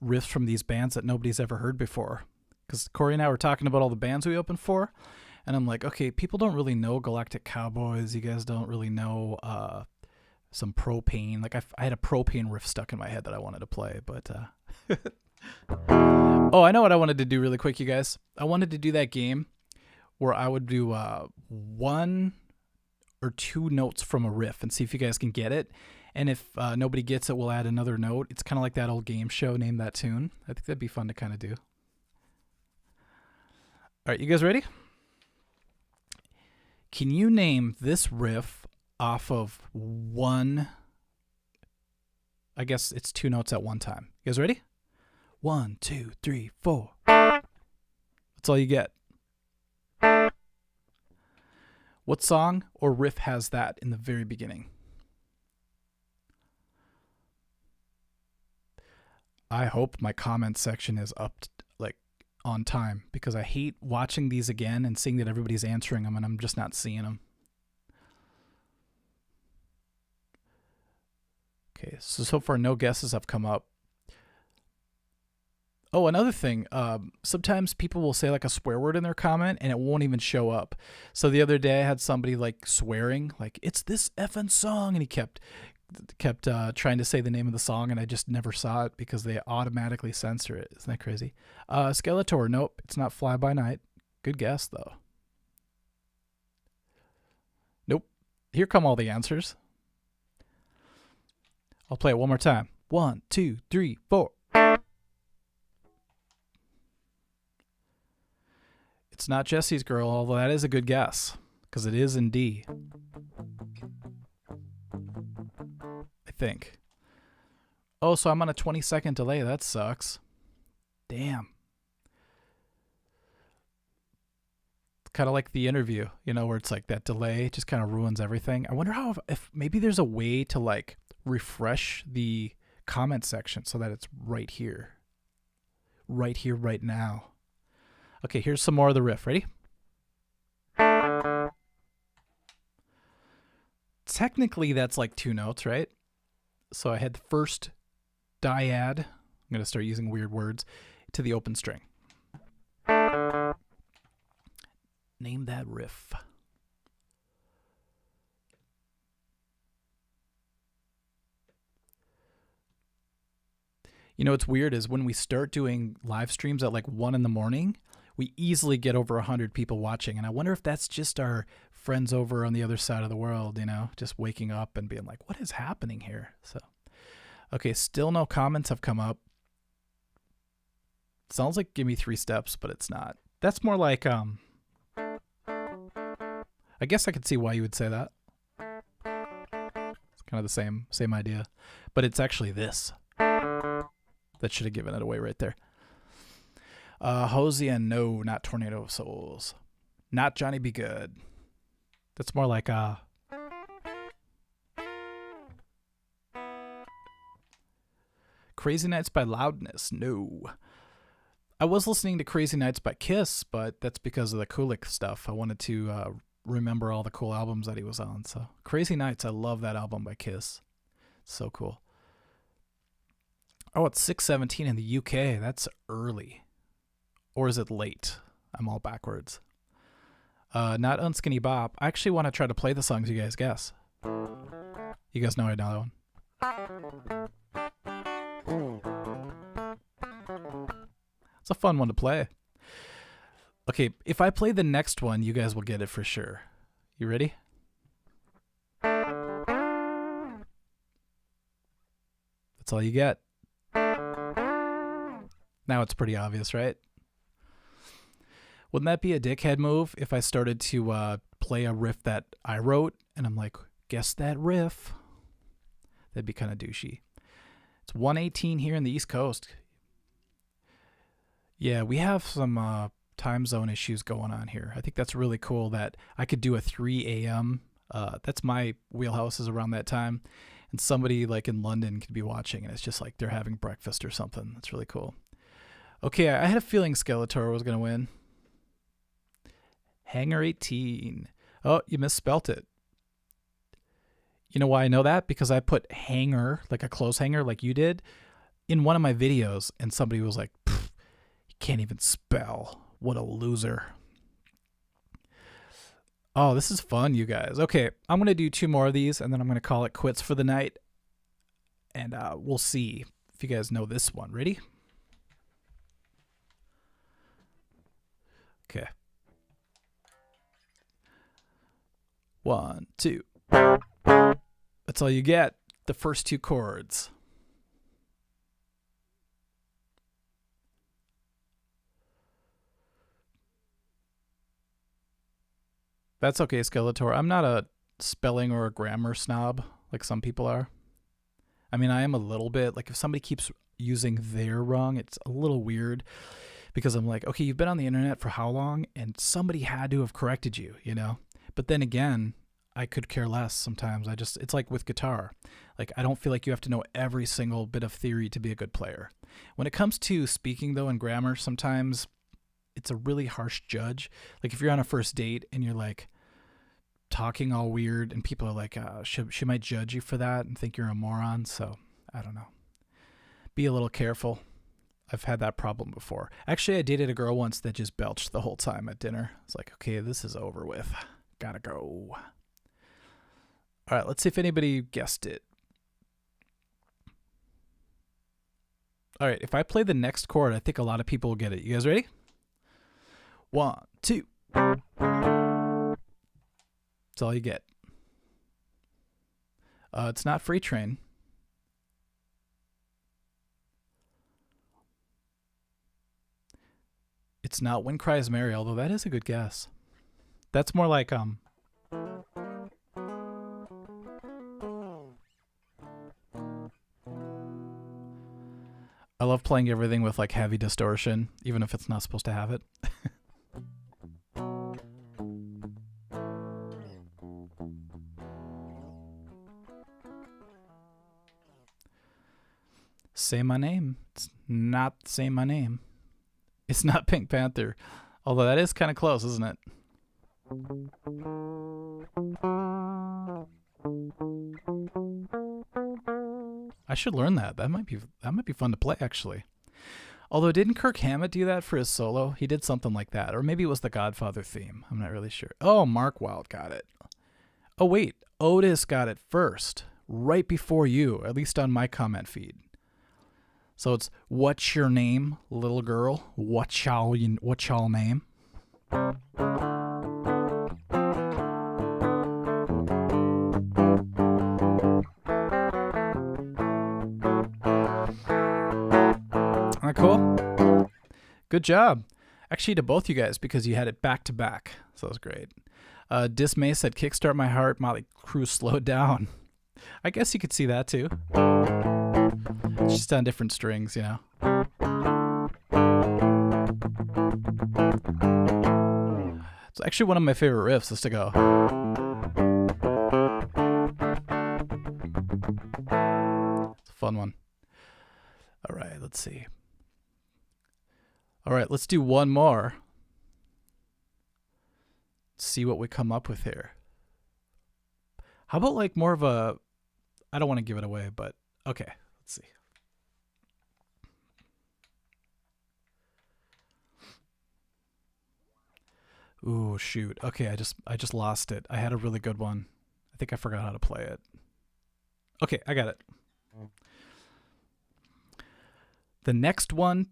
A: riffs from these bands that nobody's ever heard before, because Cory and I were talking about all the bands we opened for, and I'm like, okay, people don't really know Galactic Cowboys. You guys don't really know some Propane. Like, I had a Propane riff stuck in my head that I wanted to play, but... Oh, I know what I wanted to do really quick, you guys. I wanted to do that game where I would do 1 or 2 notes from a riff and see if you guys can get it. And if nobody gets it, we'll add another note. It's kind of like that old game show, Name That Tune. I think that'd be fun to kind of do. All right, you guys ready? Can you name this riff off of one? I guess it's 2 notes at one time. You guys ready? 1, 2, 3, 4. That's all you get. What song or riff has that in the very beginning? I hope my comment section is up on time, because I hate watching these again and seeing that everybody's answering them and I'm just not seeing them. Okay, so far no guesses have come up. Oh, another thing, sometimes people will say like a swear word in their comment and it won't even show up. So the other day I had somebody like swearing, like, it's this effing song, and he kept trying to say the name of the song, and I just never saw it because they automatically censor it. Isn't that crazy? Skeletor, nope, it's not Fly By Night. Good guess though. Nope. Here come all the answers. I'll play it one more time. 1, 2, 3, 4. It's not Jesse's Girl, although that is a good guess, because it is in D. I think. Oh, so I'm on a 20-second delay. That sucks. Damn. It's kind of like the interview, you know, where it's like that delay just kind of ruins everything. I wonder how, if maybe there's a way to like refresh the comment section so that it's right here. Right here, right now. Okay, here's some more of the riff. Ready? Technically, that's like 2 notes, right? So I had the first dyad. I'm going to start using weird words to the open string. Name that riff. You know what's weird is when we start doing live streams at like 1 in the morning, we easily get over 100 people watching. And I wonder if that's just our friends over on the other side of the world, you know, just waking up and being like, what is happening here? So, okay, still no comments have come up. Sounds like Give Me 3 Steps, but it's not. That's more like, I guess I could see why you would say that. It's kind of the same idea, but it's actually this. That should have given it away right there. Hosea, no, not Tornado of Souls. Not Johnny Be Good. That's more like Crazy Nights by Loudness, no. I was listening to Crazy Nights by Kiss, but that's because of the Kulik stuff. I wanted to remember all the cool albums that he was on. So Crazy Nights, I love that album by Kiss. It's so cool. Oh, it's 6:17 in the UK. That's early. Or is it late? I'm all backwards. Not Unskinny Bop. I actually want to try to play the songs you guys guess. You guys know I know that one. It's a fun one to play. Okay, if I play the next one, you guys will get it for sure. You ready? That's all you get. Now it's pretty obvious, right? Wouldn't that be a dickhead move if I started to play a riff that I wrote and I'm like, guess that riff? That'd be kind of douchey. It's 1:18 here in the East Coast. Yeah, we have some time zone issues going on here. I think that's really cool that I could do a 3 a.m. That's my wheelhouse is around that time. And somebody like in London could be watching and it's just like they're having breakfast or something. That's really cool. Okay, I had a feeling Skeletor was going to win. Hanger 18. Oh, you misspelt it. You know why I know that? Because I put hanger, like a clothes hanger, like you did, in one of my videos, and somebody was like, you can't even spell. What a loser. Oh, this is fun, you guys. Okay, I'm going to do 2 more of these, and then I'm going to call it quits for the night. And we'll see if you guys know this one. Ready? Okay. 1, 2. That's all you get. The first two chords. That's okay, Skeletor. I'm not a spelling or a grammar snob like some people are. I mean, I am a little bit. Like, if somebody keeps using their wrong, it's a little weird because I'm like, okay, you've been on the internet for how long? And somebody had to have corrected you, you know? But then again, I could care less sometimes. It's like with guitar. Like, I don't feel like you have to know every single bit of theory to be a good player. When it comes to speaking, though, and grammar, sometimes it's a really harsh judge. Like, if you're on a first date and you're like talking all weird and people are like, she might judge you for that and think you're a moron. So I don't know. Be a little careful. I've had that problem before. Actually, I dated a girl once that just belched the whole time at dinner. It's like, okay, this is over with. Gotta go. All right, let's see if anybody guessed it. All right, if I play the next chord, I think a lot of people will get it. You guys ready? 1, 2. That's all you get. It's not Freight Train. It's not When Cries Mary, although that is a good guess. That's more like I love playing everything with like heavy distortion, even if it's not supposed to have it. Say My Name. It's not Say My Name. It's not Pink Panther. Although that is kind of close, isn't it? I should learn that. That might be fun to play, actually. Although, didn't Kirk Hammett do that for his solo? He did something like that. Or maybe it was the Godfather theme. I'm not really sure. Oh, Mark Wilde got it. Oh, wait. Otis got it first. Right before you. At least on my comment feed. So it's, what's your name, little girl? What's y'all name? Isn't that cool? Good job. Actually, to both you guys, because you had it back to back. So that was great. Dismay said, Kickstart My Heart, Motley Crue, Slow Down. I guess you could see that too. It's just on different strings, you know. It's actually one of my favorite riffs, is to go. It's a fun one. All right, let's see. All right, let's do one more. See what we come up with here. How about like more of a, I don't want to give it away, but okay, let's see. Ooh, shoot. Okay, I just lost it. I had a really good one. I think I forgot how to play it. Okay, I got it. The next one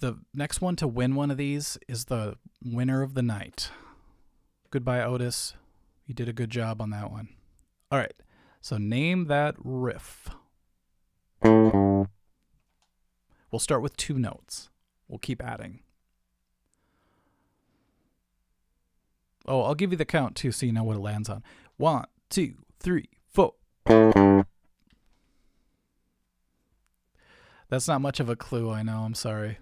A: to win one of these is the winner of the night. Goodbye, Otis. You did a good job on that one. All right, so name that riff. We'll start with 2 notes. We'll keep adding. Oh, I'll give you the count too so you know what it lands on. 1, 2, 3, 4. That's not much of a clue, I know. I'm sorry.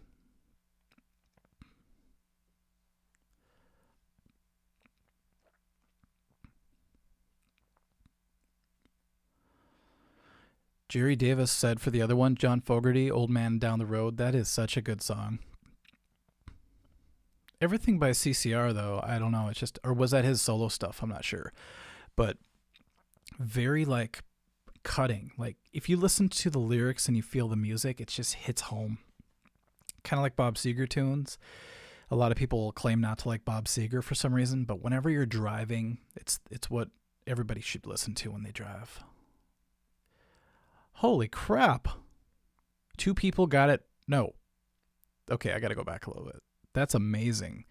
A: Jerry Davis said for the other one, John Fogerty, Old Man Down the Road. That is such a good song. Everything by CCR, though, I don't know. It's just, or was that his solo stuff? I'm not sure. But very, like, cutting. Like, if you listen to the lyrics and you feel the music, it just hits home. Kind of like Bob Seger tunes. A lot of people claim not to like Bob Seger for some reason, but whenever you're driving, it's what everybody should listen to when they drive. Holy crap. 2 people got it. No. Okay, I got to go back a little bit. That's amazing.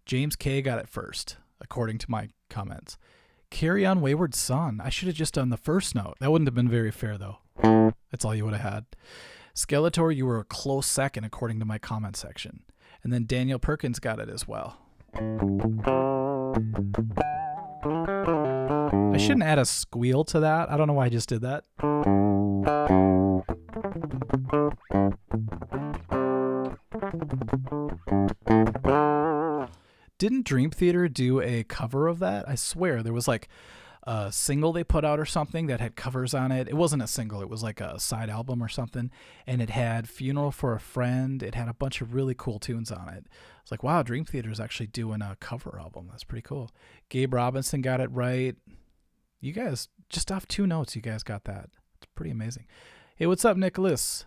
A: James K got it first, according to my comments. Carry On Wayward Son. I should have just done the first note. That wouldn't have been very fair, though. That's all you would have had. Skeletor, you were a close second, according to my comment section. And then Daniel Perkins got it as well. I shouldn't add a squeal to that. I don't know why I just did that. Didn't Dream Theater do a cover of that? I swear there was like a single they put out or something that had covers on it. It wasn't a single. It was like a side album or something. And it had Funeral for a Friend. It had a bunch of really cool tunes on it. It's like, wow, Dream Theater is actually doing a cover album. That's pretty cool. Gabe Robinson got it right. You guys, just off 2 notes, you guys got that. It's pretty amazing. Hey, what's up, Nicholas?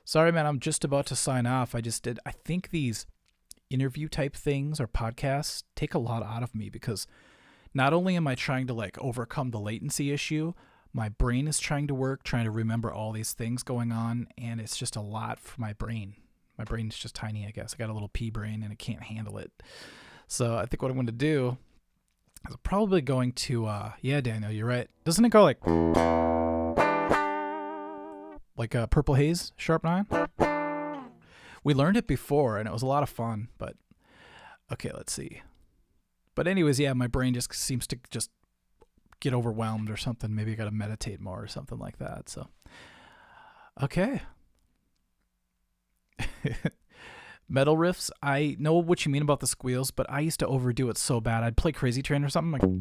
A: Sorry, man, I'm just about to sign off. I think these interview type things or podcasts take a lot out of me because not only am I trying to like overcome the latency issue, my brain is trying to work, trying to remember all these things going on, and it's just a lot for my brain. My brain is just tiny, I guess. I got a little pea brain and it can't handle it. So I think what I'm going to do is probably going to, yeah, Daniel, you're right. Doesn't it go like a Purple Haze Sharp 9? We learned it before and it was a lot of fun, but okay, let's see. But anyways, yeah, my brain just seems to just get overwhelmed or something. Maybe I got to meditate more or something like that. So, okay. Metal riffs. I know what you mean about the squeals, but I used to overdo it so bad. I'd play Crazy Train or something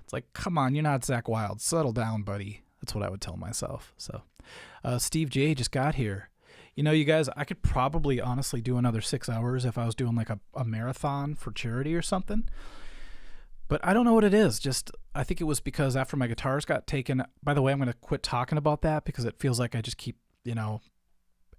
A: it's like, come on, you're not Zach Wilde. Settle down, buddy. That's what I would tell myself. So, Steve J just got here. You know, you guys, I could probably honestly do another 6 hours if I was doing like a marathon for charity or something. But I don't know what it is. Just, I think it was because after my guitars got taken. By the way, I'm going to quit talking about that because it feels like I just keep,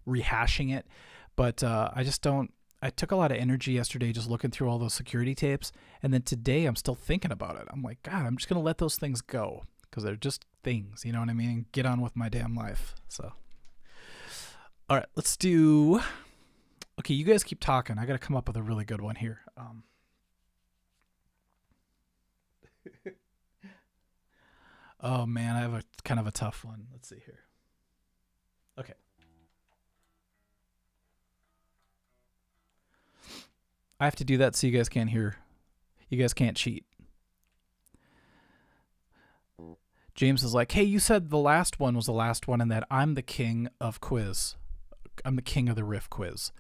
A: rehashing it. But I just don't. I took a lot of energy yesterday just looking through all those security tapes. And then today I'm still thinking about it. I'm like, God, I'm just going to let those things go because they're just things. You know what I mean? Get on with my damn life. So, all right, let's do. Okay, you guys keep talking. I got to come up with a really good one here. Oh man, I have a kind of a tough one. Let's see here. Okay. I have to do that so you guys can't hear. You guys can't cheat. James is like, hey, you said the last one was the last one and that I'm the king of quiz. I'm the king of the riff quiz.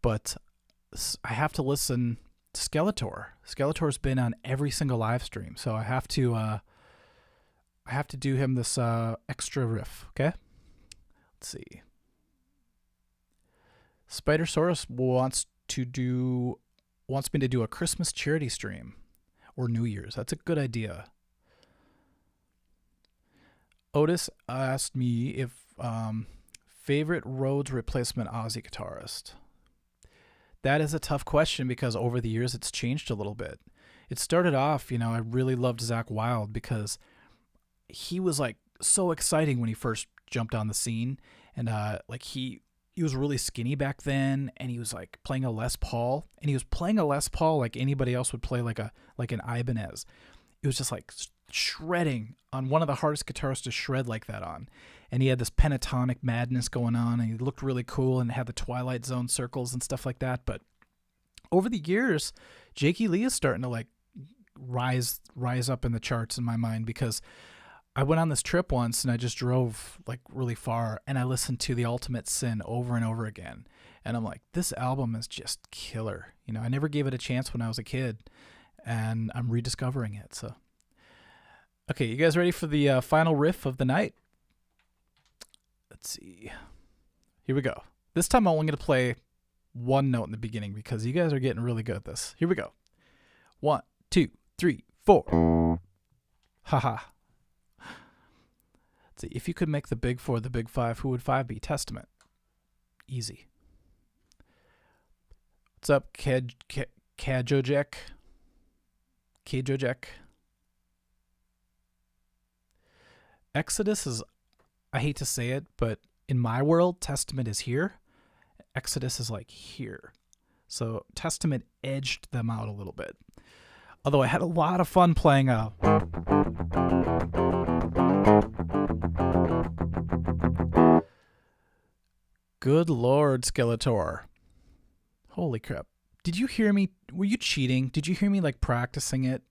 A: But I have to listen to Skeletor. Skeletor's been on every single live stream, so I have to do him this extra riff, okay? Let's see. Spidersaurus wants me to do a Christmas charity stream or New Year's. That's a good idea. Otis asked me if favorite Rhodes replacement Ozzy guitarist. That is a tough question because over the years it's changed a little bit. It started off, I really loved Zach Wilde because he was like so exciting when he first jumped on the scene, and he was really skinny back then, and he was like playing a Les Paul, and he was playing a Les Paul like anybody else would play like an Ibanez. It was just like shredding on one of the hardest guitars to shred like that on. And he had this pentatonic madness going on, and he looked really cool and had the Twilight Zone circles and stuff like that. But over the years, Jakey Lee is starting to like rise up in the charts in my mind because I went on this trip once and I just drove like really far and I listened to The Ultimate Sin over and over again. And I'm like, this album is just killer. I never gave it a chance when I was a kid, and I'm rediscovering it. So, okay, you guys ready for the final riff of the night? Let's see. Here we go. This time I'm only going to play one note in the beginning because you guys are getting really good at this. Here we go. 1, 2, 3, 4. Haha. Let's see. If you could make the big 4 the big 5, who would 5 be? Testament. Easy. What's up, Kajojek? Kajojek. Exodus is, I hate to say it, but in my world, Testament is here. Exodus is like here. So Testament edged them out a little bit. Although I had a lot of fun playing Good Lord, Skeletor. Holy crap. Did you hear me? Were you cheating? Did you hear me like practicing it?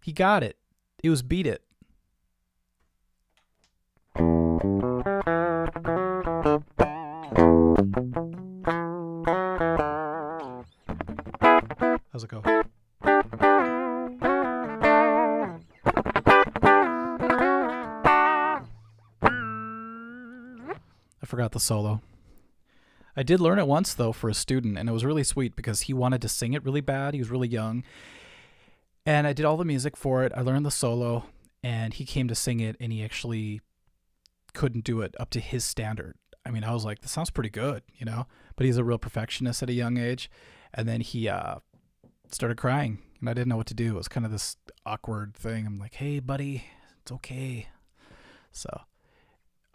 A: He got it. It was Beat It. How's it go? I forgot the solo. I did learn it once, though, for a student, and it was really sweet because he wanted to sing it really bad. He was really young. And I did all the music for it. I learned the solo, and he came to sing it, and he actually couldn't do it up to his standard. I mean, I was like, this sounds pretty good, you know? But he's a real perfectionist at a young age. And then he started crying, and I didn't know what to do. It was kind of this awkward thing. I'm like, hey, buddy, it's okay. So...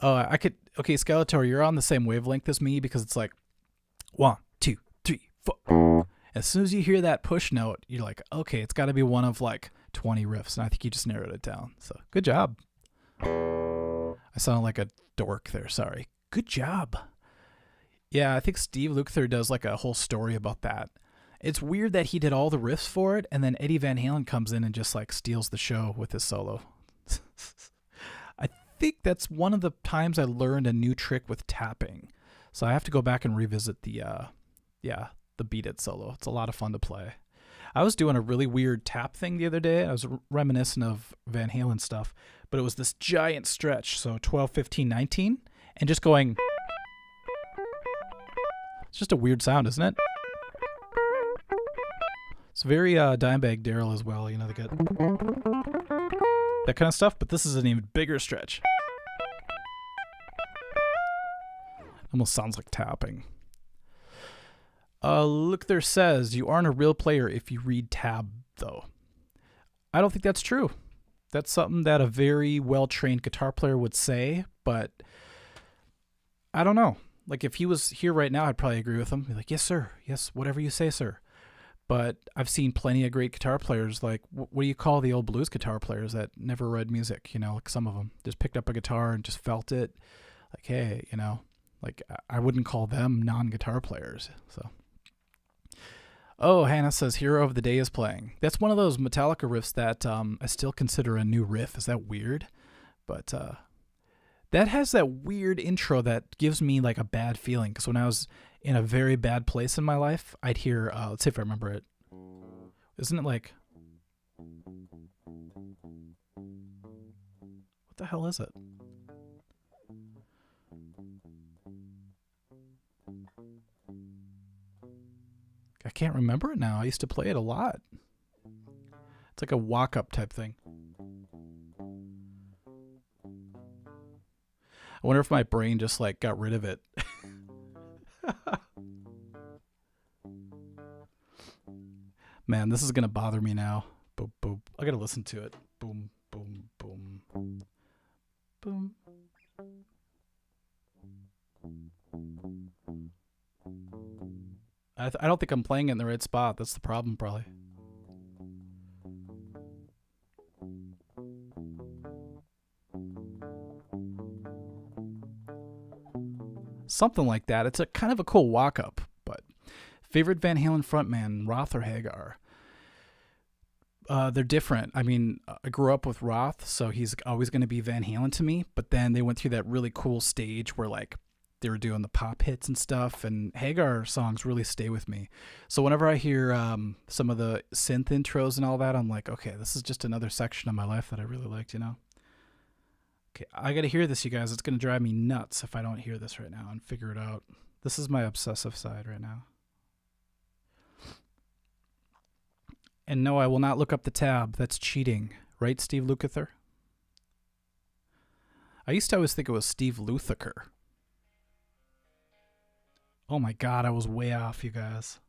A: okay, Skeletor, you're on the same wavelength as me because it's like 1, 2, 3, 4. As soon as you hear that push note, you're like, okay, it's got to be one of like 20 riffs, and I think you just narrowed it down. So good job. I sound like a dork there. Sorry. Good job. Yeah, I think Steve Lukather does like a whole story about that. It's weird that he did all the riffs for it, and then Eddie Van Halen comes in and just like steals the show with his solo. I think that's one of the times I learned a new trick with tapping. So I have to go back and revisit the Beat It solo. It's a lot of fun to play. I was doing a really weird tap thing the other day. I was reminiscent of Van Halen stuff, but it was this giant stretch. So 12, 15, 19, and just going. It's just a weird sound, isn't it? It's very Dimebag Darrell as well. You know, they get that kind of stuff, but this is an even bigger stretch. Almost sounds like tapping. Look there says, you aren't a real player if you read tab, though. I don't think that's true. That's something that a very well-trained guitar player would say, but I don't know. Like, if he was here right now, I'd probably agree with him. Be like, yes, sir. Yes, whatever you say, sir. But I've seen plenty of great guitar players, like, what do you call the old blues guitar players that never read music, you know, like some of them just picked up a guitar and just felt it. Like, hey, you know, like I wouldn't call them non-guitar players. So, oh, Hannah says Hero of the Day is playing. That's one of those Metallica riffs that I still consider a new riff. Is that weird? But that has that weird intro that gives me like a bad feeling. Because when I was in a very bad place in my life, I'd hear, let's see if I remember it. Isn't it like, what the hell is it? I can't remember it now. I used to play it a lot. It's like a walk-up type thing. I wonder if my brain just like got rid of it. Man, this is gonna bother me now. Boom, boom. I gotta listen to it. Boom, boom, boom, boom. I don't think I'm playing it in the right spot. That's the problem, probably. Something like that. It's a kind of a cool walk-up, but favorite Van Halen frontman, Roth or Hagar? They're different. I mean, I grew up with Roth, so he's always going to be Van Halen to me, but then they went through that really cool stage where like they were doing the pop hits and stuff, and Hagar songs really stay with me. So whenever I hear some of the synth intros and all that, I'm like, okay, this is just another section of my life that I really liked, you know? Okay, I got to hear this, you guys. It's going to drive me nuts if I don't hear this right now and figure it out. This is my obsessive side right now. And no, I will not look up the tab. That's cheating. Right, Steve Lukather? I used to always think it was Steve Luthaker. Oh my god, I was way off, you guys.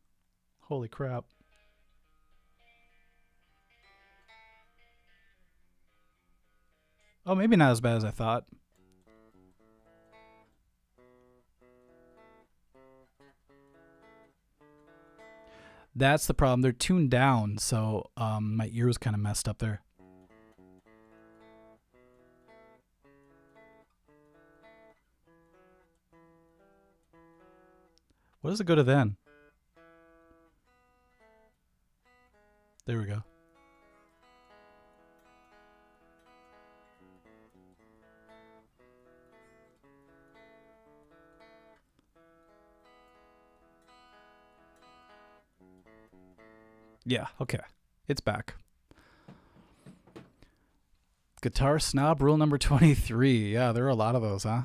A: Holy crap. Oh, maybe not as bad as I thought. That's the problem. They're tuned down, so my ear was kind of messed up there. What does it go to then? There we go. Yeah, okay. It's back. Guitar snob rule number 23. Yeah, there are a lot of those, huh?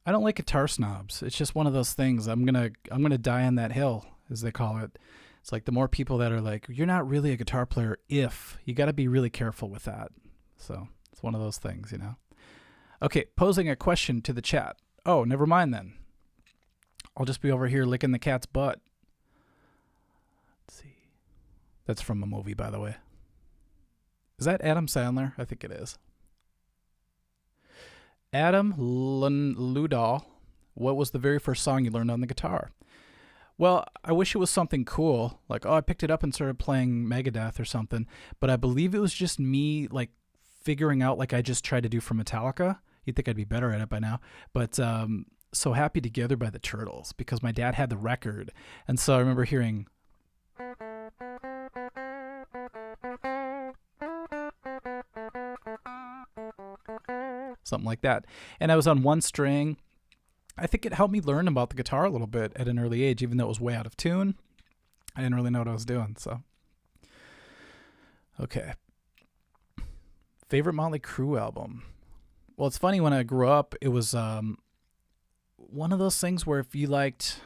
A: I don't like guitar snobs. It's just one of those things. I'm gonna die on that hill, as they call it. It's like the more people that are like, you're not really a guitar player if, you got to be really careful with that. So it's one of those things, you know. Okay, posing a question to the chat. Oh, never mind then. I'll just be over here licking the cat's butt. Let's see. That's from a movie, by the way. Is that Adam Sandler? I think it is. Adam Ludahl, what was the very first song you learned on the guitar? Well, I wish it was something cool, like, oh, I picked it up and started playing Megadeth or something, but I believe it was just me, like, figuring out, like I just tried to do for Metallica. You'd think I'd be better at it by now, but So Happy Together by the Turtles, because my dad had the record, and so I remember hearing... something like that, and I was on one string. I think it helped me learn about the guitar a little bit at an early age, even though it was way out of tune. I didn't really know what I was doing, so. Okay. Favorite Motley Crue album? Well, it's funny, when I grew up, it was one of those things where if you liked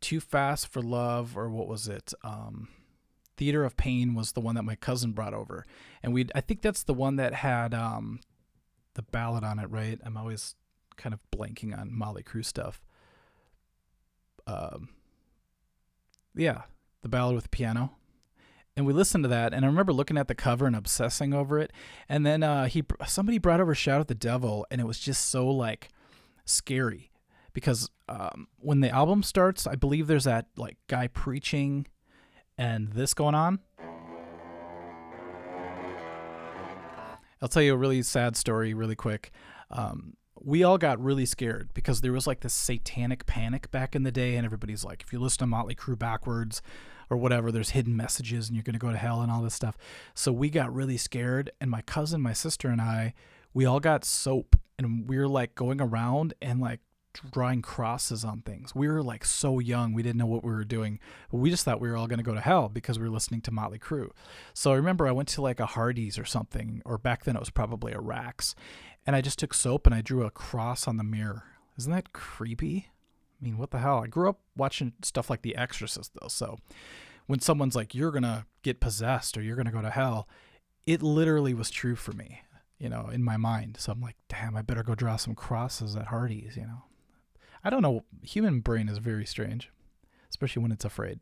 A: Too Fast for Love, or what was it? Theater of Pain was the one that my cousin brought over. And I think that's the one that had the ballad on it, right? I'm always kind of blanking on Motley Crue stuff. Yeah, the ballad with the piano. And we listened to that, and I remember looking at the cover and obsessing over it. And then somebody brought over Shout at the Devil, and it was just so, like, scary. Because when the album starts, I believe there's that, like, guy preaching and this going on. I'll tell you a really sad story really quick. We all got really scared because there was like this satanic panic back in the day, and everybody's like, if you listen to Motley Crue backwards or whatever, there's hidden messages and you're going to go to hell and all this stuff. So we got really scared, and my cousin, my sister, and I, we all got soap, and we were like going around and like drawing crosses on things. We were like so young, we didn't know what we were doing, but we just thought we were all going to go to hell because we were listening to Motley Crue. So I remember I went to like a Hardee's or something, or back then it was probably a Rax, and I just took soap and I drew a cross on the mirror. Isn't that creepy? I mean, what the hell? I grew up watching stuff like The Exorcist, though, so when someone's like, you're going to get possessed or you're going to go to hell, it literally was true for me, you know, in my mind. So I'm like, damn, I better go draw some crosses at Hardee's, you know. I don't know. Human brain is very strange, especially when it's afraid.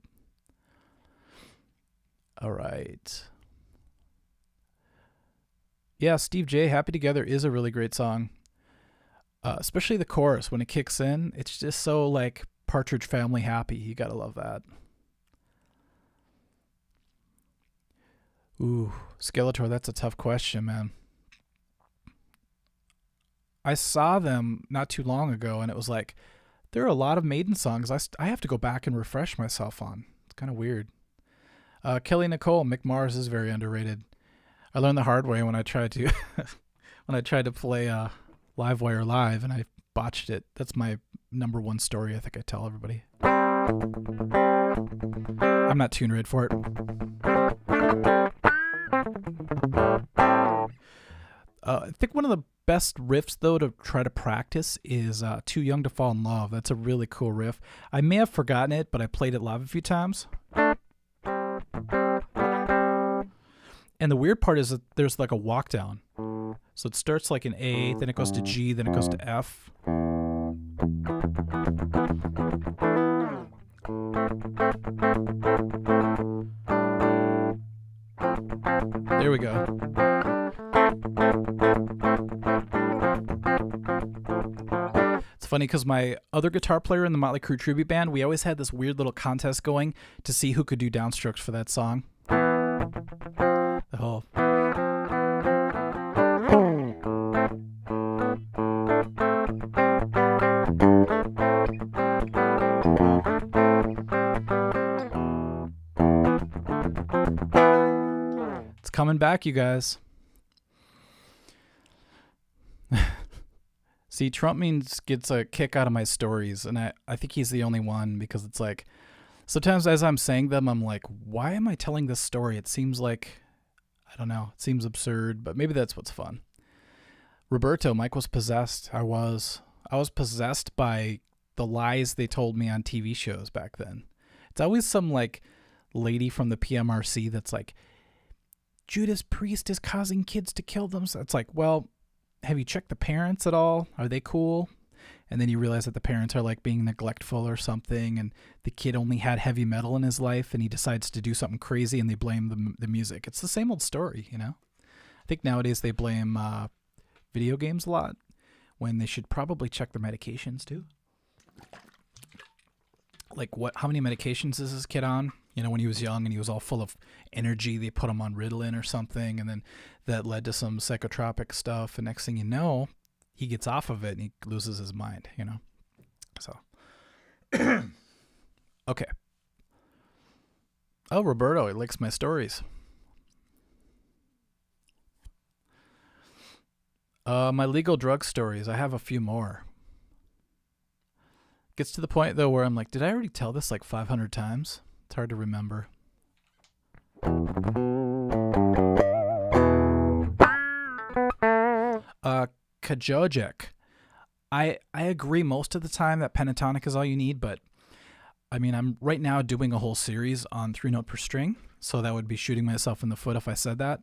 A: All right. Yeah, Steve J, Happy Together is a really great song. Especially the chorus. When it kicks in, it's just so like Partridge Family happy. You got to love that. Ooh, Skeletor, that's a tough question, man. I saw them not too long ago, and it was like, there are a lot of Maiden songs I have to go back and refresh myself on. It's kind of weird. Kelly Nicole, Mick Mars is very underrated. I learned the hard way when I tried to play Livewire Live, and I botched it. That's my number one story I think I tell everybody. I'm not tune read for it. I think one of the best riffs, though, to try to practice is Too Young to Fall in Love. That's a really cool riff. I may have forgotten it, but I played it live a few times. And the weird part is that there's like a walk down. So it starts like an A, then it goes to G, then it goes to F. There we go. It's funny because my other guitar player in the Motley Crue tribute band, we always had this weird little contest going to see who could do downstrokes for that song. The whole... It's coming back, you guys. See, Trump gets a kick out of my stories, and I think he's the only one, because it's like, sometimes as I'm saying them, I'm like, why am I telling this story? It seems like, I don't know, it seems absurd, but maybe that's what's fun. Roberto, Mike was possessed. I was possessed by the lies they told me on TV shows back then. It's always some like lady from the PMRC that's like, Judas Priest is causing kids to kill themselves. It's like, well, have you checked the parents at all? Are they cool? And then you realize that the parents are like being neglectful or something, and the kid only had heavy metal in his life, and he decides to do something crazy, and they blame the music. It's the same old story, you know? I think nowadays they blame video games a lot, when they should probably check their medications too. Like, how many medications is this kid on? You know, when he was young and he was all full of energy, they put him on Ritalin or something, and then that led to some psychotropic stuff, and next thing you know, he gets off of it and he loses his mind, you know? So, okay. Oh, Roberto, he likes my stories. My legal drug stories, I have a few more. Gets to the point, though, where I'm like, did I already tell this like 500 times? It's hard to remember. Kajojek. I agree most of the time that pentatonic is all you need, but I mean, I'm right now doing a whole series on 3-note per string, so that would be shooting myself in the foot if I said that.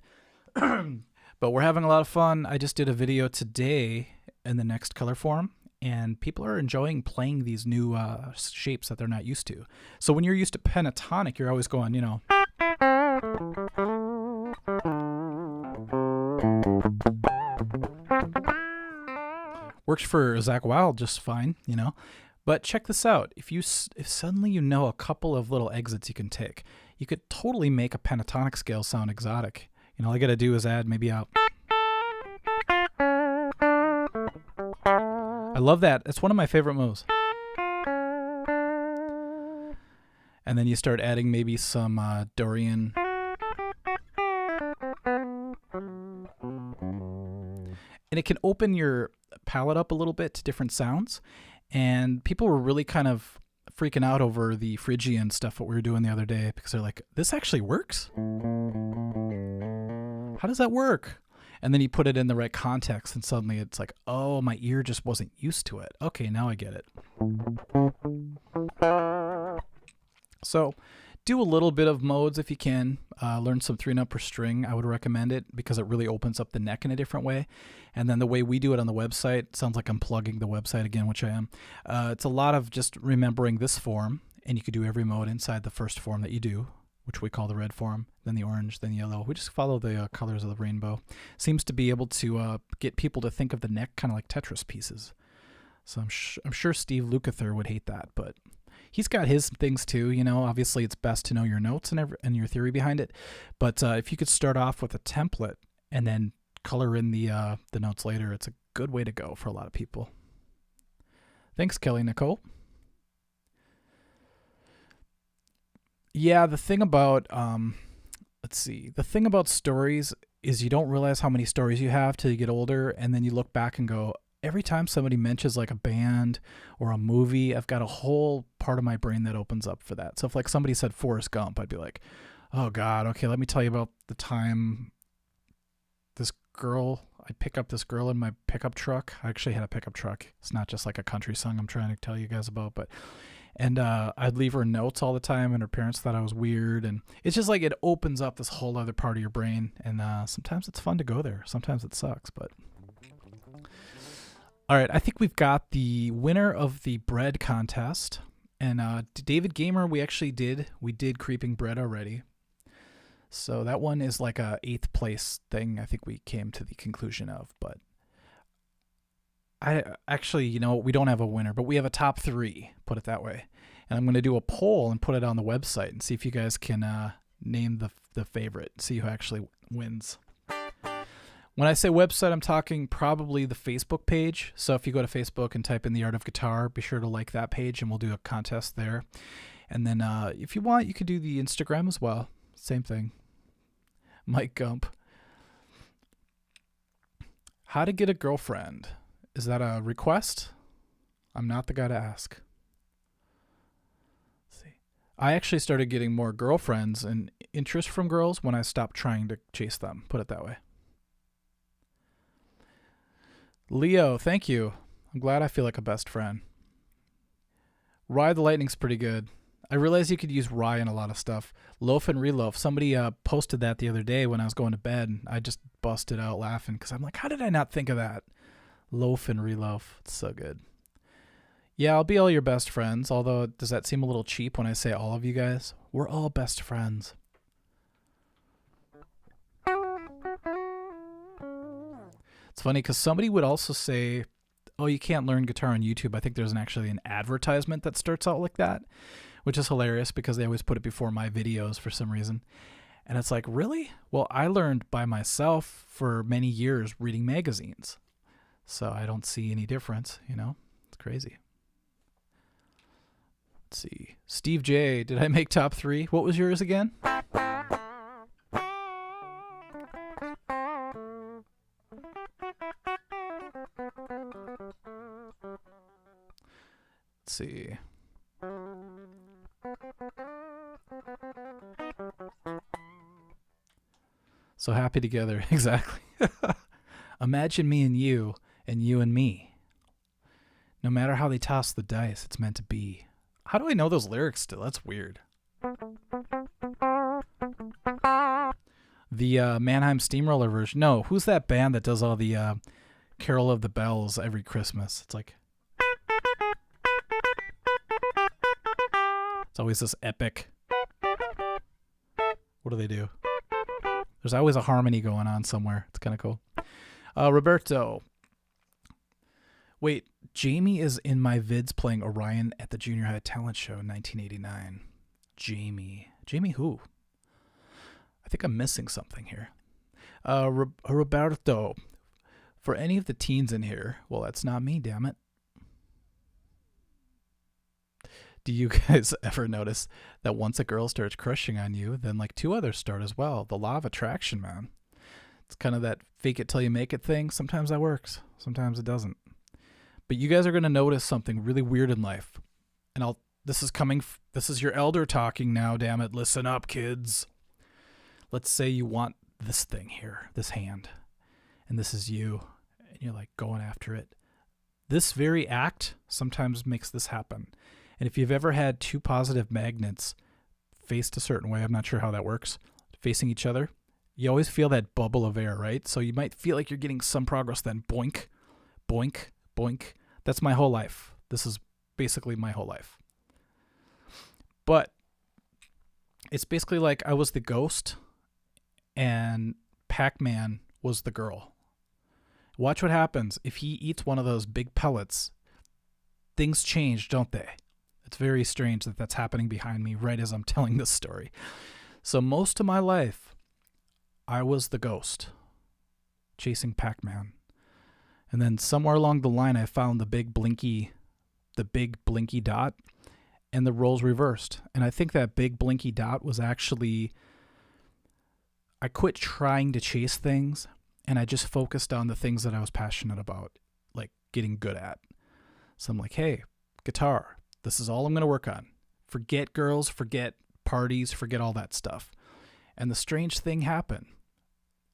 A: But we're having a lot of fun. I just did a video today in the Next Color Forum, and people are enjoying playing these new shapes that they're not used to. So when you're used to pentatonic, you're always going, you know. Works for Zach Wilde just fine, you know. But check this out. If suddenly you know a couple of little exits you can take, you could totally make a pentatonic scale sound exotic. You know, all I got to do is add maybe a... I love that. It's one of my favorite moves. And then you start adding maybe some Dorian. And it can open your palette up a little bit to different sounds. And people were really kind of freaking out over the Phrygian stuff that we were doing the other day, because they're like, this actually works? How does that work? And then you put it in the right context, and suddenly it's like, oh, my ear just wasn't used to it. Okay, now I get it. So do a little bit of modes if you can. Learn some 3-note per string. I would recommend it because it really opens up the neck in a different way. And then the way we do it on the website, sounds like I'm plugging the website again, which I am. It's a lot of just remembering this form, and you could do every mode inside the first form that you do, which we call the red form, then the orange, then the yellow. We just follow the colors of the rainbow. Seems to be able to get people to think of the neck kind of like Tetris pieces. So I'm sure Steve Lukather would hate that, but he's got his things too. You know, obviously it's best to know your notes and your theory behind it. But if you could start off with a template and then color in the notes later, it's a good way to go for a lot of people. Thanks, Kelly Nicole. Yeah, the thing about, the thing about stories is you don't realize how many stories you have till you get older, and then you look back and go, every time somebody mentions like a band or a movie, I've got a whole part of my brain that opens up for that. So if like somebody said Forrest Gump, I'd be like, oh God, okay, let me tell you about the time I'd pick up this girl in my pickup truck. I actually had a pickup truck. It's not just like a country song I'm trying to tell you guys about, and I'd leave her notes all the time, and her parents thought I was weird. And it's just like it opens up this whole other part of your brain. And sometimes it's fun to go there. Sometimes it sucks, but... All right, I think we've got the winner of the bread contest. And David Gamer, we did Creeping Bread already. So that one is like a 8th place thing, I think we came to the conclusion of. But I actually, we don't have a winner, but we have a top 3, put it that way. And I'm going to do a poll and put it on the website and see if you guys can name the favorite, see who actually wins. When I say website, I'm talking probably the Facebook page. So if you go to Facebook and type in The Art of Guitar, be sure to like that page and we'll do a contest there. And then if you want, you could do the Instagram as well. Same thing. Mike Gump. How to get a girlfriend. Is that a request? I'm not the guy to ask. Let's see. I actually started getting more girlfriends and interest from girls when I stopped trying to chase them. Put it that way. Leo, thank you. I'm glad I feel like a best friend. Ride the Lightning's pretty good. I realized you could use rye in a lot of stuff. Loaf and reloaf. Somebody posted that the other day when I was going to bed. I just busted out laughing because I'm like, how did I not think of that? Loaf and reloaf. It's so good. Yeah, I'll be all your best friends. Although, does that seem a little cheap when I say all of you guys? We're all best friends. It's funny because somebody would also say, oh, you can't learn guitar on YouTube. I think there's actually an advertisement that starts out like that, which is hilarious because they always put it before my videos for some reason. And it's like, really? Well, I learned by myself for many years reading magazines. So I don't see any difference, It's crazy. Let's see. Steve J, did I make top 3? What was yours again? Let's see. So happy together. Exactly. Imagine me and you and me. No matter how they toss the dice, it's meant to be. How do I know those lyrics still? That's weird. The Mannheim Steamroller version. No, who's that band that does all the Carol of the Bells every Christmas? It's like... It's always this epic... What do they do? There's always a harmony going on somewhere. It's kind of cool. Roberto. Wait, Jamie is in my vids playing Orion at the Junior High Talent Show in 1989. Jamie. Jamie who? I think I'm missing something here. Roberto. For any of the teens in here, well, that's not me, damn it. Do you guys ever notice that once a girl starts crushing on you, then like 2 others start as well? The law of attraction, man. It's kind of that fake it till you make it thing. Sometimes that works. Sometimes it doesn't. But you guys are going to notice something really weird in life. And this is your elder talking now, damn it. Listen up, kids. Let's say you want this thing here, this hand. And this is you. And you're like going after it. This very act sometimes makes this happen. And if you've ever had 2 positive magnets faced a certain way, I'm not sure how that works, facing each other, you always feel that bubble of air, right? So you might feel like you're getting some progress, then boink, boink, boink. That's my whole life. This is basically my whole life. But it's basically like I was the ghost and Pac-Man was the girl. Watch what happens. If he eats one of those big pellets, things change, don't they? It's very strange that that's happening behind me right as I'm telling this story. So most of my life, I was the ghost chasing Pac-Man. And then somewhere along the line, I found the big blinky dot, and the roles reversed. And I think that big blinky dot was actually, I quit trying to chase things, and I just focused on the things that I was passionate about, like getting good at. So I'm like, hey, guitar, this is all I'm going to work on. Forget girls, forget parties, forget all that stuff. And the strange thing happened.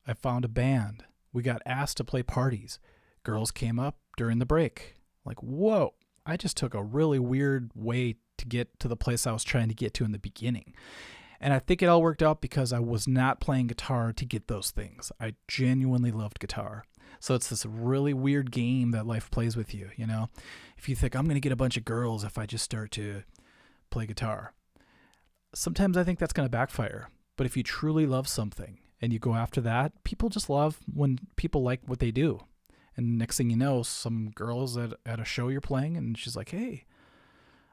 A: I found a band. We got asked to play parties. Girls came up during the break. Like, whoa, I just took a really weird way to get to the place I was trying to get to in the beginning. And I think it all worked out because I was not playing guitar to get those things. I genuinely loved guitar. So it's this really weird game that life plays with you, you know? If you think, I'm going to get a bunch of girls if I just start to play guitar. Sometimes I think that's going to backfire. But if you truly love something and you go after that, people just love when people like what they do. And next thing you know, some girl's at a show you're playing, and she's like, hey,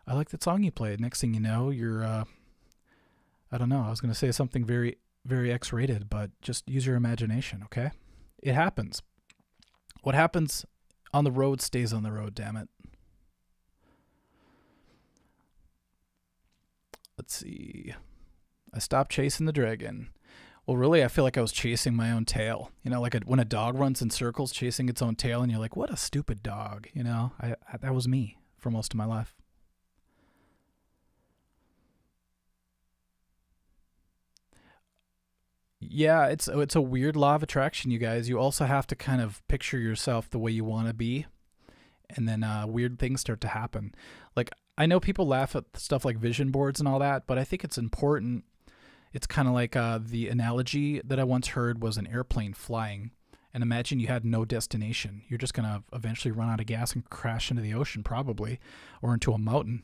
A: I like that song you played. Next thing you know, you're, I don't know, I was going to say something very, very X-rated, but just use your imagination, okay? It happens. What happens on the road stays on the road, damn it. Let's see. I stopped chasing the dragon. Well, really, I feel like I was chasing my own tail. You know, like when a dog runs in circles chasing its own tail, and you're like, what a stupid dog. You know, that was me for most of my life. Yeah, it's a weird law of attraction, you guys. You also have to kind of picture yourself the way you want to be, and then weird things start to happen. Like, I know people laugh at stuff like vision boards and all that, but I think it's important. It's kind of like the analogy that I once heard was an airplane flying, and imagine you had no destination. You're just going to eventually run out of gas and crash into the ocean probably, or into a mountain.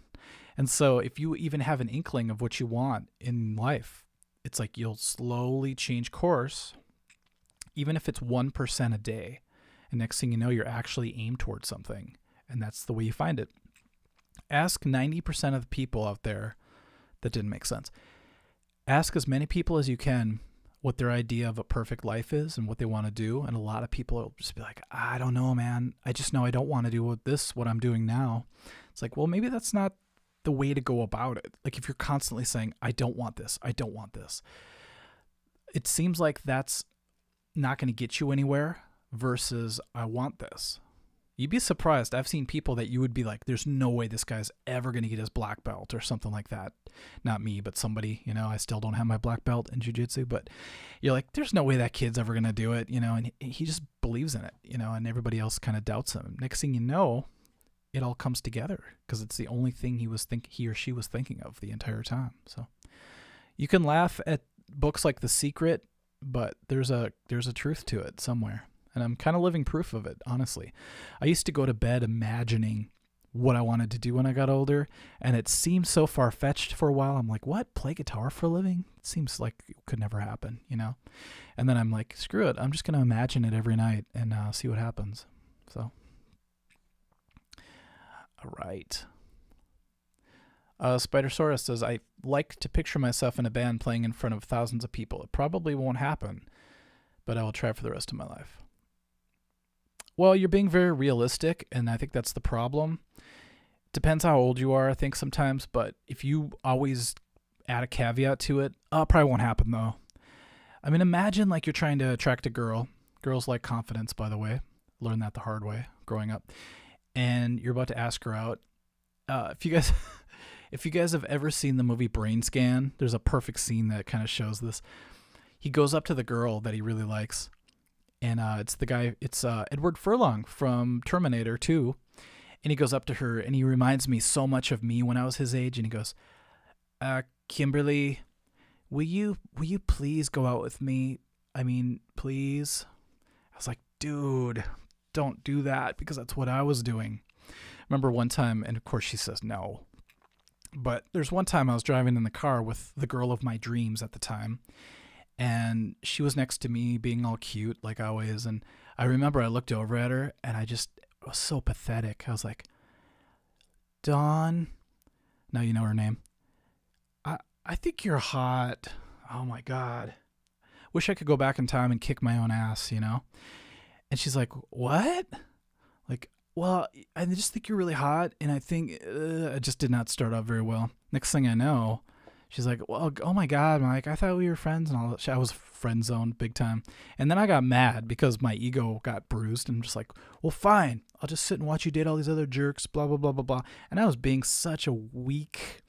A: And so if you even have an inkling of what you want in life, it's like you'll slowly change course, even if it's 1% a day. And next thing you know, you're actually aimed towards something. And that's the way you find it. Ask 90% of the people out there. That didn't make sense. Ask as many people as you can what their idea of a perfect life is and what they want to do. And a lot of people will just be like, I don't know, man. I just know I don't want to do what I'm doing now. It's like, well, maybe that's not the way to go about it. Like if you're constantly saying, I don't want this, I don't want this, it seems like that's not going to get you anywhere versus I want this. You'd be surprised. I've seen people that you would be like, there's no way this guy's ever going to get his black belt or something like that. Not me, but somebody, you know, I still don't have my black belt in jiu-jitsu, but you're like, there's no way that kid's ever going to do it, you know, and he just believes in it, you know, and everybody else kind of doubts him. Next thing you know, it all comes together because it's the only thing he or she was thinking of the entire time. So you can laugh at books like The Secret, but there's a truth to it somewhere. And I'm kind of living proof of it, honestly. I used to go to bed imagining what I wanted to do when I got older, and it seemed so far-fetched for a while. I'm like, what? Play guitar for a living? It seems like it could never happen, you know? And then I'm like, screw it. I'm just going to imagine it every night and see what happens. So, all right. Spidersaurus says, I like to picture myself in a band playing in front of thousands of people. It probably won't happen, but I will try for the rest of my life. Well, you're being very realistic, and I think that's the problem. Depends how old you are, I think, sometimes, but if you always add a caveat to it, probably won't happen, though. I mean, imagine like you're trying to attract a girl. Girls like confidence, by the way. Learned that the hard way growing up. And you're about to ask her out. If you guys have ever seen the movie Brain Scan, there's a perfect scene that kind of shows this. He goes up to the girl that he really likes. And it's Edward Furlong from Terminator 2. And he goes up to her, and he reminds me so much of me when I was his age. And he goes, Kimberly, will you please go out with me? I mean, please. I was like, dude, don't do that, because that's what I was doing. Remember one time, and of course she says no. But there's one time I was driving in the car with the girl of my dreams at the time. And she was next to me being all cute, like always. And I remember I looked over at her, and it was so pathetic. I was like, Dawn, now you know her name. I think you're hot. Oh my God. Wish I could go back in time and kick my own ass, you know? And she's like, what? Like, well, I just think you're really hot. And I think it just did not start out very well. Next thing I know, she's like, well, oh my God, Mike, I thought we were friends and all that. I was friend zoned big time. And then I got mad because my ego got bruised, and I'm just like, well, fine. I'll just sit and watch you date all these other jerks, blah, blah, blah, blah, blah. And I was being such a weak,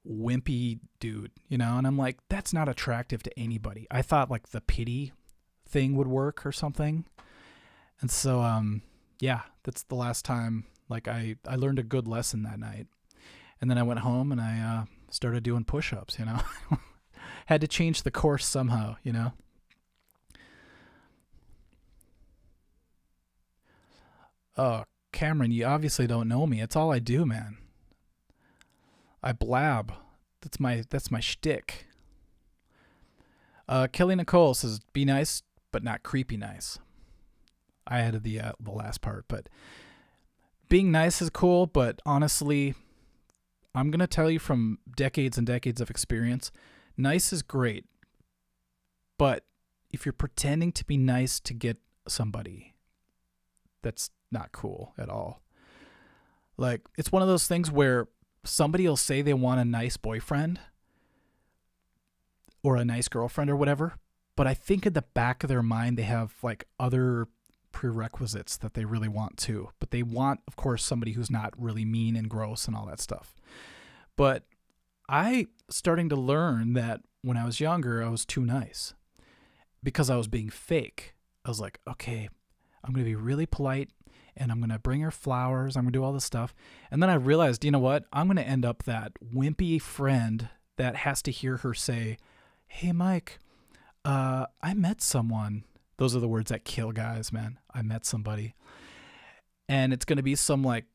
A: wimpy dude, you know? And I'm like, that's not attractive to anybody. I thought like the pity thing would work or something. And so, yeah, that's the last time, like I learned a good lesson that night. And then I went home and I, started doing push-ups, you know. Had to change the course somehow, you know. Oh, Cameron, you obviously don't know me. It's all I do, man. I blab. That's my shtick. Kelly Nicole says, be nice, but not creepy nice. I added the last part, but being nice is cool, but honestly, I'm going to tell you from decades and decades of experience, nice is great. But if you're pretending to be nice to get somebody, that's not cool at all. Like, it's one of those things where somebody will say they want a nice boyfriend or a nice girlfriend or whatever, but I think in the back of their mind, they have like other prerequisites that they really want too. But they want, of course, somebody who's not really mean and gross and all that stuff. But I starting to learn that when I was younger, I was too nice because I was being fake. I was like, okay, I'm going to be really polite and I'm going to bring her flowers. I'm going to do all this stuff. And then I realized, you know what? I'm going to end up that wimpy friend that has to hear her say, hey, Mike, I met someone. Those are the words that kill guys, man. I met somebody. And it's going to be some like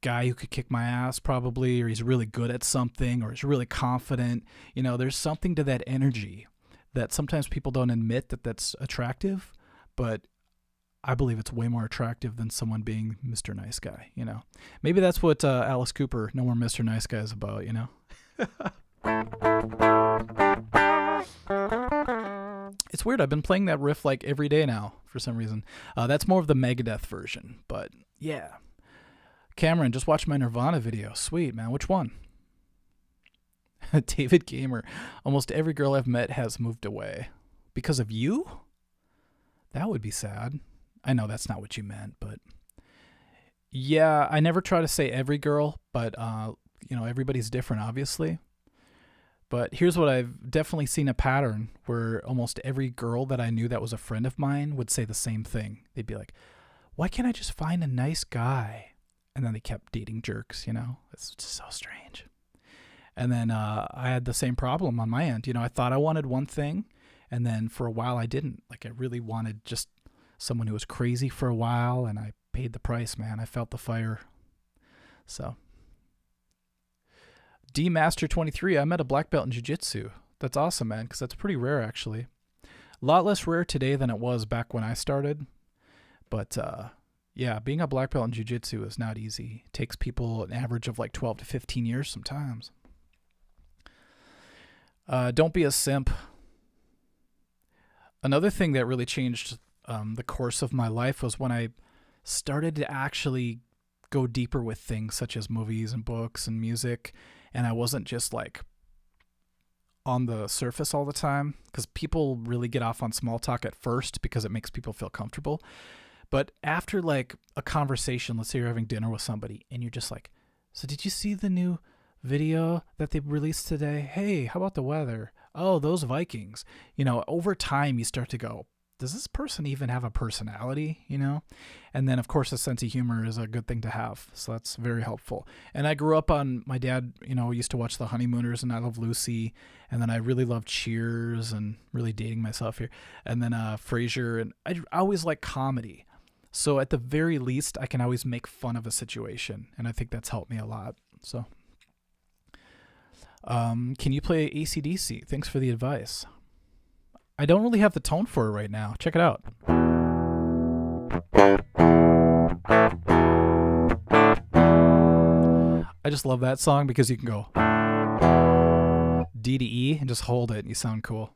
A: guy who could kick my ass probably, or he's really good at something, or he's really confident. You know, there's something to that energy that sometimes people don't admit that that's attractive, but I believe it's way more attractive than someone being Mr. Nice Guy, you know. Maybe that's what Alice Cooper, No More Mr. Nice Guy is about, you know. It's weird. I've been playing that riff like every day now for some reason. That's more of the Megadeth version, but yeah. Cameron, just watched my Nirvana video. Sweet, man. Which one? David Gamer. Almost every girl I've met has moved away. Because of you? That would be sad. I know that's not what you meant, but yeah, I never try to say every girl, but you know, everybody's different, obviously. But here's what I've definitely seen a pattern where almost every girl that I knew that was a friend of mine would say the same thing. They'd be like, why can't I just find a nice guy? And then they kept dating jerks, you know? It's just so strange. And then I had the same problem on my end. You know, I thought I wanted one thing, and then for a while I didn't. Like, I really wanted just someone who was crazy for a while, and I paid the price, man. I felt the fire. So, D-Master23, I met a black belt in jiu-jitsu. That's awesome, man, because that's pretty rare, actually. A lot less rare today than it was back when I started. But, yeah, being a black belt in jiu-jitsu is not easy. It takes people an average of like 12 to 15 years sometimes. Don't be a simp. Another thing that really changed the course of my life was when I started to actually go deeper with things such as movies and books and music, and I wasn't just like on the surface all the time, because people really get off on small talk at first because it makes people feel comfortable. But after like a conversation, let's say you're having dinner with somebody and you're just like, so did you see the new video that they released today? Hey, how about the weather? Oh, those Vikings. You know, over time you start to go, does this person even have a personality, you know? And then, of course, a sense of humor is a good thing to have. So that's very helpful. And I grew up on, my dad, you know, used to watch The Honeymooners and I Love Lucy. And then I really loved Cheers, and really dating myself here. And then Frasier. And I always like comedy. So at the very least, I can always make fun of a situation. And I think that's helped me a lot. So, can you play AC/DC? Thanks for the advice. I don't really have the tone for it right now. Check it out. I just love that song because you can go D to E and just hold it and you sound cool.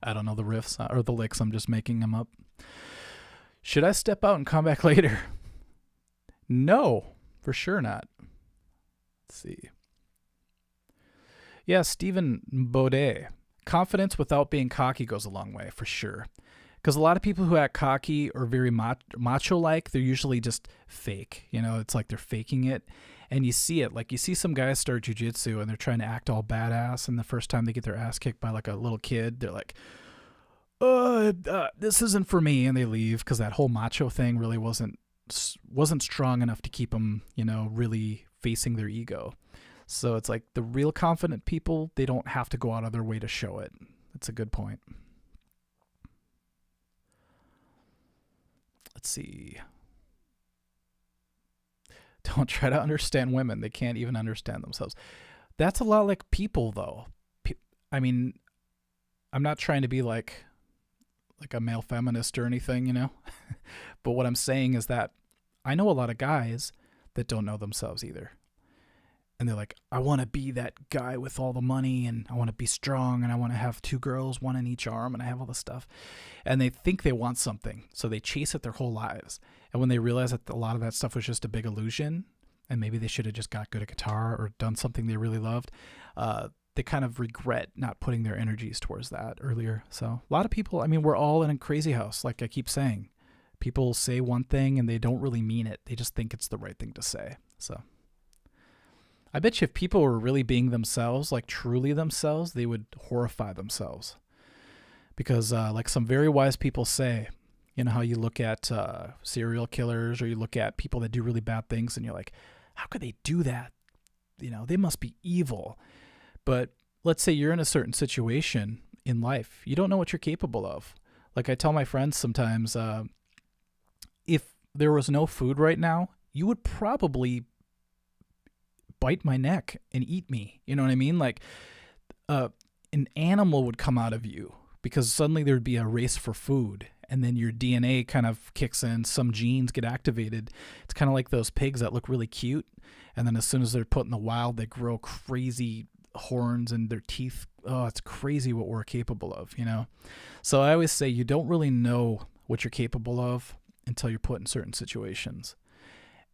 A: I don't know the riffs or the licks. I'm just making them up. Should I step out and come back later? No. For sure not. Let's see. Yeah, Stephen Baudet. Confidence without being cocky goes a long way, for sure. Because a lot of people who act cocky or very macho-like, they're usually just fake. You know, it's like they're faking it. And you see it. Like, you see some guys start jiu-jitsu and they're trying to act all badass, and the first time they get their ass kicked by like a little kid, they're like, this isn't for me, and they leave because that whole macho thing really wasn't strong enough to keep them, you know, really facing their ego. So it's like the real confident people, they don't have to go out of their way to show it. That's a good point. Let's see. Don't try to understand women. They can't even understand themselves. That's a lot like people, though. I mean, I'm not trying to be like a male feminist or anything, you know? But what I'm saying is that I know a lot of guys that don't know themselves either. And they're like, I want to be that guy with all the money, and I want to be strong, and I want to have 2 girls, 1 in each arm, and I have all this stuff. And they think they want something, so they chase it their whole lives. And when they realize that a lot of that stuff was just a big illusion, and maybe they should have just got good at guitar or done something they really loved, they kind of regret not putting their energies towards that earlier. So a lot of people, I mean, we're all in a crazy house, like I keep saying. People say one thing and they don't really mean it. They just think it's the right thing to say. So I bet you if people were really being themselves, like truly themselves, they would horrify themselves. Because like some very wise people say, you know how you look at serial killers, or you look at people that do really bad things and you're like, how could they do that? You know, they must be evil. But let's say you're in a certain situation in life. You don't know what you're capable of. Like I tell my friends sometimes, if there was no food right now, you would probably bite my neck and eat me. You know what I mean? Like an animal would come out of you because suddenly there'd be a race for food. And then your DNA kind of kicks in. Some genes get activated. It's kind of like those pigs that look really cute. And then as soon as they're put in the wild, they grow crazy horns and their teeth. Oh, it's crazy what we're capable of, you know? So I always say you don't really know what you're capable of until you're put in certain situations.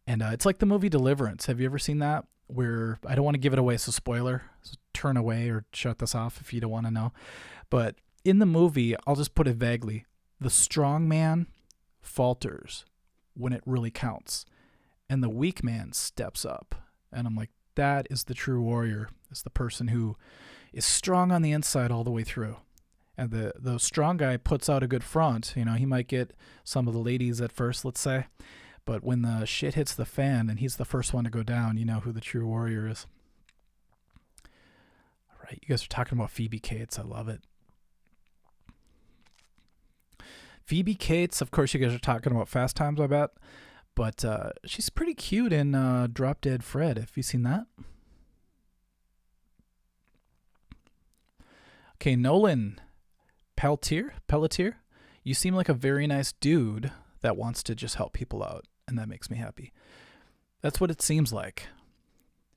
A: And it's like the movie Deliverance. Have you ever seen that? Where, I don't want to give it away, so spoiler. So turn away or shut this off if you don't want to know. But in the movie, I'll just put it vaguely. The strong man falters when it really counts. And the weak man steps up. And I'm like, that is the true warrior. It's the person who is strong on the inside all the way through. And the strong guy puts out a good front. You know, he might get some of the ladies at first, let's say. But when the shit hits the fan and he's the first one to go down, you know who the true warrior is. All right, you guys are talking about Phoebe Cates. I love it. Phoebe Cates, of course, you guys are talking about Fast Times, I bet. But she's pretty cute in Drop Dead Fred. Have you seen that? Okay, Nolan Pelletier, you seem like a very nice dude that wants to just help people out, and that makes me happy. That's what it seems like.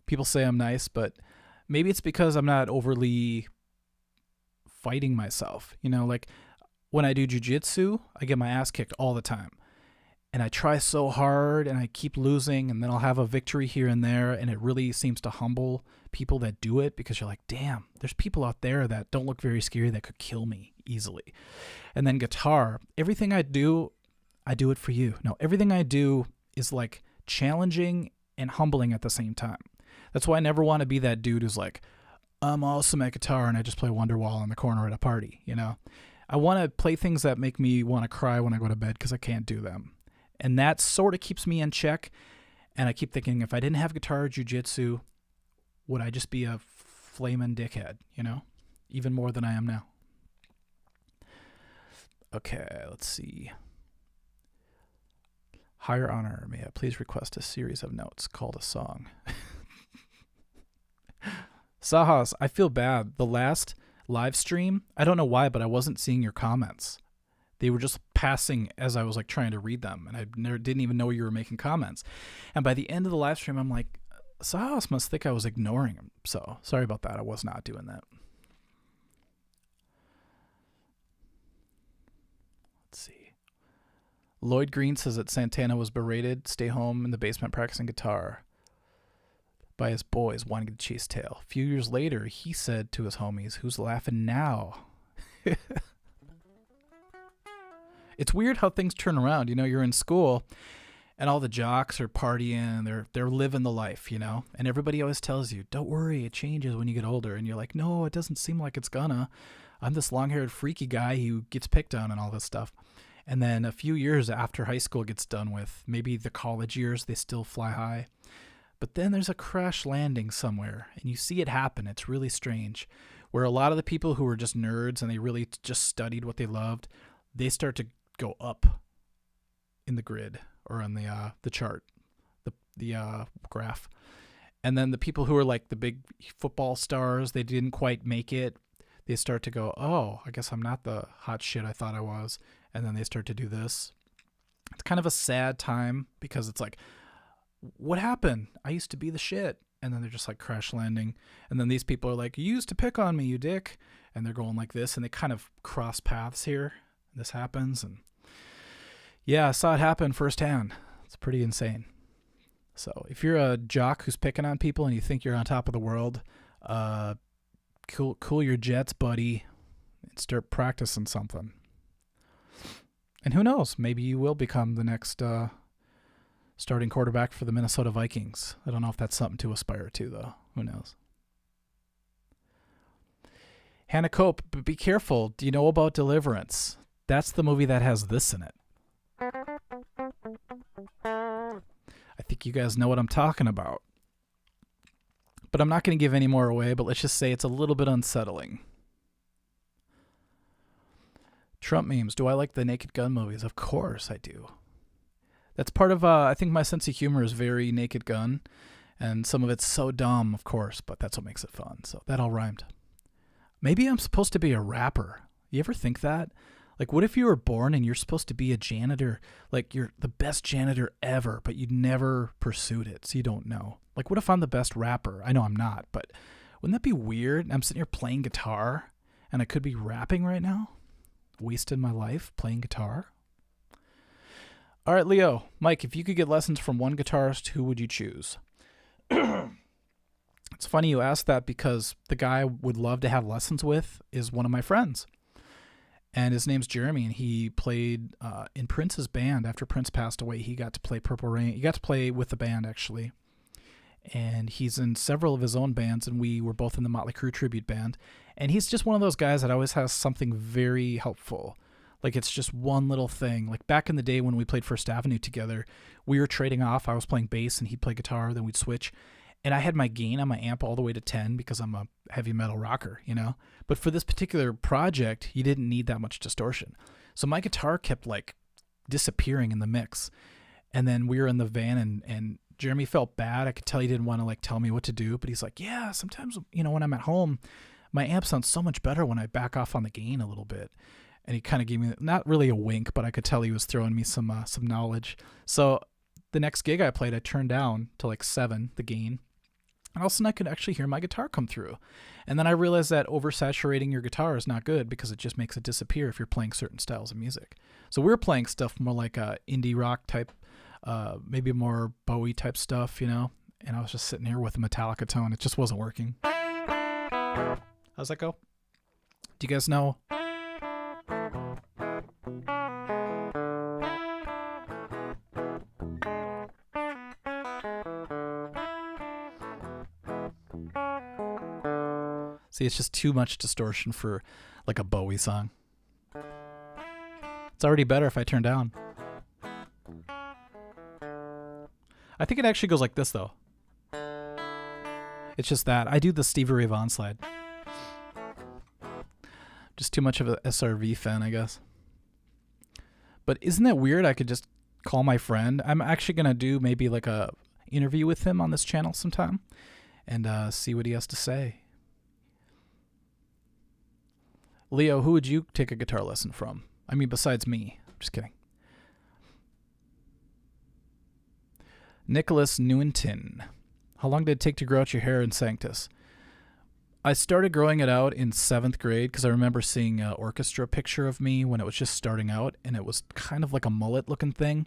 A: People say I'm nice, but maybe it's because I'm not overly fighting myself. You know, like when I do jiu-jitsu, I get my ass kicked all the time. And I try so hard and I keep losing, and then I'll have a victory here and there, and it really seems to humble people that do it, because you're like, damn, there's people out there that don't look very scary that could kill me easily. And then guitar, everything I do it for you. No, everything I do is like challenging and humbling at the same time. That's why I never want to be that dude who's like, I'm awesome at guitar and I just play Wonderwall in the corner at a party, you know? I want to play things that make me want to cry when I go to bed because I can't do them. And that sort of keeps me in check. And I keep thinking, if I didn't have guitar or jiu-jitsu, would I just be a flaming dickhead, you know? Even more than I am now. Okay, let's see. Higher honor, may I please request a series of notes called a song? Sahas, I feel bad. The last live stream, I don't know why, but I wasn't seeing your comments. They were just passing as I was like trying to read them, and I didn't even know you were making comments. And by the end of the live stream, I'm like, Sahas must think I was ignoring him. So sorry about that. I was not doing that. Let's see. Lloyd Green says that Santana was berated, stay home in the basement practicing guitar by his boys wanting to chase tail. A few years later, he said to his homies, who's laughing now? It's weird how things turn around. You know, you're in school and all the jocks are partying, they're living the life, you know, and everybody always tells you, don't worry, it changes when you get older. And you're like, no, it doesn't seem like it's gonna. I'm this long-haired freaky guy who gets picked on and all this stuff. And then a few years after high school gets done with, maybe the college years, they still fly high. But then there's a crash landing somewhere, and you see it happen. It's really strange, where a lot of the people who were just nerds and they really just studied what they loved, they start to go up in the grid or on the chart, the graph. And then the people who are like the big football stars, they didn't quite make it. They start to go, oh, I guess I'm not the hot shit I thought I was. And then they start to do this. It's kind of a sad time because it's like, what happened? I used to be the shit. And then they're just like crash landing. And then these people are like, you used to pick on me, you dick. And they're going like this. And they kind of cross paths here. This happens. And yeah, I saw it happen firsthand. It's pretty insane. So if you're a jock who's picking on people and you think you're on top of the world, cool your jets, buddy, and start practicing something. And who knows? Maybe you will become the next starting quarterback for the Minnesota Vikings. I don't know if that's something to aspire to, though. Who knows? Hannah Cope, but be careful. Do you know about Deliverance? That's the movie that has this in it. I think you guys know what I'm talking about. But I'm not going to give any more away, but let's just say it's a little bit unsettling. Trump memes. Do I like the Naked Gun movies? Of course I do. That's part of, I think my sense of humor is very Naked Gun. And some of it's so dumb, of course, but that's what makes it fun. So that all rhymed. Maybe I'm supposed to be a rapper. You ever think that? Like, what if you were born and you're supposed to be a janitor? Like, you're the best janitor ever, but you never pursued it, so you don't know. Like, what if I'm the best rapper? I know I'm not, but wouldn't that be weird? I'm sitting here playing guitar, and I could be rapping right now? Wasted my life playing guitar? All right, Leo. Mike, if you could get lessons from one guitarist, who would you choose? It's funny you asked that because the guy I would love to have lessons with is one of my friends. And his name's Jeremy, and he played in Prince's band. After Prince passed away, he got to play Purple Rain. He got to play with the band, actually. And he's in several of his own bands, and we were both in the Motley Crue tribute band. And he's just one of those guys that always has something very helpful. Like, it's just one little thing. Like, back in the day when we played First Avenue together, we were trading off. I was playing bass, and he'd play guitar, then we'd switch. And I had my gain on my amp all the way to 10 because I'm a heavy metal rocker, you know? But for this particular project, you didn't need that much distortion. So my guitar kept, like, disappearing in the mix. And then we were in the van, and Jeremy felt bad. I could tell he didn't want to, like, tell me what to do. But he's like, yeah, sometimes, you know, when I'm at home, my amp sounds so much better when I back off on the gain a little bit. And he kind of gave me, not really a wink, but I could tell he was throwing me some knowledge. So the next gig I played, I turned down to, like, 7, the gain. And all of a sudden I could actually hear my guitar come through. And then I realized that oversaturating your guitar is not good because it just makes it disappear if you're playing certain styles of music. So we were playing stuff more like indie rock type, maybe more Bowie type stuff, you know? And I was just sitting here with a Metallica tone. It just wasn't working. How's that go? Do you guys know? See, it's just too much distortion for like a Bowie song. It's already better if I turn down. I think it actually goes like this, though. It's just that. I do the Stevie Ray Vaughan slide. Just too much of a SRV fan, I guess. But isn't that weird? I could just call my friend. I'm actually going to do maybe like a interview with him on this channel sometime and see what he has to say. Leo, who would you take a guitar lesson from? I mean, besides me. Just kidding. Nicholas Newington. How long did it take to grow out your hair in Sanctus? I started growing it out in 7th grade because I remember seeing an orchestra picture of me when it was just starting out, and it was kind of like a mullet-looking thing.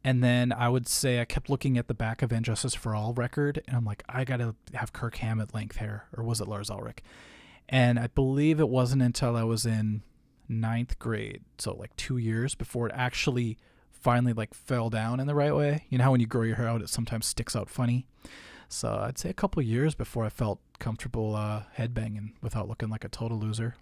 A: And then I would say I kept looking at the back of And Justice for All record, and I'm like, I got to have Kirk Hammett length hair, or was it Lars Ulrich? And I believe it wasn't until I was in 9th grade, so like 2 years before it actually finally like fell down in the right way. You know how when you grow your hair out, it sometimes sticks out funny. So I'd say a couple years before I felt comfortable headbanging without looking like a total loser.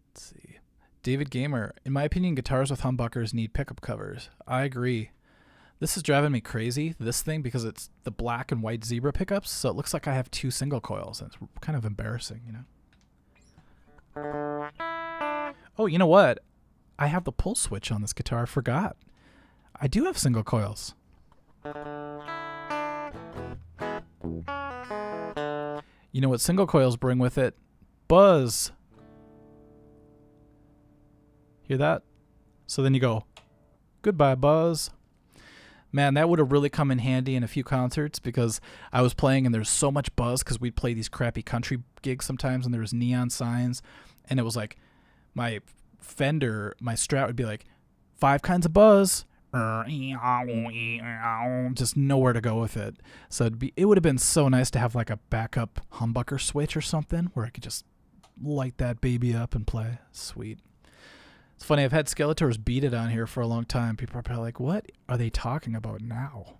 A: Let's see. David Gamer. In my opinion, guitars with humbuckers need pickup covers. I agree. This is driving me crazy, this thing, because it's the black and white zebra pickups, so it looks like I have 2 single coils, and it's kind of embarrassing, you know? Oh, you know what? I have the pull switch on this guitar. I forgot. I do have single coils. You know what single coils bring with it? Buzz. Hear that? So then you go, goodbye, buzz. Man, that would have really come in handy in a few concerts because I was playing and there's so much buzz because we'd play these crappy country gigs sometimes and there was neon signs and it was like my Fender, my Strat would be like 5 kinds of buzz. Just nowhere to go with it. So it would have been so nice to have like a backup humbucker switch or something where I could just light that baby up and play. Sweet. It's funny, I've had Skeletors beat it on here for a long time. People are probably like, what are they talking about now?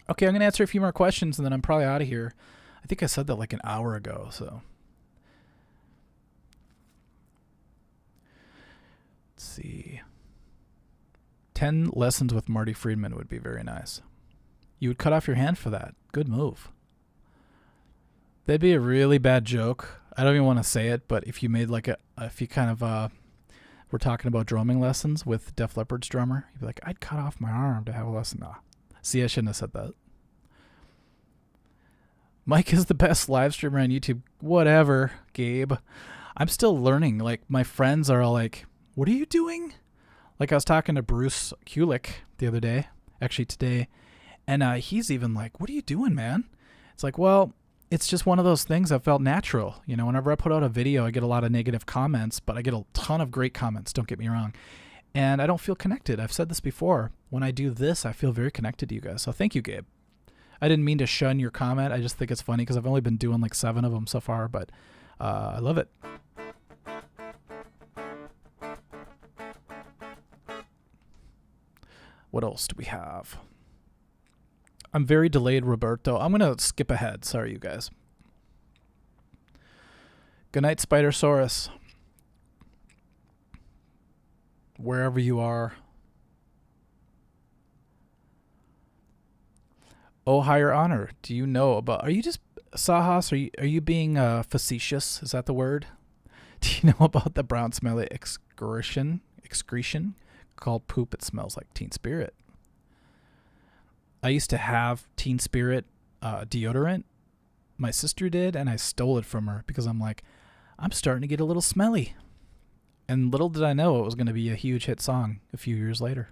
A: Okay, I'm going to answer a few more questions and then I'm probably out of here. I think I said that like an hour ago, so. Let's see. 10 lessons with Marty Friedman would be very nice. You would cut off your hand for that. Good move. That'd be a really bad joke. I don't even want to say it, but if you made like if you kind of, we're talking about drumming lessons with Def Leppard's drummer, you'd be like, I'd cut off my arm to have a lesson. Nah. See, I shouldn't have said that. Mike is the best live streamer on YouTube. Whatever, Gabe. I'm still learning. Like, my friends are all like, what are you doing? Like, I was talking to Bruce Kulick the other day, actually today, and he's even like, what are you doing, man? It's like, well, it's just one of those things that felt natural. You know, whenever I put out a video, I get a lot of negative comments, but I get a ton of great comments, don't get me wrong. And I don't feel connected. I've said this before. When I do this, I feel very connected to you guys. So thank you, Gabe. I didn't mean to shun your comment. I just think it's funny because I've only been doing like 7 of them so far, but I love it. What else do we have? I'm very delayed, Roberto. I'm going to skip ahead. Sorry, you guys. Good night, Spidersaurus. Wherever you are. Oh, higher honor. Do you know about... Are you just... Sahas, are you being facetious? Is that the word? Do you know about the brown smelly excretion called poop? It smells like Teen Spirit. I used to have Teen Spirit deodorant. My sister did, and I stole it from her because I'm like, I'm starting to get a little smelly. And little did I know it was going to be a huge hit song a few years later.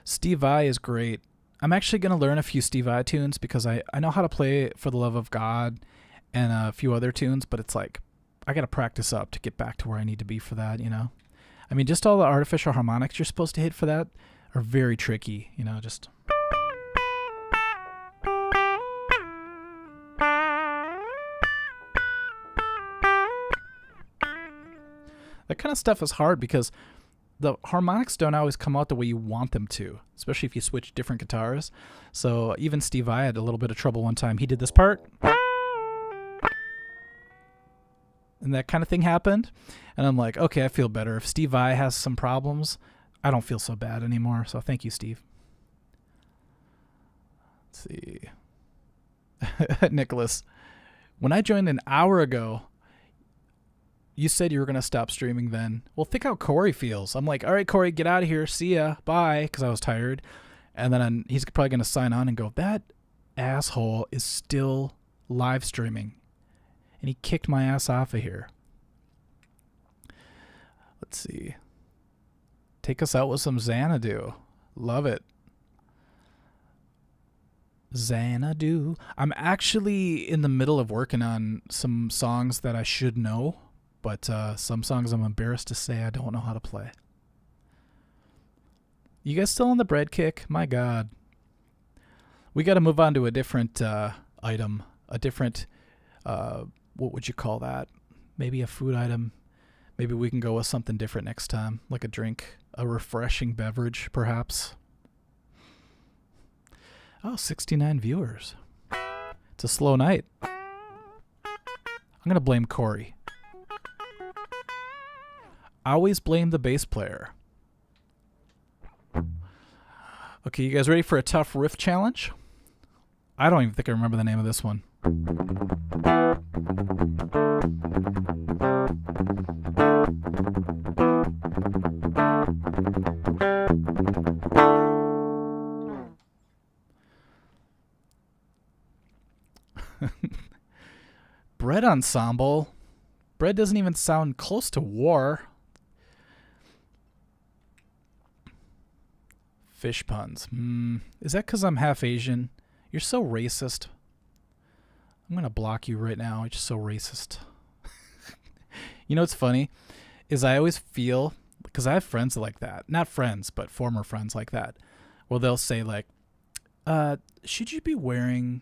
A: Steve Vai is great. I'm actually going to learn a few Steve Vai tunes because I know how to play For the Love of God and a few other tunes, but it's like, I got to practice up to get back to where I need to be for that, you know? I mean, just all the artificial harmonics you're supposed to hit for that are very tricky, you know, just... That kind of stuff is hard because the harmonics don't always come out the way you want them to, especially if you switch different guitars. So even Steve Vai had a little bit of trouble one time. He did this part, and that kind of thing happened. And I'm like, okay, I feel better. If Steve Vai has some problems, I don't feel so bad anymore. So thank you, Steve. Let's see. Nicholas, when I joined an hour ago, you said you were going to stop streaming then. Well, think how Cory feels. I'm like, all right, Cory, get out of here. See ya. Bye. Because I was tired. And then he's probably going to sign on and go, that asshole is still live streaming. And he kicked my ass off of here. Let's see. Take us out with some Xanadu. Love it. Xanadu. I'm actually in the middle of working on some songs that I should know. But some songs I'm embarrassed to say I don't know how to play. You guys still on the bread kick? My God. We got to move on to a different item. A different, what would you call that? Maybe a food item. Maybe we can go with something different next time. Like a drink. A refreshing beverage, perhaps. Oh, 69 viewers. It's a slow night. I'm going to blame Cory. I always blame the bass player. Okay, you guys ready for a tough riff challenge? I don't even think I remember the name of this one. Bread ensemble. Bread doesn't even sound close to war. Fish puns. Is that because I'm half Asian? You're so racist. I'm going to block you right now. You're just so racist. You know what's funny? Is I always feel, because I have friends like that. Not friends, but former friends like that. Well, they'll say like, should you be wearing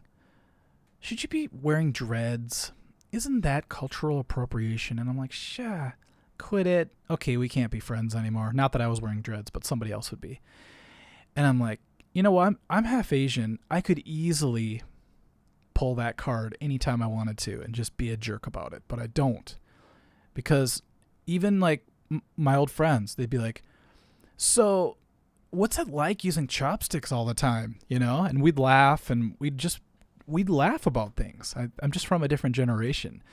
A: dreads? Isn't that cultural appropriation? And I'm like, shah, quit it. Okay, we can't be friends anymore. Not that I was wearing dreads, but somebody else would be. And I'm like, you know what? I'm half Asian. I could easily pull that card anytime I wanted to and just be a jerk about it, but I don't. Because even like my old friends, they'd be like, so what's it like using chopsticks all the time? You know? And we'd laugh and we'd laugh about things. I'm just from a different generation.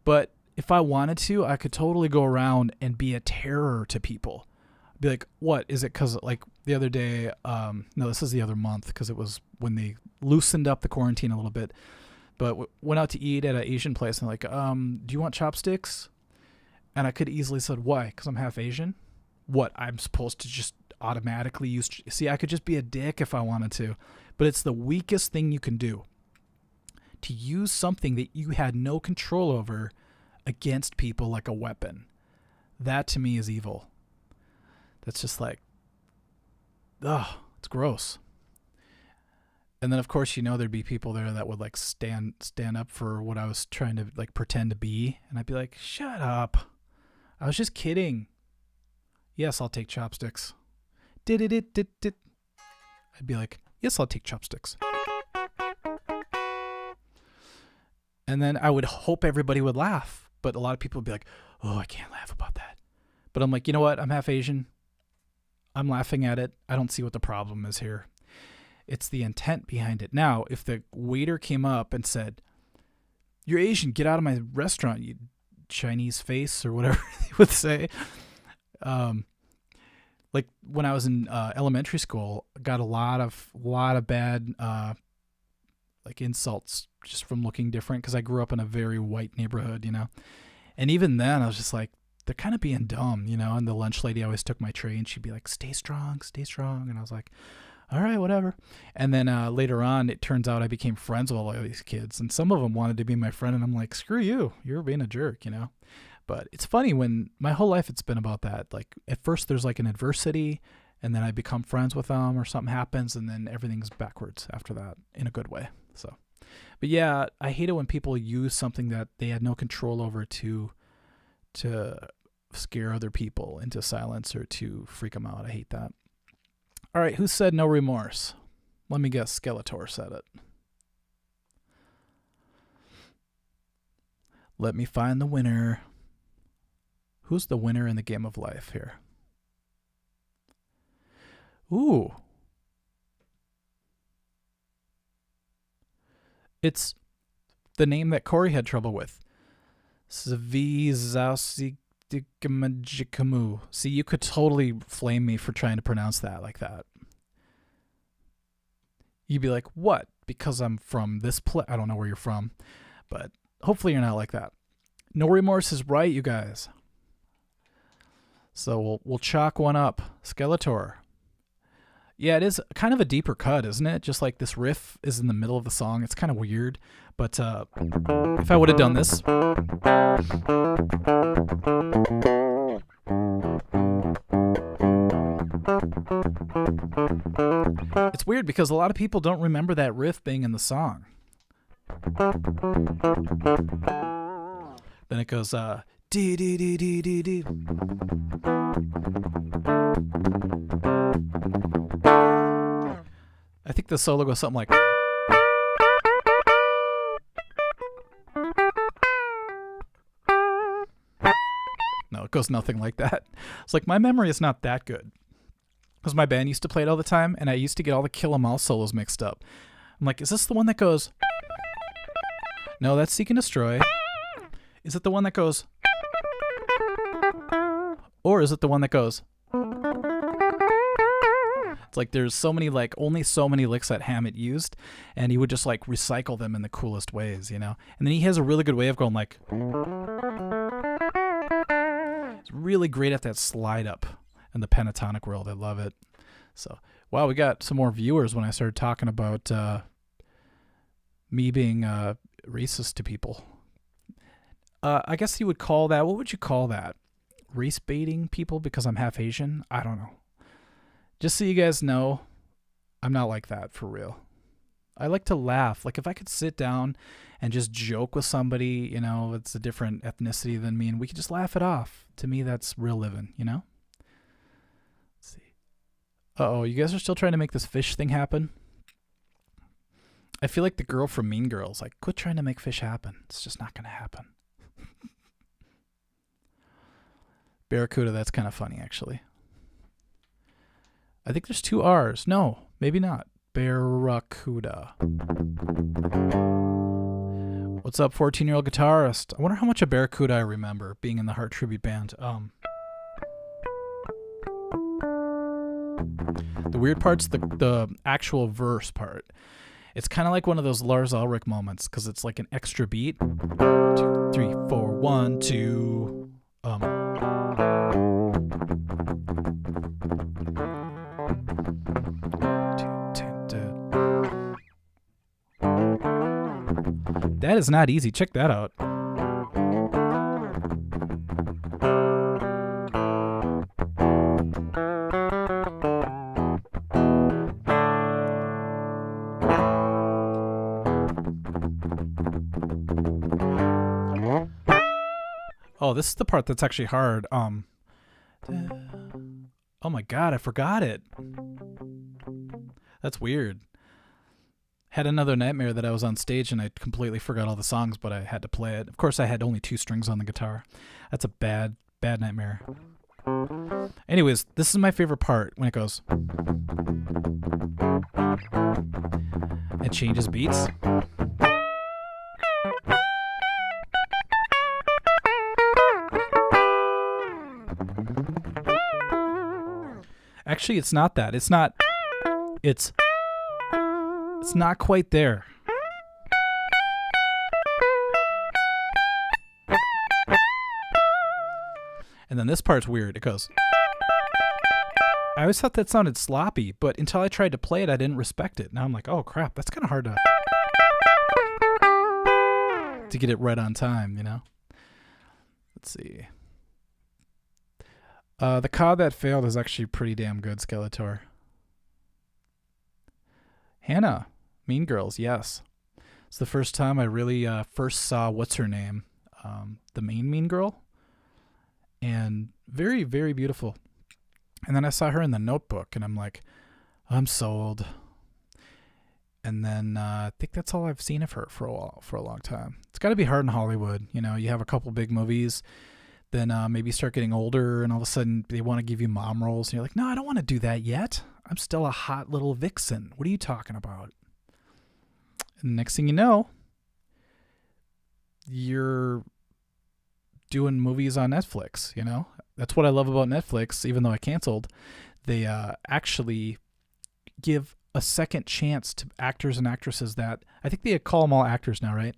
A: But if I wanted to, I could totally go around and be a terror to people. I'd be like, what? Is it because, like, the other day, no, this is the other month because it was when they loosened up the quarantine a little bit. But went out to eat at an Asian place and like, do you want chopsticks? And I could easily said, why? Because I'm half Asian? What? I'm supposed to just automatically use... See, I could just be a dick if I wanted to. But it's the weakest thing you can do. To use something that you had no control over against people like a weapon. That to me is evil. That's just like, ugh, it's gross. And then of course, you know, there'd be people there that would like stand up for what I was trying to like pretend to be. And I'd be like, shut up. I was just kidding. Yes, I'll take chopsticks. I'd be like, yes, I'll take chopsticks. And then I would hope everybody would laugh. But a lot of people would be like, oh, I can't laugh about that. But I'm like, you know what? I'm half Asian. I'm laughing at it. I don't see what the problem is here. It's the intent behind it. Now, if the waiter came up and said, you're Asian, get out of my restaurant, you Chinese face, or whatever they would say. Like when I was in elementary school, I got a lot of bad like insults just from looking different because I grew up in a very white neighborhood, you know. And even then, I was just like, they're kind of being dumb, you know. And the lunch lady always took my tray and she'd be like, stay strong, stay strong. And I was like, all right, whatever. And then later on, it turns out I became friends with all of these kids. And some of them wanted to be my friend. And I'm like, screw you. You're being a jerk, you know. But it's funny when my whole life it's been about that. Like at first there's like an adversity and then I become friends with them or something happens and then everything's backwards after that in a good way. So, but yeah, I hate it when people use something that they had no control over to scare other people into silence or to freak them out. I hate that. All right, who said no remorse? Let me guess, Skeletor said it. Let me find the winner. Who's the winner in the game of life here? Ooh. It's the name that Cory had trouble with. Svizausigamajicamu. See, you could totally flame me for trying to pronounce that like that. You'd be like, what? Because I'm from this place. I don't know where you're from, but hopefully you're not like that. No remorse is right, you guys. So we'll chalk one up. Skeletor. Yeah, it is kind of a deeper cut, isn't it? Just like this riff is in the middle of the song. It's kind of weird. But if I would have done this. It's weird because a lot of people don't remember that riff being in the song. Then it goes, dee dee dee dee dee dee. I think the solo goes something like. No, it goes nothing like that. It's like my memory is not that good. Because my band used to play it all the time, and I used to get all the Kill 'Em All solos mixed up. I'm like, is this the one that goes? No, that's Seek and Destroy. Is it the one that goes? Or is it the one that goes? It's like there's so many, like only so many licks that Hammett used, and he would just like recycle them in the coolest ways, you know? And then he has a really good way of going like, it's really great at that slide up in the pentatonic world. I love it. So, wow, we got some more viewers when I started talking about me being racist to people. I guess you would call that, what would you call that? Race baiting people because I'm half Asian? I don't know. Just so you guys know, I'm not like that for real. I like to laugh. Like if I could sit down and just joke with somebody, you know, it's a different ethnicity than me, and we could just laugh it off. To me, that's real living, you know? Let's see. Uh-oh, you guys are still trying to make this fish thing happen? I feel like the girl from Mean Girls. Like, quit trying to make fish happen. It's just not going to happen. Barracuda, that's kind of funny, actually. I think there's 2 R's. No, maybe not. Barracuda. What's up, 14-year-old guitarist? I wonder how much of Barracuda I remember being in the Heart Tribute Band. The weird part's the actual verse part. It's kind of like one of those Lars Ulrich moments because it's like an extra beat. 2, 3, 4, 1, 2. That is not easy. Check that out. Oh, this is the part that's actually hard. Oh my God, I forgot it. That's weird. Had another nightmare that I was on stage and I completely forgot all the songs, but I had to play it. Of course, I had only 2 strings on the guitar. That's a bad nightmare. Anyways, this is my favorite part when it goes. It changes beats. Actually, it's not that. It's not quite there. And then this part's weird. It goes. I always thought that sounded sloppy, but until I tried to play it, I didn't respect it. Now I'm like, oh crap, that's kind of hard to get it right on time, you know? Let's see. The COD that failed is actually pretty damn good, Skeletor. Hannah, Mean Girls, yes. It's the first time I really first saw, what's her name? The main Mean Girl. And very, very beautiful. And then I saw her in The Notebook, and I'm like, I'm sold. And then I think that's all I've seen of her for a long time. It's got to be hard in Hollywood. You know, you have a couple big movies, then maybe start getting older, and all of a sudden they want to give you mom roles, and you're like, no, I don't want to do that yet. I'm still a hot little vixen. What are you talking about? And the next thing you know, you're doing movies on Netflix, you know? That's what I love about Netflix, even though I canceled. They actually give a second chance to actors and actresses that, I think they call them all actors now, right?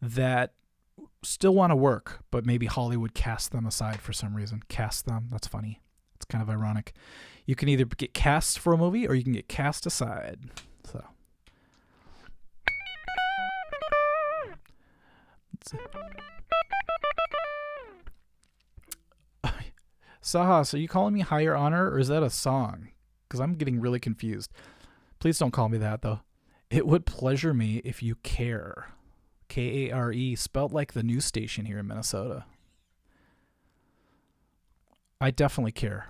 A: That still want to work, but maybe Hollywood cast them aside for some reason. Cast them, that's funny. It's kind of ironic. You can either get cast for a movie or you can get cast aside. So. Let's see. Sahas, are you calling me Higher Honor, or is that a song? Because I'm getting really confused. Please don't call me that, though. It would pleasure me if you care. K-A-R-E, spelt like the news station here in Minnesota. I definitely care.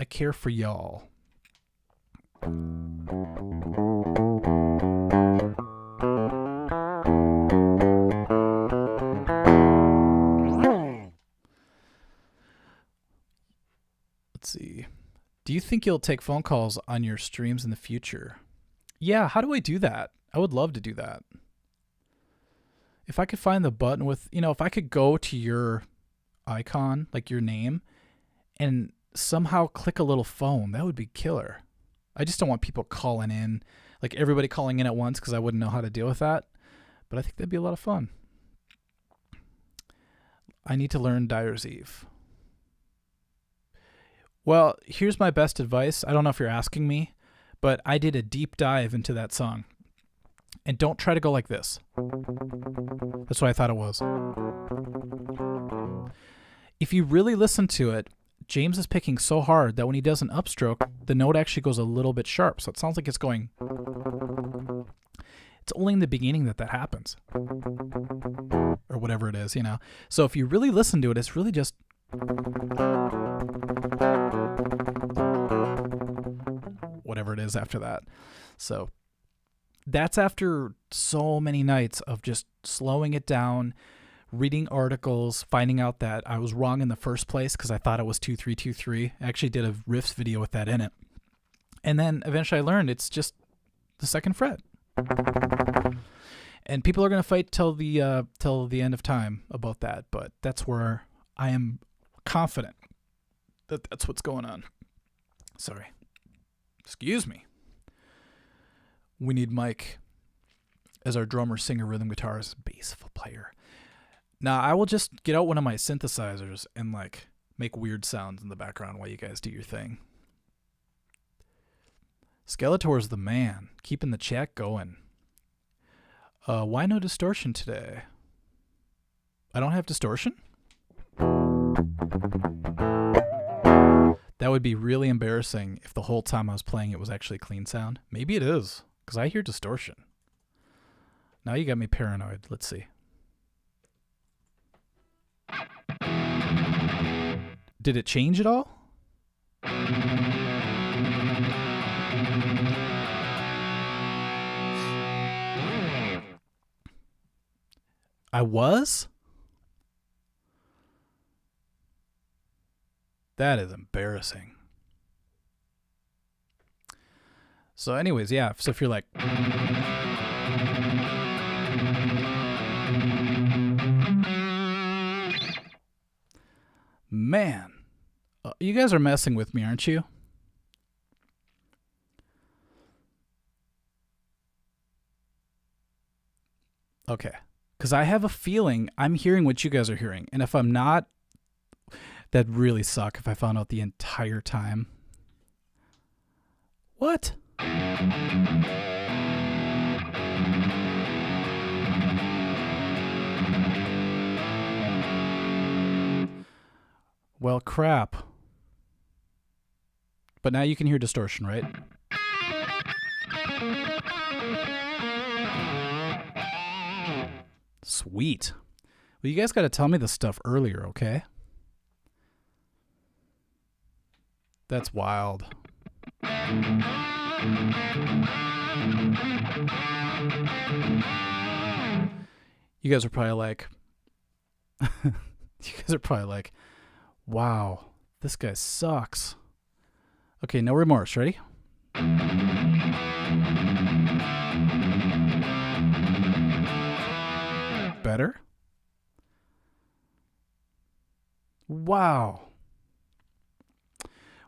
A: I care for y'all. Let's see. Do you think you'll take phone calls on your streams in the future? Yeah, how do I do that? I would love to do that. If I could find the button with, you know, if I could go to your icon, like your name, and somehow click a little phone, that would be killer. I just don't want people calling in, like everybody calling in at once, because I wouldn't know how to deal with that. But I think that'd be a lot of fun. I need to learn Dyer's Eve. Well, here's my best advice. I don't know if you're asking me, but I did a deep dive into that song. And don't try to go like this. That's what I thought it was. If you really listen to it, James is picking so hard that when he does an upstroke, the note actually goes a little bit sharp. So it sounds like it's going... It's only in the beginning that happens. Or whatever it is, you know. So if you really listen to it, it's really just... whatever it is after that. So that's after so many nights of just slowing it down, reading articles, finding out that I was wrong in the first place because I thought it was 2-3-2-3. I actually did a riffs video with that in it. And then eventually I learned it's just the second fret. And people are going to fight till the end of time about that, but that's where I am confident that that's what's going on. Sorry. Excuse me. We need Mike as our drummer, singer, rhythm guitarist, bass player. Now, I will just get out one of my synthesizers and like make weird sounds in the background while you guys do your thing. Skeletor's the man, keeping the chat going. Why no distortion today? I don't have distortion? That would be really embarrassing if the whole time I was playing it was actually clean sound. Maybe it is, because I hear distortion. Now you got me paranoid. Let's see. Did it change at all? I was? That is embarrassing. So anyways, yeah, so if you're like... Man, you guys are messing with me, aren't you? Okay. Because I have a feeling I'm hearing what you guys are hearing. And if I'm not, that'd really suck if I found out the entire time. What? Well, crap. But now you can hear distortion, right? Sweet. Well, you guys got to tell me this stuff earlier, okay? That's wild. You guys are probably like... wow, this guy sucks. Okay, no remorse. Ready? Better? Wow.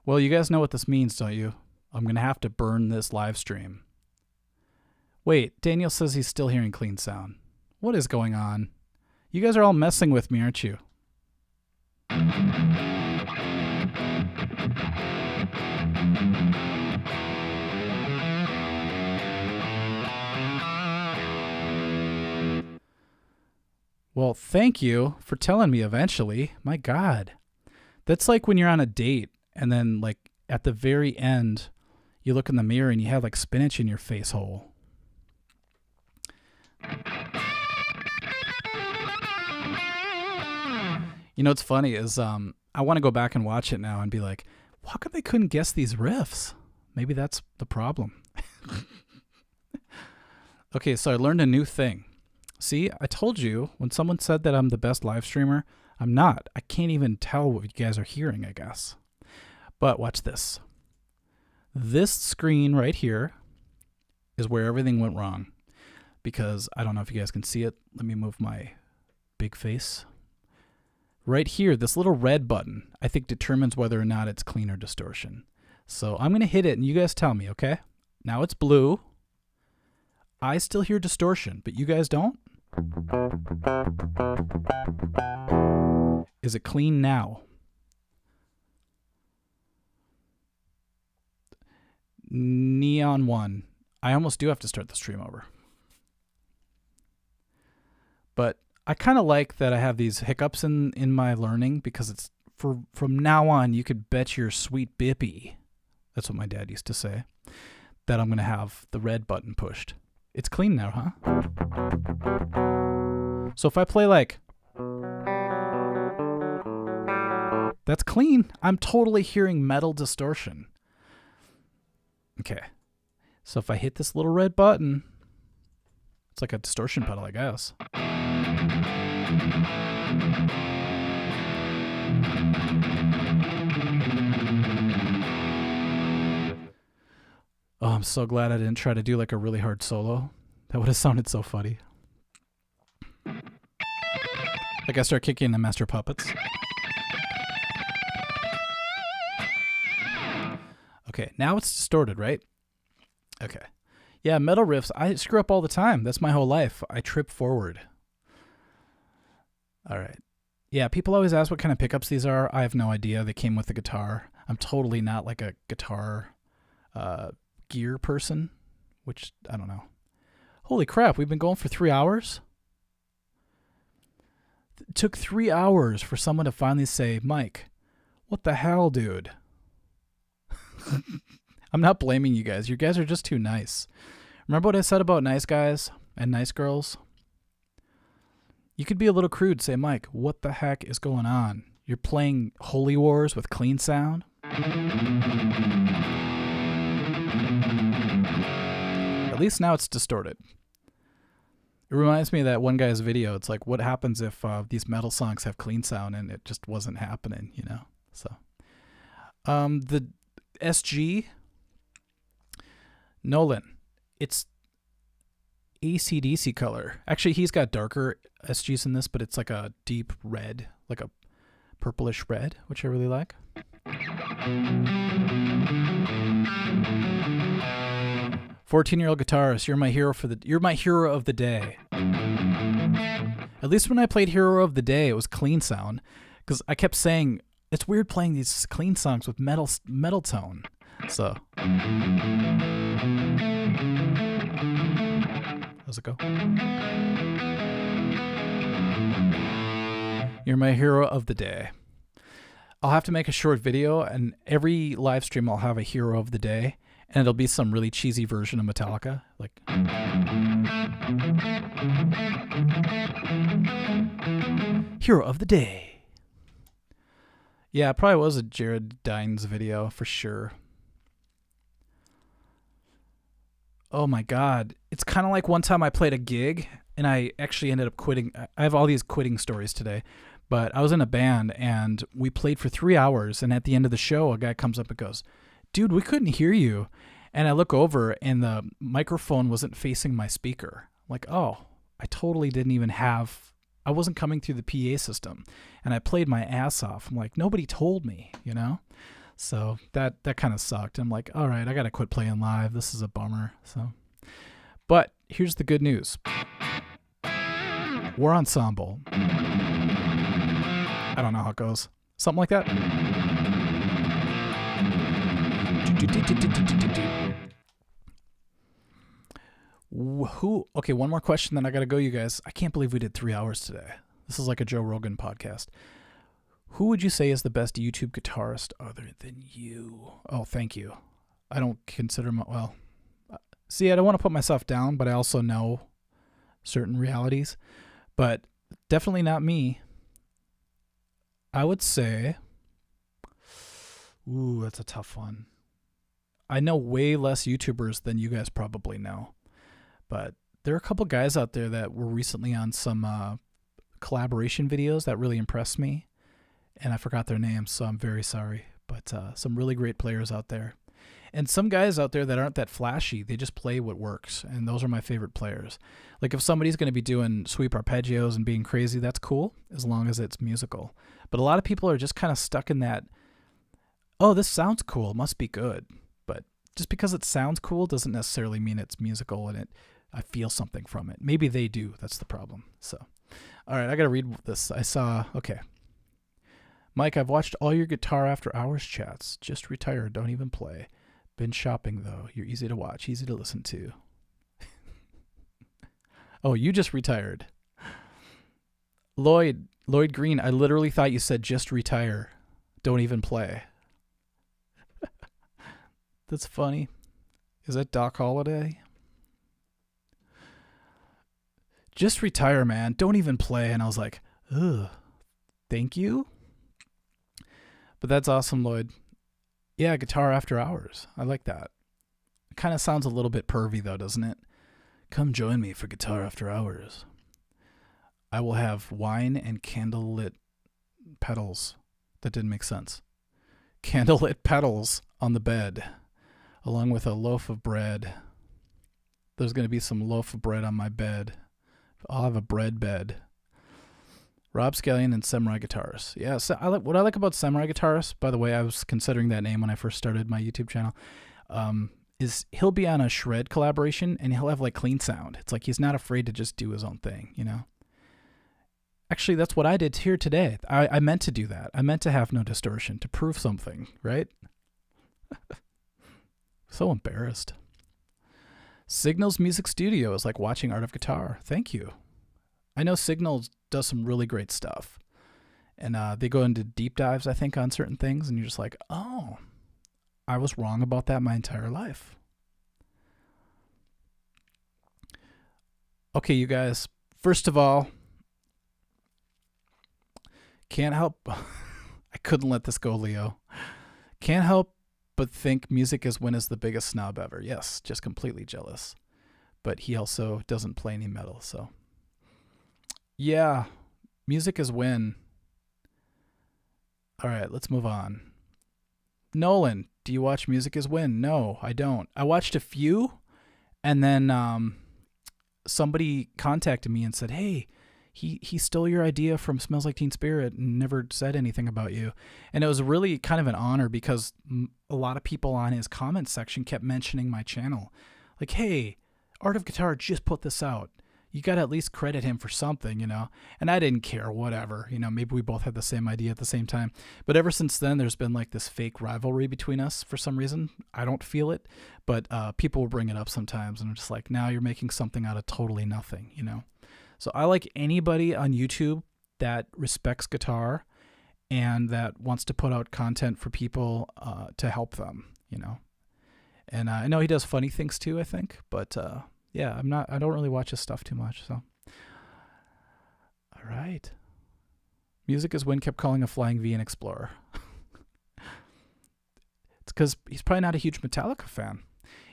A: Well, you guys know what this means, don't you? I'm going to have to burn this live stream. Wait, Daniel says he's still hearing clean sound. What is going on? You guys are all messing with me, aren't you? Well, thank you for telling me eventually. My God. That's like when you're on a date and then like at the very end, you look in the mirror and you have like spinach in your face hole. You know what's funny is I want to go back and watch it now and be like, how come they couldn't guess these riffs? Maybe that's the problem. Okay, so I learned a new thing. See, I told you when someone said that I'm the best live streamer, I'm not. I can't even tell what you guys are hearing, I guess. But watch this. This screen right here is where everything went wrong. Because I don't know if you guys can see it. Let me move my big face. Right here, this little red button, I think determines whether or not it's clean or distortion. So I'm going to hit it and you guys tell me, okay? Now it's blue. I still hear distortion, but you guys don't? Is it clean now? Neon 1. I almost do have to start the stream over. But I kind of like that I have these hiccups in my learning, because it's from now on, you could bet your sweet bippy, that's what my dad used to say, that I'm going to have the red button pushed. It's clean now, huh? So if I play like, that's clean. I'm totally hearing metal distortion. Okay. So if I hit this little red button, it's like a distortion pedal, I guess. Oh, I'm so glad I didn't try to do like a really hard solo. That would have sounded so funny. Like I start kicking the Master Puppets. Okay, now it's distorted, right? Okay. Yeah, metal riffs, I screw up all the time. That's my whole life. I trip forward. All right. Yeah, people always ask what kind of pickups these are. I have no idea. They came with the guitar. I'm totally not like a guitar gear person, which I don't know. Holy crap, we've been going for 3 hours? It took 3 hours for someone to finally say, Mike, what the hell, dude? I'm not blaming you guys. You guys are just too nice. Remember what I said about nice guys and nice girls? You could be a little crude, say, Mike, what the heck is going on? You're playing Holy Wars with clean sound? At least now it's distorted. It reminds me of that one guy's video. It's like, what happens if these metal songs have clean sound, and it just wasn't happening, you know? So, the SG, Nolan, it's AC/DC color. Actually, he's got darker SGs in this, but it's like a deep red, like a purplish red, which I really like. 14-year-old guitarist, you're my hero you're my hero of the day. At least when I played Hero of the Day, it was clean sound, because I kept saying it's weird playing these clean songs with metal tone. So, how's it go? You're my hero of the day. I'll have to make a short video, and every live stream I'll have a hero of the day, and it'll be some really cheesy version of Metallica, like hero of the day. Yeah, it probably was a Jared Dines video for sure. Oh my God. It's kind of like one time I played a gig and I actually ended up quitting. I have all these quitting stories today, but I was in a band and we played for 3 hours. And at the end of the show, a guy comes up and goes, dude, we couldn't hear you. And I look over and the microphone wasn't facing my speaker. I'm like, oh, I totally didn't even have, I wasn't coming through the PA system. And I played my ass off. I'm like, nobody told me, you know? So that kind of sucked. I'm like, all right, I got to quit playing live. This is a bummer. So, but here's the good news. War Ensemble. I don't know how it goes. Something like that. Okay, one more question, then I got to go, you guys. I can't believe we did 3 hours today. This is like a Joe Rogan podcast. Who would you say is the best YouTube guitarist other than you? Oh, thank you. I don't consider see, I don't want to put myself down, but I also know certain realities. But definitely not me. I would say, that's a tough one. I know way less YouTubers than you guys probably know. But there are a couple guys out there that were recently on some collaboration videos that really impressed me. And I forgot their names, so I'm very sorry. But some really great players out there. And some guys out there that aren't that flashy. They just play what works. And those are my favorite players. Like if somebody's going to be doing sweep arpeggios and being crazy, that's cool, as long as it's musical. But a lot of people are just kind of stuck in that oh, this sounds cool, it must be good. But just because it sounds cool doesn't necessarily mean it's musical and I feel something from it. Maybe they do. That's the problem. So, all right, I got to read this. Okay. Mike, I've watched all your Guitar After Hours chats. Just retired, don't even play. Been shopping, though. You're easy to watch, easy to listen to. Oh, you just retired. Lloyd Green, I literally thought you said just retire. Don't even play. That's funny. Is that Doc Holliday? Just retire, man. Don't even play. And I was like, ugh, thank you. But that's awesome, Lloyd. Yeah, Guitar After Hours. I like that. It kind of sounds a little bit pervy, though, doesn't it? Come join me for Guitar After Hours. I will have wine and candlelit petals. That didn't make sense. Candlelit petals on the bed, along with a loaf of bread. There's going to be some loaf of bread on my bed. I'll have a bread bed. Rob Scallion and Samurai Guitarist. Yeah, so what I like about Samurai Guitarist, by the way, I was considering that name when I first started my YouTube channel, is he'll be on a Shred collaboration and he'll have like clean sound. It's like he's not afraid to just do his own thing, you know? Actually, that's what I did here today. I meant to do that. I meant to have no distortion to prove something, right? So embarrassed. Signal's Music Studio is like watching Art of Guitar. Thank you. I know Signal does some really great stuff. And they go into deep dives, I think, on certain things. And you're just like, oh, I was wrong about that my entire life. Okay, you guys. First of all, can't help. I couldn't let this go, Leo. Can't help but think Music Is Win is the biggest snob ever. Yes, just completely jealous. But he also doesn't play any metal, so. Yeah, Music Is Win. All right, let's move on. Nolan, do you watch Music Is Win? No, I don't. I watched a few, and then somebody contacted me and said, hey, he stole your idea from Smells Like Teen Spirit and never said anything about you. And it was really kind of an honor because a lot of people on his comments section kept mentioning my channel. Like, hey, Art of Guitar just put this out. You got to at least credit him for something, you know? And I didn't care, whatever. You know, maybe we both had the same idea at the same time. But ever since then, there's been like this fake rivalry between us for some reason. I don't feel it, but people will bring it up sometimes. And I'm just like, now you're making something out of totally nothing, you know? So I like anybody on YouTube that respects guitar and that wants to put out content for people to help them, you know? And I know he does funny things too, I think, but yeah, I don't really watch his stuff too much, so. All right. Music Is Win kept calling a Flying V an Explorer. It's because he's probably not a huge Metallica fan.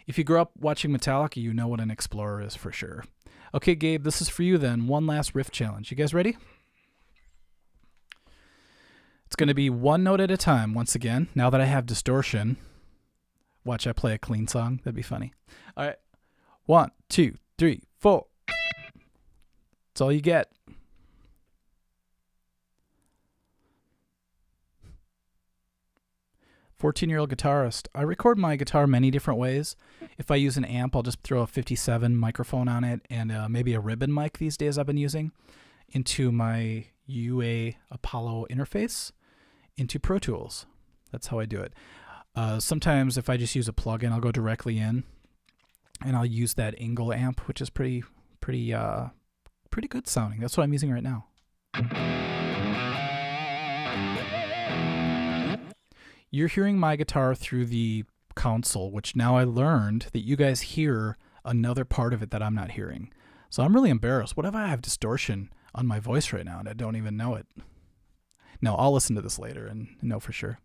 A: If you grew up watching Metallica, you know what an Explorer is for sure. Okay, Gabe, this is for you then. One last riff challenge. You guys ready? It's going to be one note at a time once again. Now that I have distortion, watch I play a clean song. That'd be funny. All right. 1, 2, 3, 4. That's all you get. "14-year-old guitarist. I record my guitar many different ways. If I use an amp, I'll just throw a 57 microphone on it and maybe a ribbon mic these days I've been using into my UA Apollo interface into Pro Tools. That's how I do it. Sometimes if I just use a plugin, I'll go directly in and I'll use that Ingle amp, which is pretty good sounding. That's what I'm using right now. You're hearing my guitar through the console, which now I learned that you guys hear another part of it that I'm not hearing. So I'm really embarrassed. What if I have distortion on my voice right now and I don't even know it? No, I'll listen to this later and know for sure.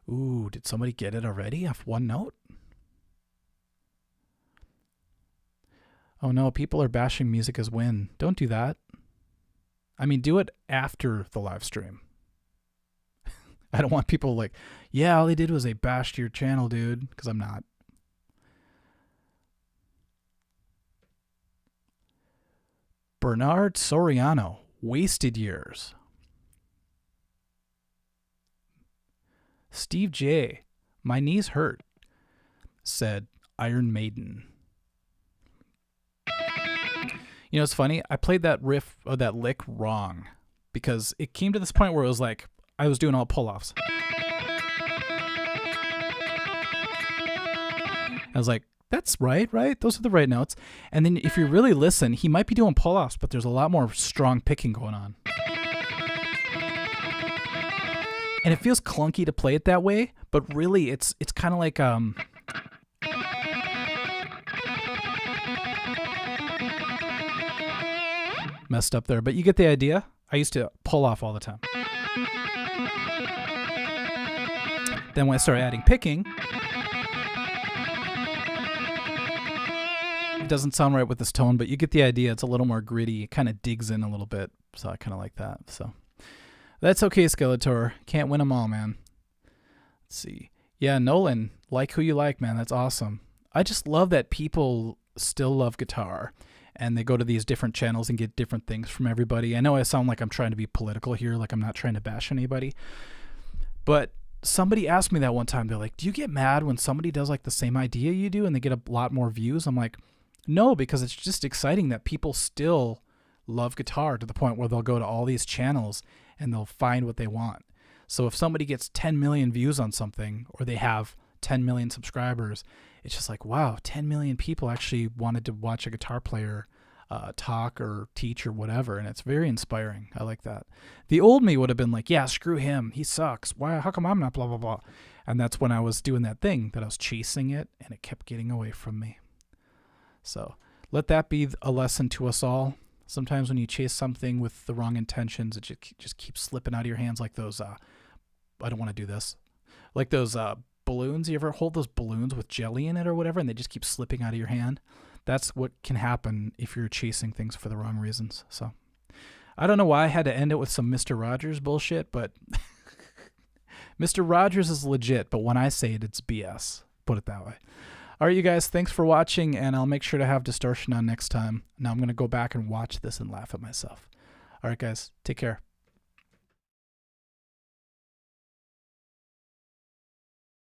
A: Ooh, did somebody get it already off one note? Oh no, people are bashing Music Is Win. Don't do that. I mean, do it after the live stream. I don't want people like, yeah, all they did was they bashed your channel, dude, because I'm not. Bernard Soriano, Wasted Years. Steve J, my knees hurt, said Iron Maiden. You know, it's funny. I played that riff or that lick wrong because it came to this point where it was like I was doing all pull-offs. I was like, that's right? Those are the right notes. And then if you really listen, he might be doing pull-offs, but there's a lot more strong picking going on. And it feels clunky to play it that way, but really it's kind of like messed up there, but you get the idea. I used to pull off all the time. Then when I started adding picking, it doesn't sound right with this tone, but you get the idea. It's a little more gritty. It kind of digs in a little bit, so I kind of like that. So that's okay, Skeletor. Can't win them all, man. Let's see. Yeah, Nolan, like who you like, man. That's awesome. I just love that people still love guitar, and they go to these different channels and get different things from everybody. I know I sound like I'm trying to be political here, like I'm not trying to bash anybody, but somebody asked me that one time. They're like, do you get mad when somebody does like the same idea you do and they get a lot more views? I'm like, no, because it's just exciting that people still love guitar to the point where they'll go to all these channels and they'll find what they want. So if somebody gets 10 million views on something, or they have 10 million subscribers, it's just like, wow, 10 million people actually wanted to watch a guitar player talk or teach or whatever, and it's very inspiring. I like that. The old me would have been like, yeah, screw him, he sucks. Why? How come I'm not blah, blah, blah? And that's when I was doing that thing that I was chasing it, and it kept getting away from me. So let that be a lesson to us all. Sometimes when you chase something with the wrong intentions, it just keeps slipping out of your hands, like those, I don't want to do this, like those balloons. You ever hold those balloons with jelly in it or whatever, and they just keep slipping out of your hand? That's what can happen if you're chasing things for the wrong reasons. So I don't know why I had to end it with some Mr. Rogers bullshit, but Mr. Rogers is legit, but when I say it, it's BS. Put it that way. All right, you guys, thanks for watching, and I'll make sure to have distortion on next time. Now I'm going to go back and watch this and laugh at myself. All right, guys, take care.